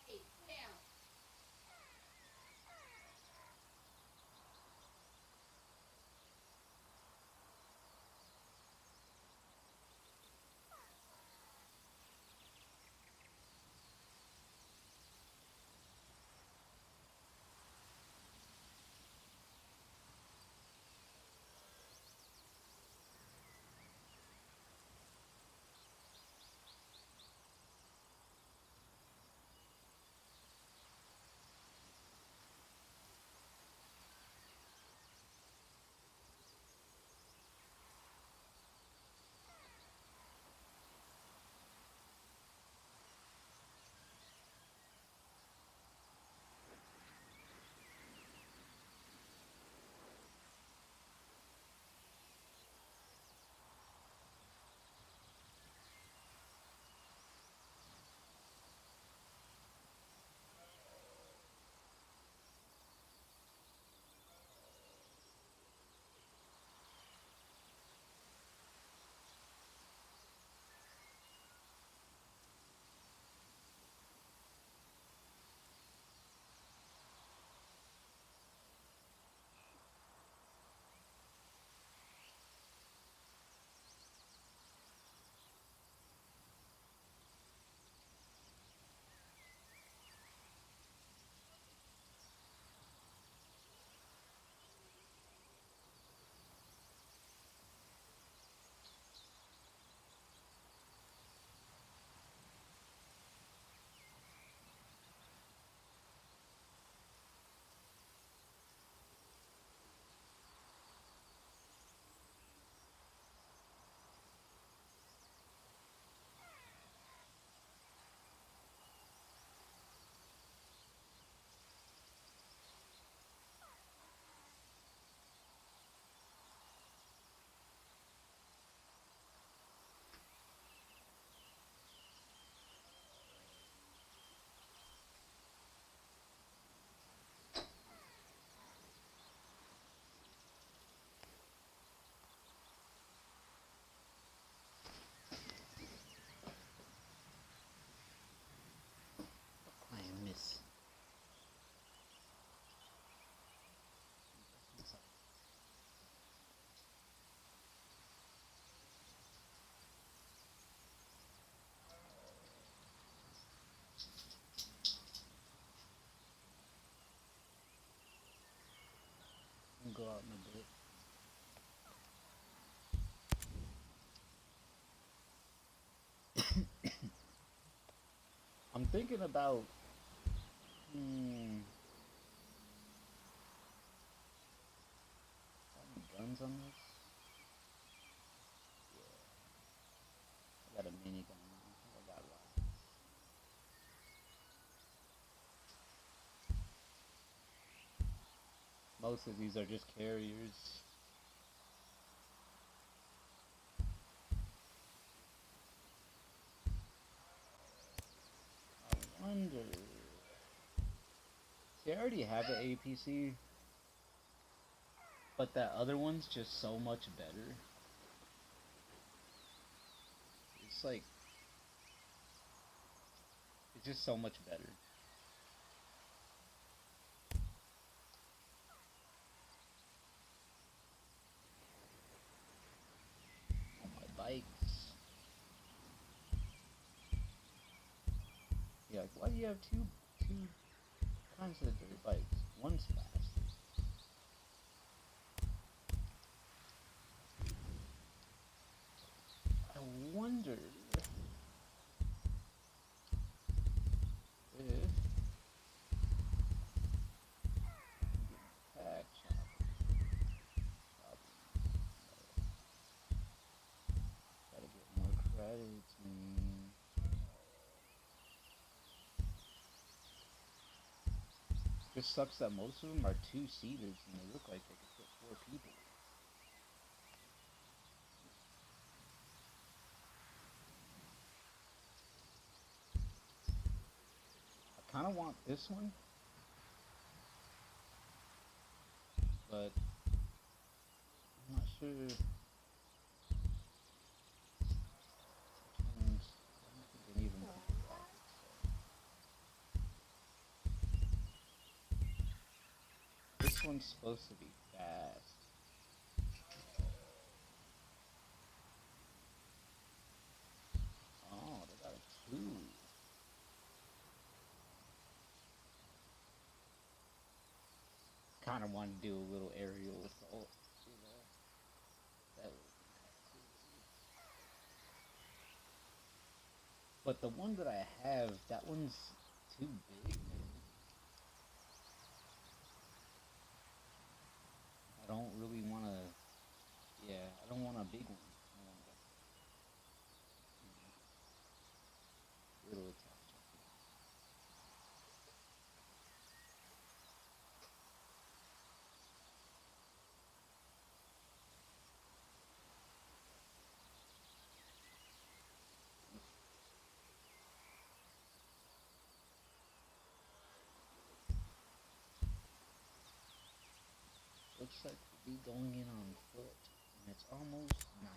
Hey, sit down. go out in a bit. I'm thinking about guns on this. Yeah, I got a minigun. I got rockets. Most of these are just carriers. I wonder. See, I already have an APC, but that other one's just so much better. It's like, it's just so much better. On my bikes. Yeah, like, why do you have two kinds of dirt bikes? One's fast. I wonder if pack shop gotta get more credits, man. Just sucks that most of them are two-seaters and they look like they could fit 4 people. I kind of want this one, but I'm not sure. I don't think any of them can do rockets, so. This one's supposed to be fast. Oh, they got a 2. Kind of want to do a little aerial assault, you know. That would be kind of cool. But the one that I have, that one's too big, man. I don't really want to. Yeah, I don't want a big one. I want a little attachment. Looks like we'll be going in on foot, and it's almost night.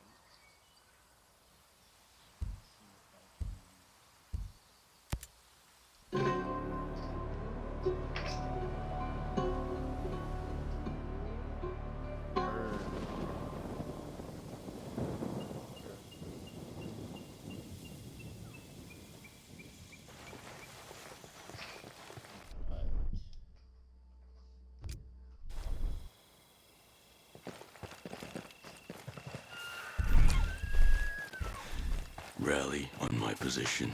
Rally on my position.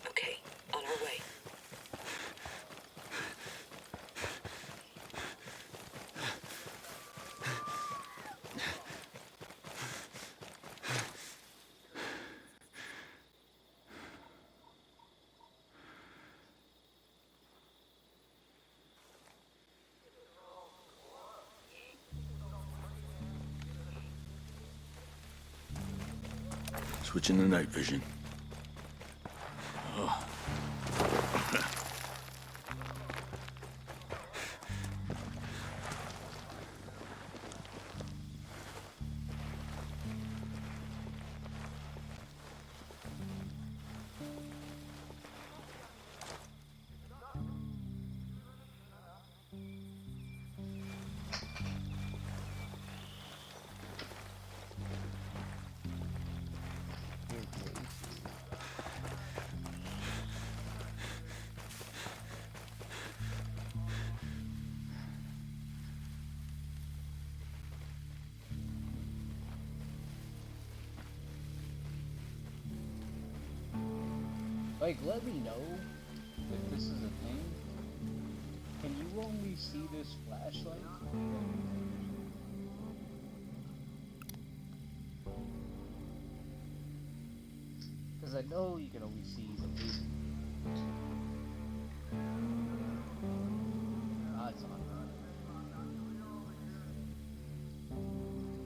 Okay, on our way. Switching to night vision. Like, let me know if this is a thing. Can you only see this flashlight? Because I know you can only see the basic. Ah, it's on.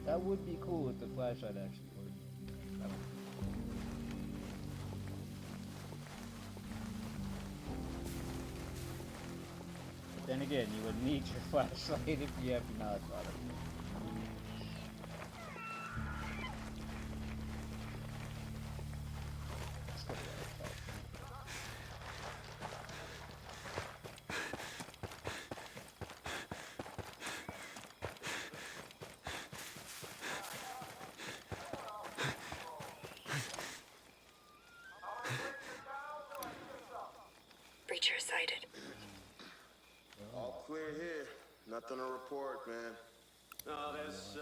That would be cool if the flashlight actually worked. That would be cool. But then again, you would need your flashlight if you have not thought of it. Let's go to that flashlight. Breacher sighted. All clear here. Nothing to report, man. No, there's,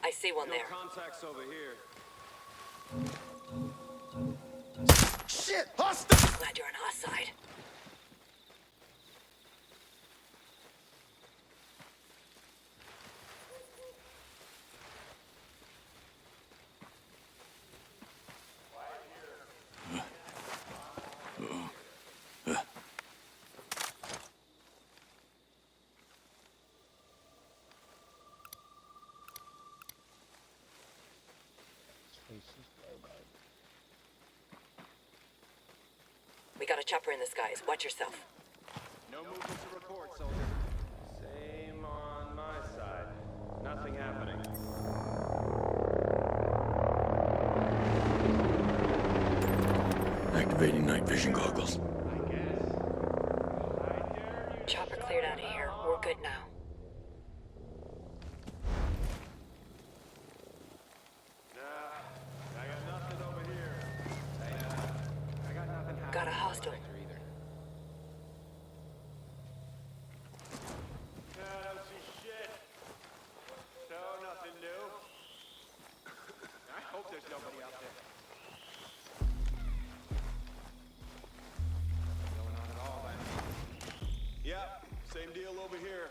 I see one no there. contacts over here. Shit! Hostile! Glad you're on our side. We got a chopper in the skies. Watch yourself. No movement to report, soldier. Same on my side. Nothing happening. Activating night vision goggles. I guess. I dare you. Chopper cleared out of here. We're good now. Nah, I got nothing over here. I got nothing happening. Got a hostile. Either. I don't see shit. So nothing new. I hope there's nobody out there. Nothing going on at all, then. Yep, same deal over here.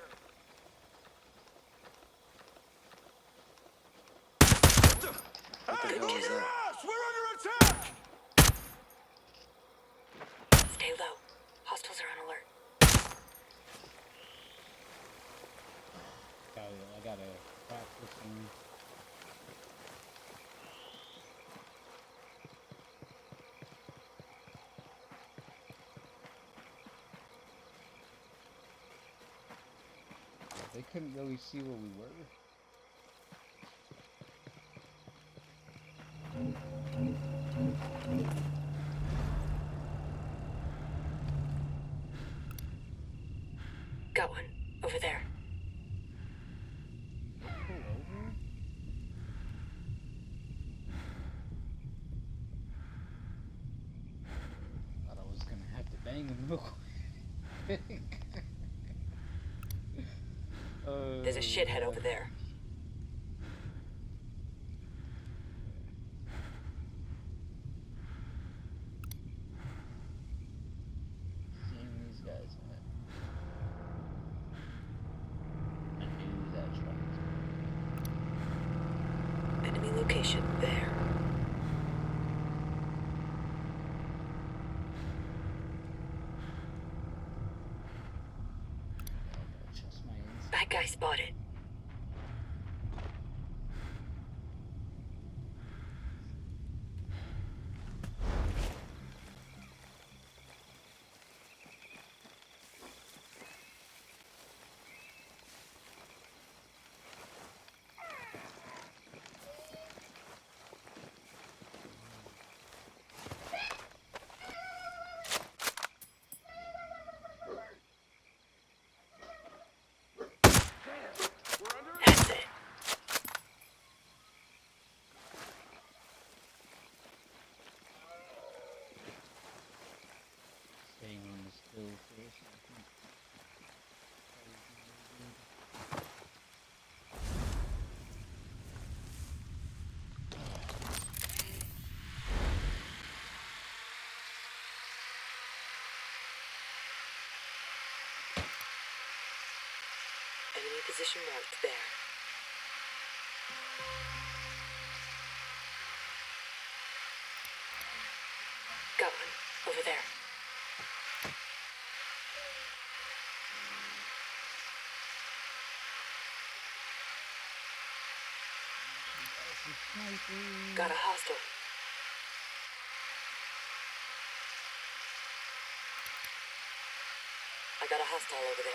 What the hell is that? Yes, we're under attack! Stay low. Hostiles are on alert. I gotta practice some. They couldn't really see where we were. Got one. Over there. Pull over? Thought I was gonna have to bang him real quick. There's a shithead over there. Seeing these guys, man. I knew that's right. Enemy location there. Trust my instincts. Bad guy spotted. That's it. Staying on the still for a second. Enemy position marked there. Got one. Over there. Got a hostile. I got a hostile over there.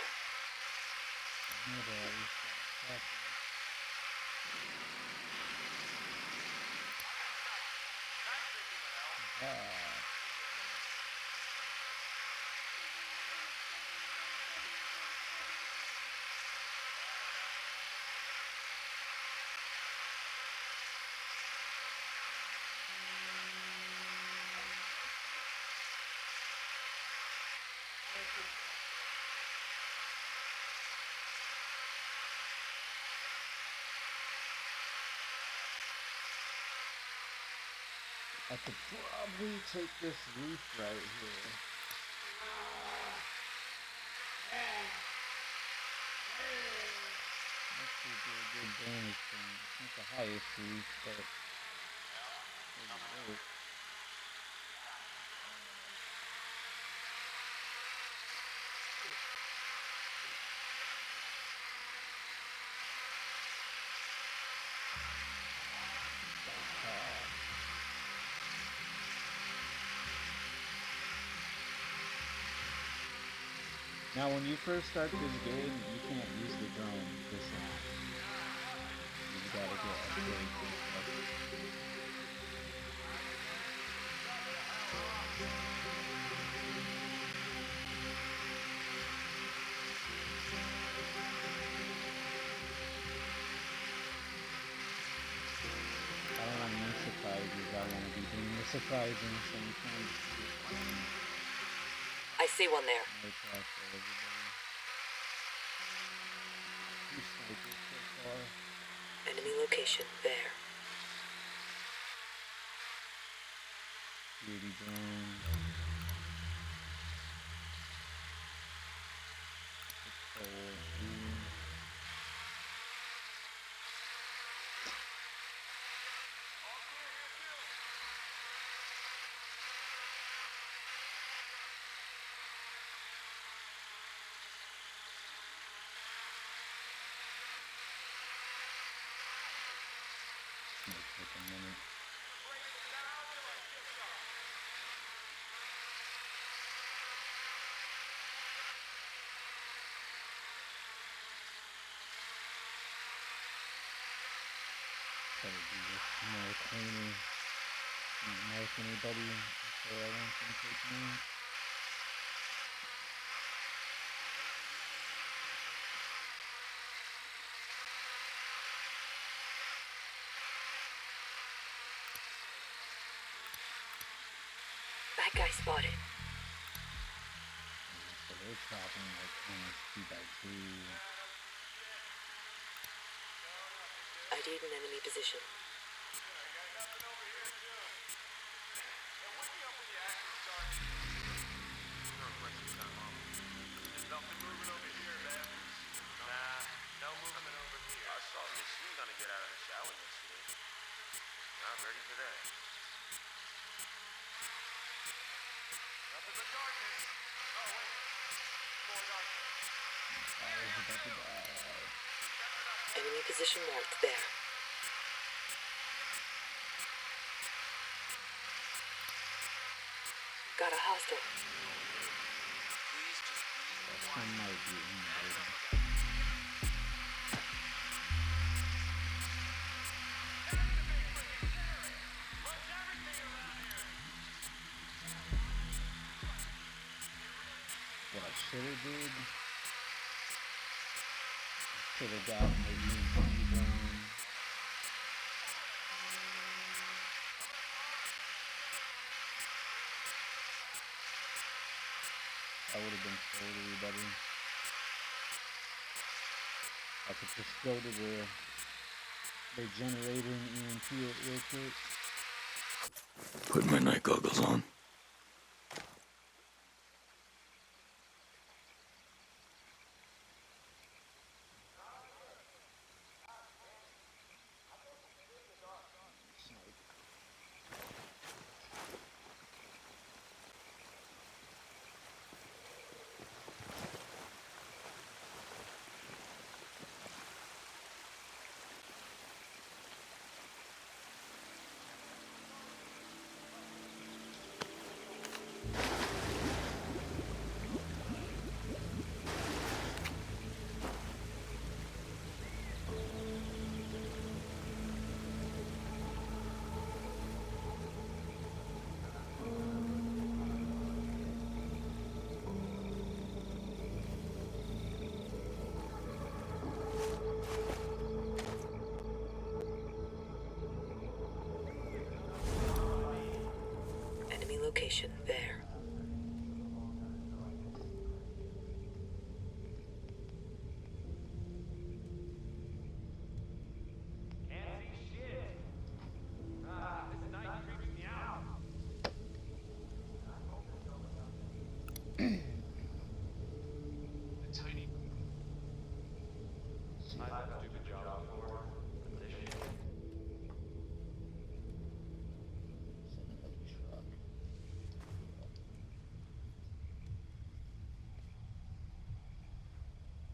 I could probably take this roof right here. Actually do a good damage thing. It's not the highest roof, but it'll work. Now, when you first start this game, you can't use the drone this long. You gotta get upgrades and stuff. I don't want any surprises. I want to be doing the surprising sometimes. I see one there. No trash for everybody. Two snipers so far. Enemy location there. Beauty drone. Patrol. Might take a minute. Try to do this more cleaner. Don't mark anybody until I want them taken out. Bad guy spotted. So they're trapping like almost 2x2. ID'd an enemy position. There's nothing moving over here, man. Nah, no movement over here. I saw the machine gunner get out of the shower yesterday. Not ready for that. Nothing but darkness. Oh, wait. More darkness. I was about to die. Enemy position marked there. Got a hostile. Please just That one might be in the building. What I should have did, should have gotten the UV drone. That would have been totally better. I could just go to the generator and EMP it real quick. Put my night goggles on. station there. Can't see shit. This night creeps me out. The tiny. I've had a stupid job before, but this shit.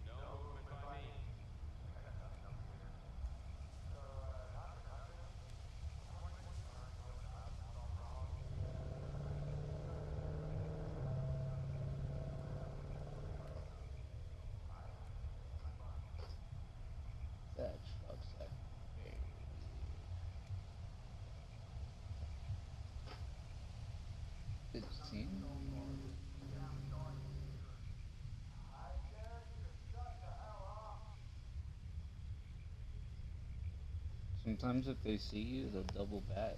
No movement by me. That truck's like 15. Sometimes if they see you, they'll double back.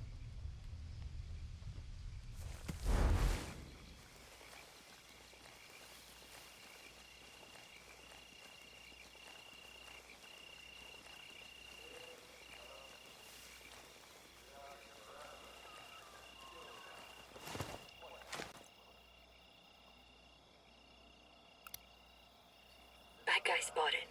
Bad guy spotted.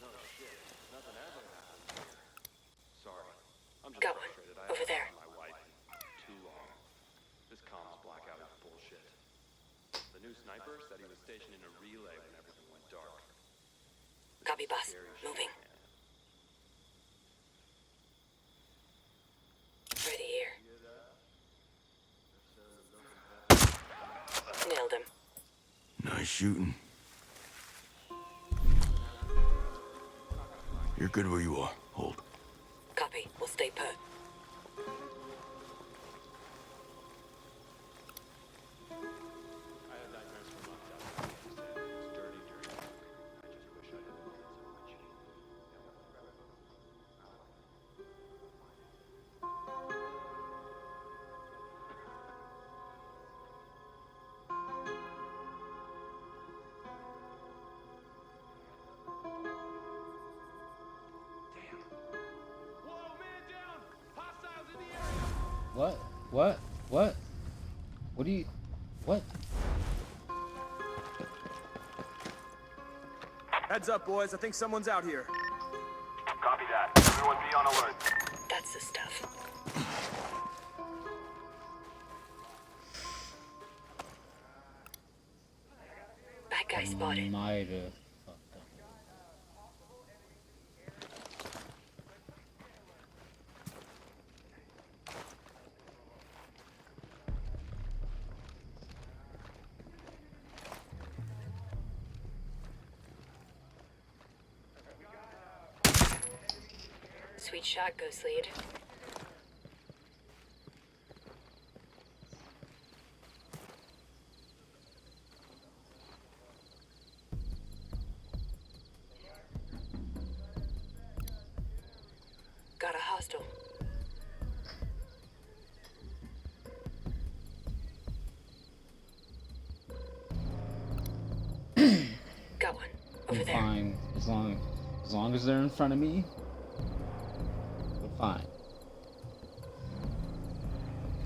No shit. Nothing ever happened here. Sorry. I'm just Got one. frustrated. I Over haven't there. talked to my wife in too long. This comms blackout is bullshit. The new sniper said he was stationed in a relay when everything went dark. This Copy, is boss. scary shit, Moving. man. Ready here. Nailed him. Nice shooting. You're good where you are. Hold. Copy. We'll stay put. I have nightmares for months after Afghanistan. It's dirty, dirty work. I just wish I didn't want it so much. Damn. Whoa, man down! Hostiles in the area! What? What? What? What do you... What? Heads up, boys. I think someone's out here. Copy that. Everyone be on alert. That's the stuff. Bad guy spotted. Might have fucked up. Sweet shot, Ghost Lead. Got a hostile. Got one. Over I'm there. fine. As long as they're in front of me, we're fine.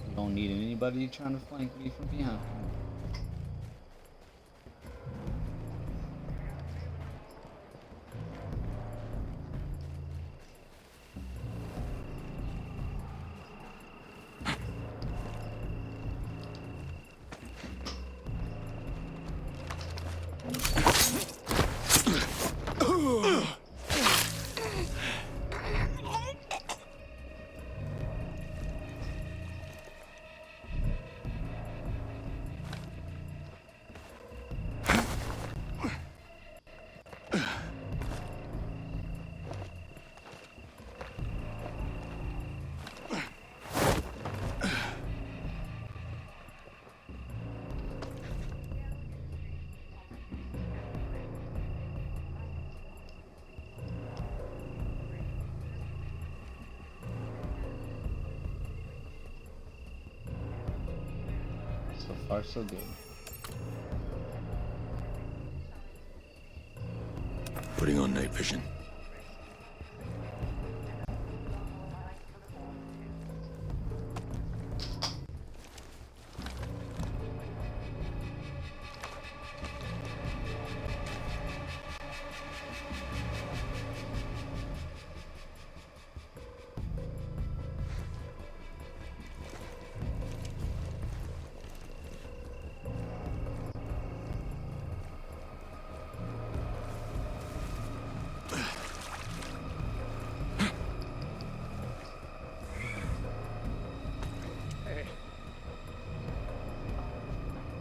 We don't need anybody trying to flank me from behind. So far, so good. Putting on night vision.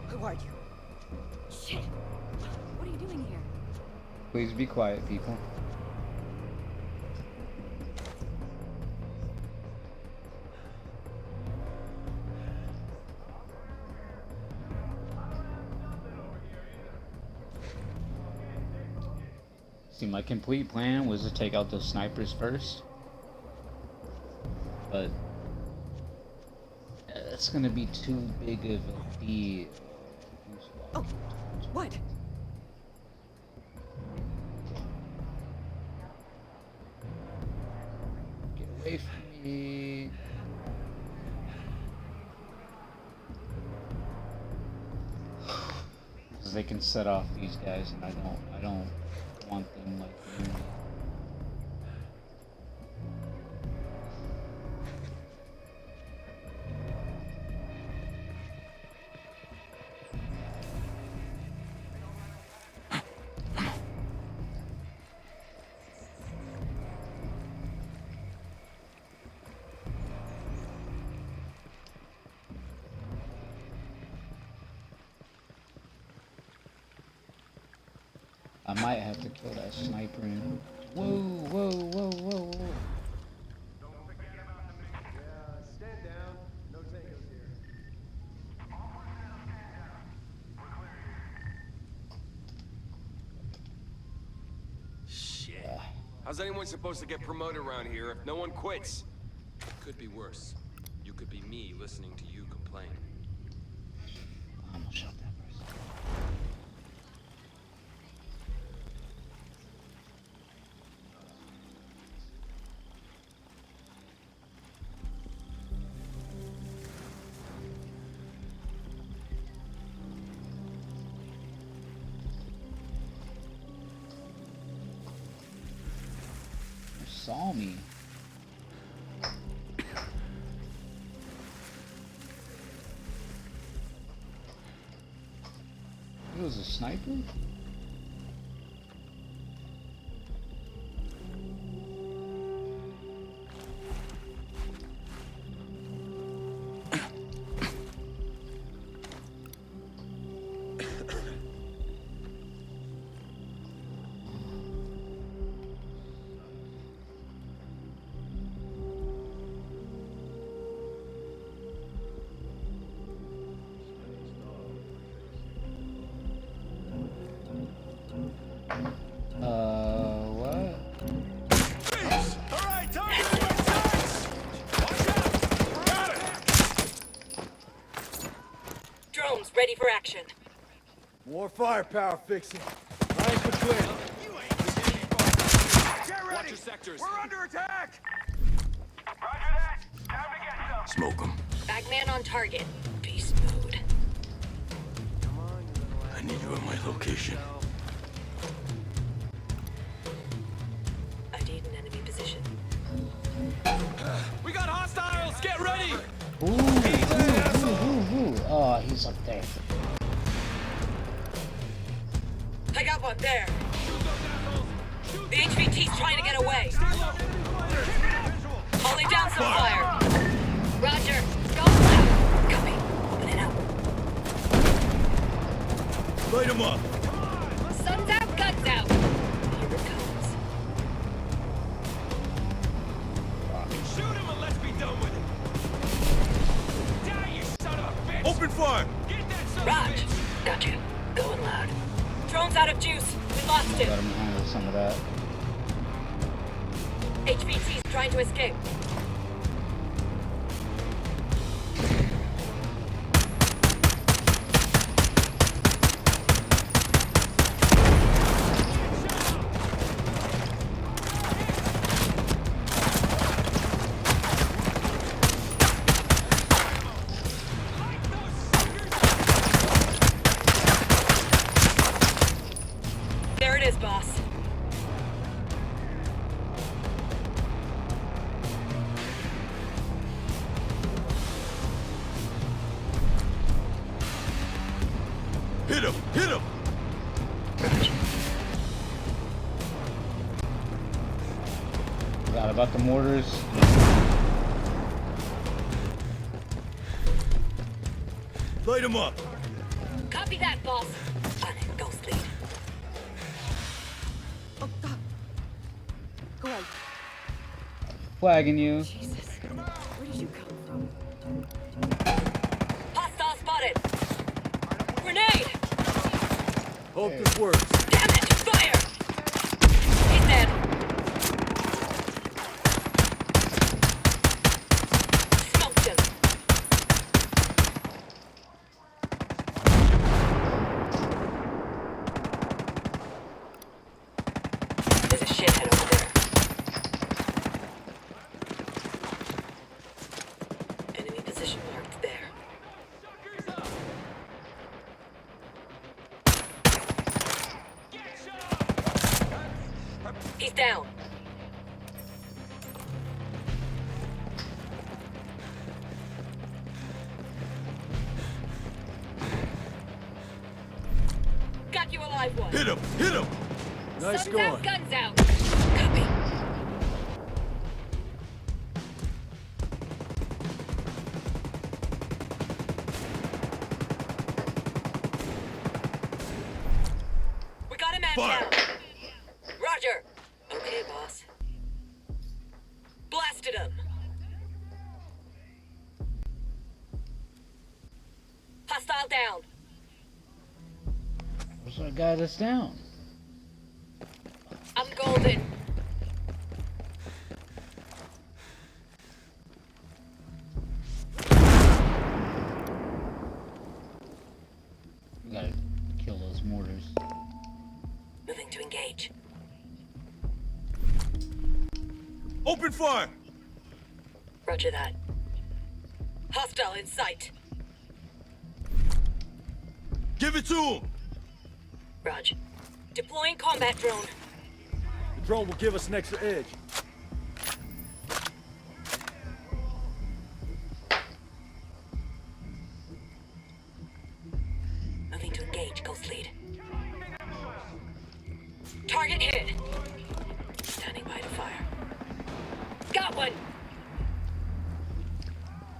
Who are you? Shit! What are you doing here? Please be quiet, people. See, my complete plan was to take out those snipers first, but that's gonna be too big of a deal. Oh, what? Get away from me. Because they can set off these guys, and I don't want them like near me. I might have to kill that sniper. Whoa, whoa, whoa, whoa, whoa. Stand down. No tangos here. Shit. How's anyone supposed to get promoted around here if no one quits? Could be worse. You could be me listening to you complain. I'm gonna shot that person. You saw me. It was a sniper? What? Alright, time to switch sides! Watch out! Got it! Drones ready for action. More firepower fixing. Lines are clear. Get ready! Watch your sectors. We're under attack! Smoke them. Bagman on target. Beast mode. I need you at my location. I need an enemy position. We got hostiles! Get ready! Ooh. Oh, he's up there. I got one there. The HVT's trying to get away. Calling down some fire. Roger. Go left. Copy. Open it up. Light them up. Sun's out, guns out. Here it comes. Shoot him and let's be done with it. Die, you son of a bitch! Open fire. Get that son Raj. of a bitch! Gotcha. Going loud. Drone's out of juice. We lost Let him. him handle some of that. HVT's trying to escape. it is, boss. Hit him! Hit him! Forgot about the mortars. Light him up! Copy that, boss. On it, Ghost Lead. Oh, God. Who are you? Flagging you. Jesus. Where did you come from? Hostile spotted. Grenade! Hope this works. Damn it! Fire! He's dead. Smoked him. There's a shithead over there. Enemy position marked there. He's down. Got you a live one. Hit him! Hit him! Nice Sun's going. out, guns out. Copy. We got a man Fire. down. Roger. Okay, boss. Blasted him. Hostile down. Where's that guy that's down? I'm golden. We gotta kill those mortars. Moving to engage. Open fire! Roger that. Hostile in sight. Give it to him! Raj. Deploying combat drone. The drone will give us an extra edge. Moving to engage, Ghost Lead. Target hit. Standing by to fire. Got one!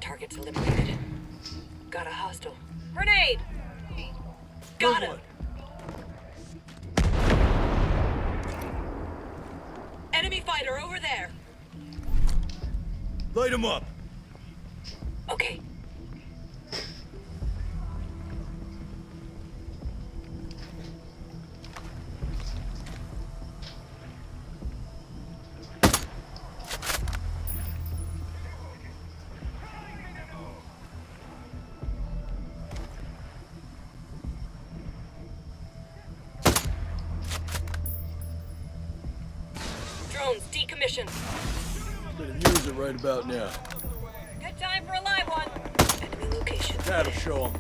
Target's eliminated. Got a hostile. Grenade! Got him! Enemy fighter over there! Light him up! Okay. Drones decommissioned. Better use it right about now. Good time for a live one. Enemy location. That'll show them.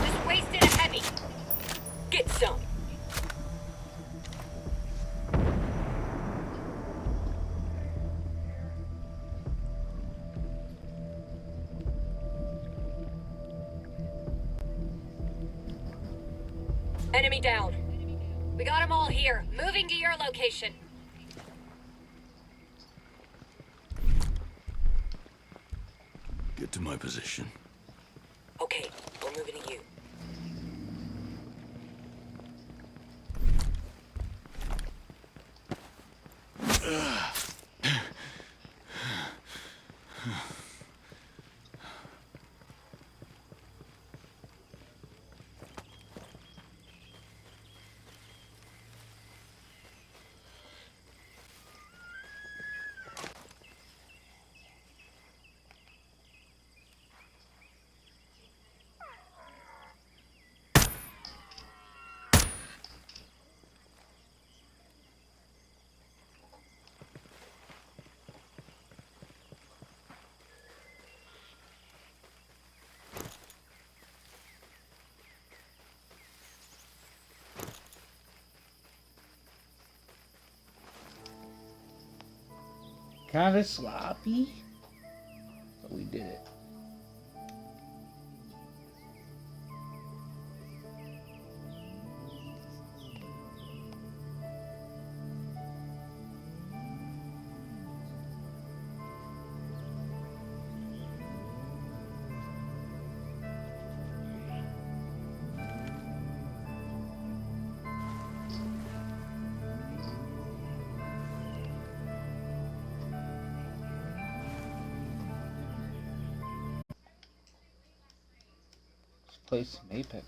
Just wasted a heavy. Get some. Enemy down. We got them all here. Moving to your location. Get to my position. Okay, we're moving to you. Kind of sloppy, but we did it. Let's play some Apex.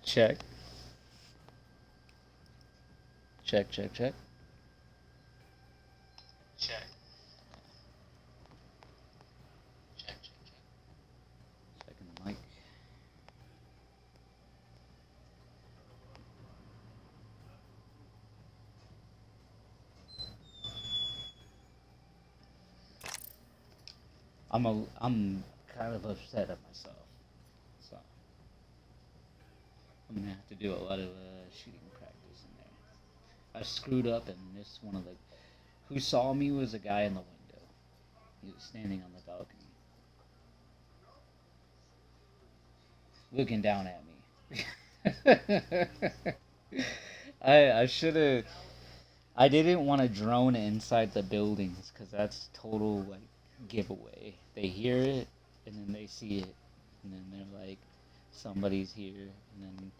Check. Check, check, check. Check. Check, check, check. Checking the mic. I'm kind of upset at myself. So I'm gonna have to do a lot of shooting practice in there. I screwed up and missed one of the. Who saw me was a guy in the window. He was standing on the balcony, looking down at me. I should have. I didn't want to drone inside the buildings because that's total like giveaway. They hear it and then they see it and then they're like, somebody's here and then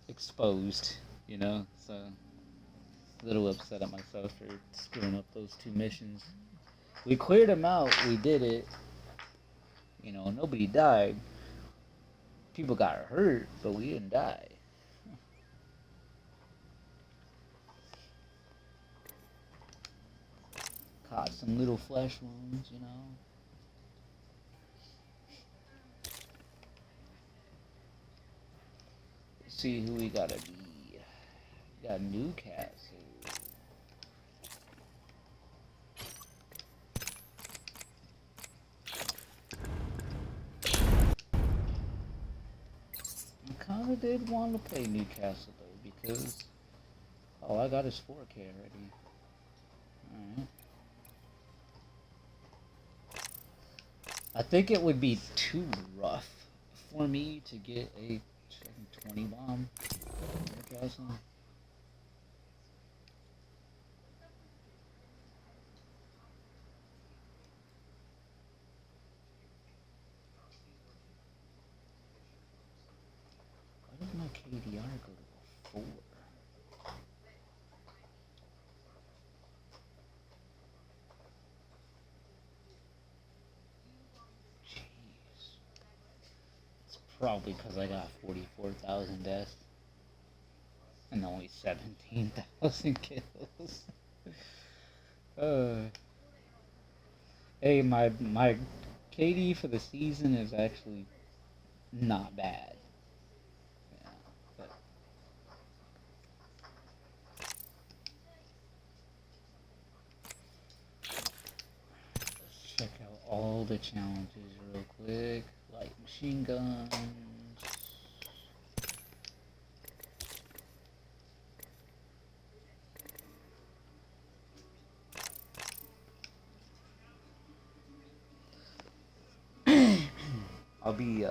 exposed, you know. So a little upset at myself for screwing up those two missions. We cleared them out. We did it. You know, nobody died. People got hurt, but we didn't die. Caught some little flesh wounds, you know. Let's see who we gotta be. We got Newcastle. kinda did want to play Newcastle though, because all I got is 4K already. Alright. I think it would be too rough for me to get a 20 bomb Newcastle. Why did my KDR go to 4? Jeez. It's probably because I got 44,000 deaths and only 17,000 kills. Hey, my KD for the season is actually not bad. Yeah, but let's check out all the challenges real quick. Light machine guns. I'll be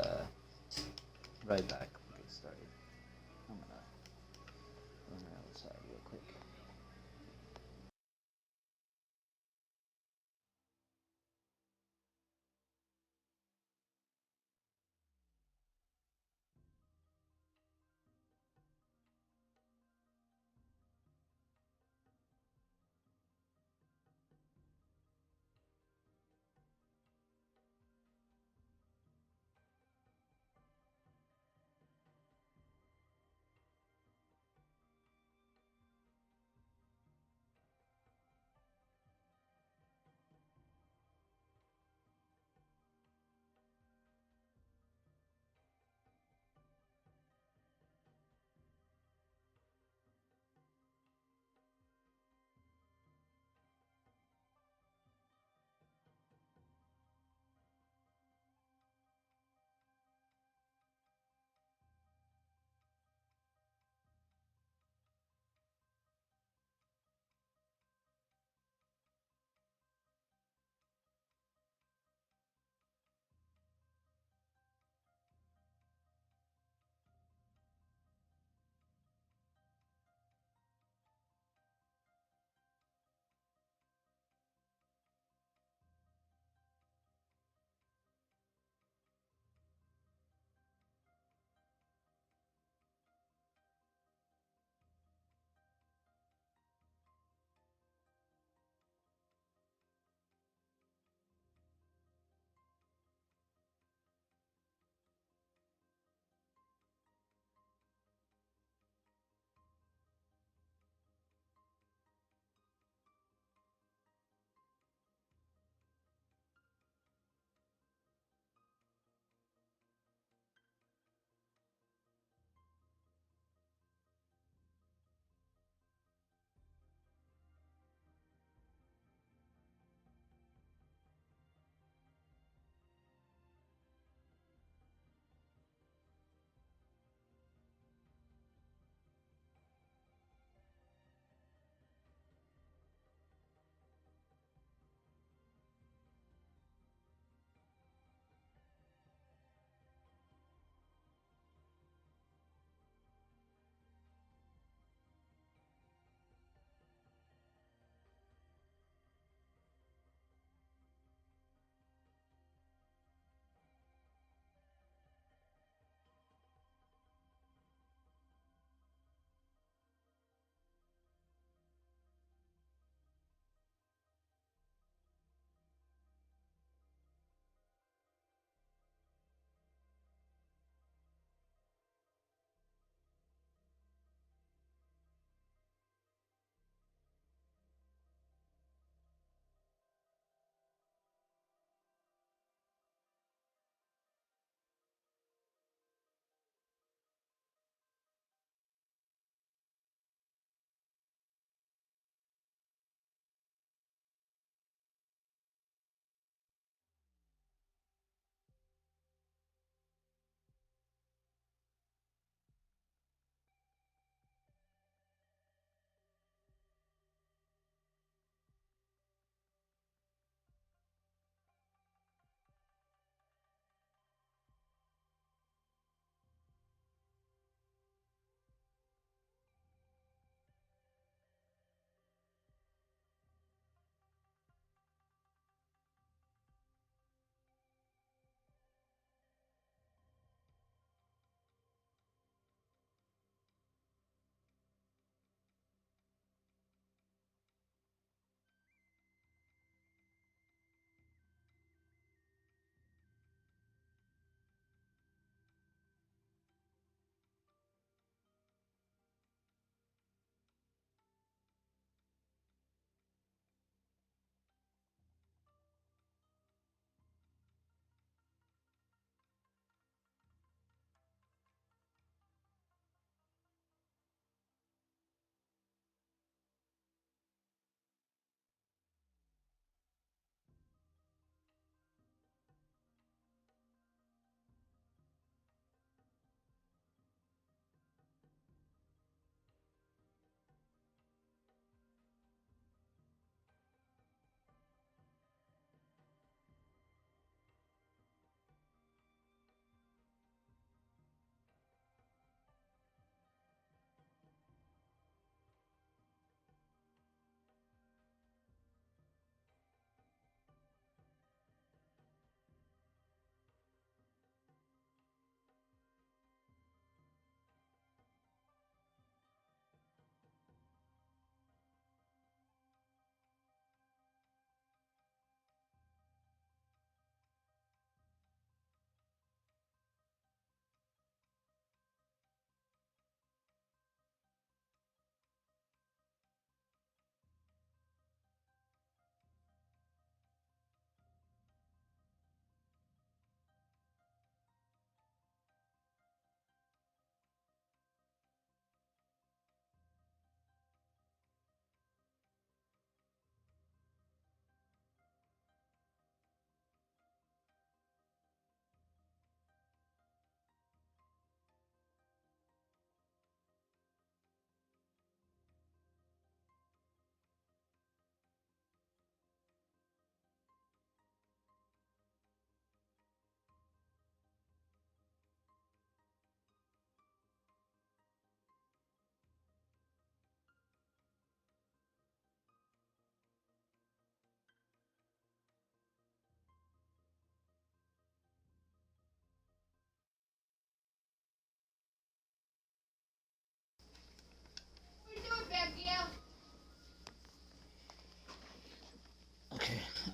right back. We'll get started. I'm gonna run outside real quick.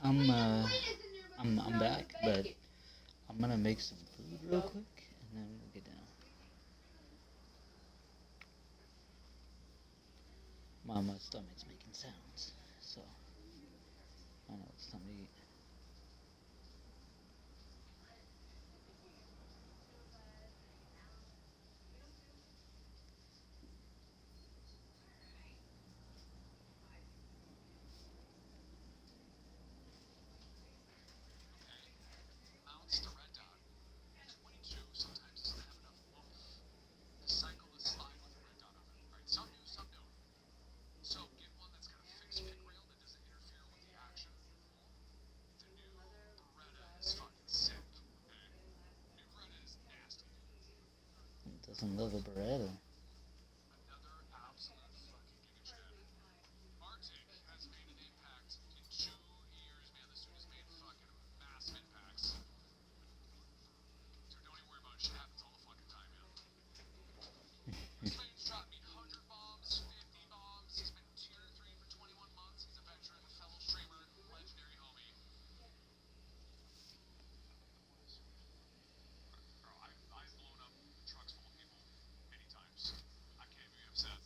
I'm back, but I'm gonna make some food real quick, and then we'll get down. My stomach's making sounds, so I know it's time to eat. Mounts to red dot. 22 sometimes doesn't have enough oomph. The cycle is fine with a red dot on it. Right? Some do, some don't. So get one that's got a fixed pick rail that doesn't interfere with the action. The new Beretta is fucking sick. Okay? New Beretta is nasty. It doesn't love a Beretta. Another absolute fucking giga chat. Arctic has made an impact in 2 years, man. This dude has made fucking massive impacts. Dude, don't even worry about it. Shit happens all the fucking time, man. This man's dropped me 100 bombs, 50 bombs. He's been tier 3 for 21 months. He's a veteran, fellow streamer, legendary homie. Bro, I've blown up trucks full of people many times. I can't be upset.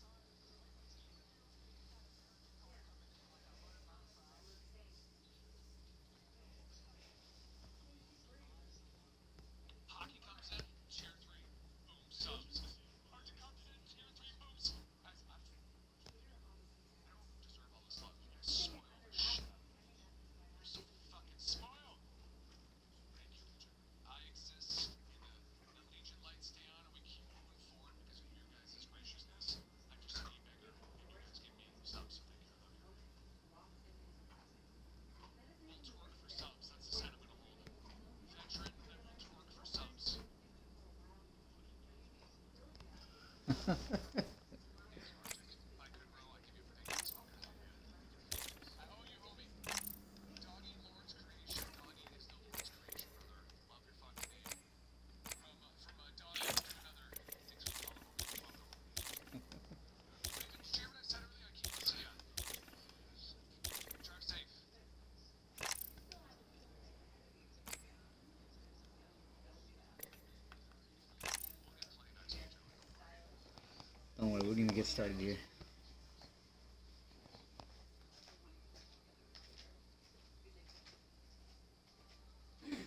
Hockey comes in, tier 3. Boom, subs. Arctic comes in, tier 3 boosts. I don't deserve all this love. You guys spoil the shit out of me. You're so fucking spoiled. Thank you, Legion. I exist, and the Legion lights stay on, and we keep moving forward because of you guys' graciousness. I just be bigger, and you guys give me subs, so thank you. I love you. We'll twerk for subs. That's the sentiment of hold. Veteran that will twerk for subs. Thank you, Arctic. If I could row, I'd give you a big ass fucking hug, man. I owe you, homie. Doggy, Lord's creation. Doggy is the Lord's creation, brother. Love your fucking name. From a doggy to another. Thanks for the follow, homie. You're welcome. Raven, did you hear what I said earlier? I can't get to ya. Drive safe. We'll get plenty next week, Joey. Don't worry. Don't worry, we're gonna get started here. Man,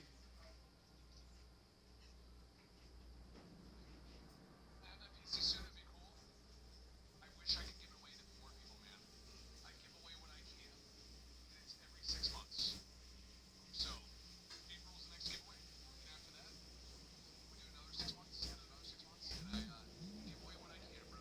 that PC suit would be cool. I wish I could give it away to more people, man. I give away what I can, and it's every 6 months. So, April's the next giveaway, and after that, we do another 6 months, and another 6 months, and I give away what I can, bro.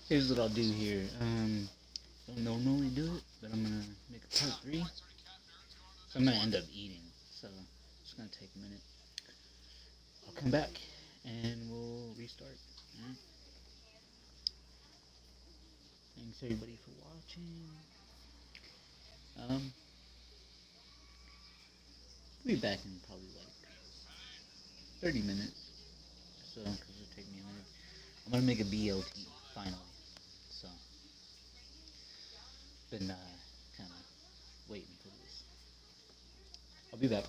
Here's what I'll do here. Don't normally do it, but I'm gonna make a part 3. So I'm gonna end up eating, so it's gonna take a minute. I'll come back and we'll restart. Alright. Thanks everybody for watching. We'll be back in probably like 30 minutes. So, because it'll take me a minute. I'm gonna make a BLT finally. So, been kind of waiting for this. I'll be back.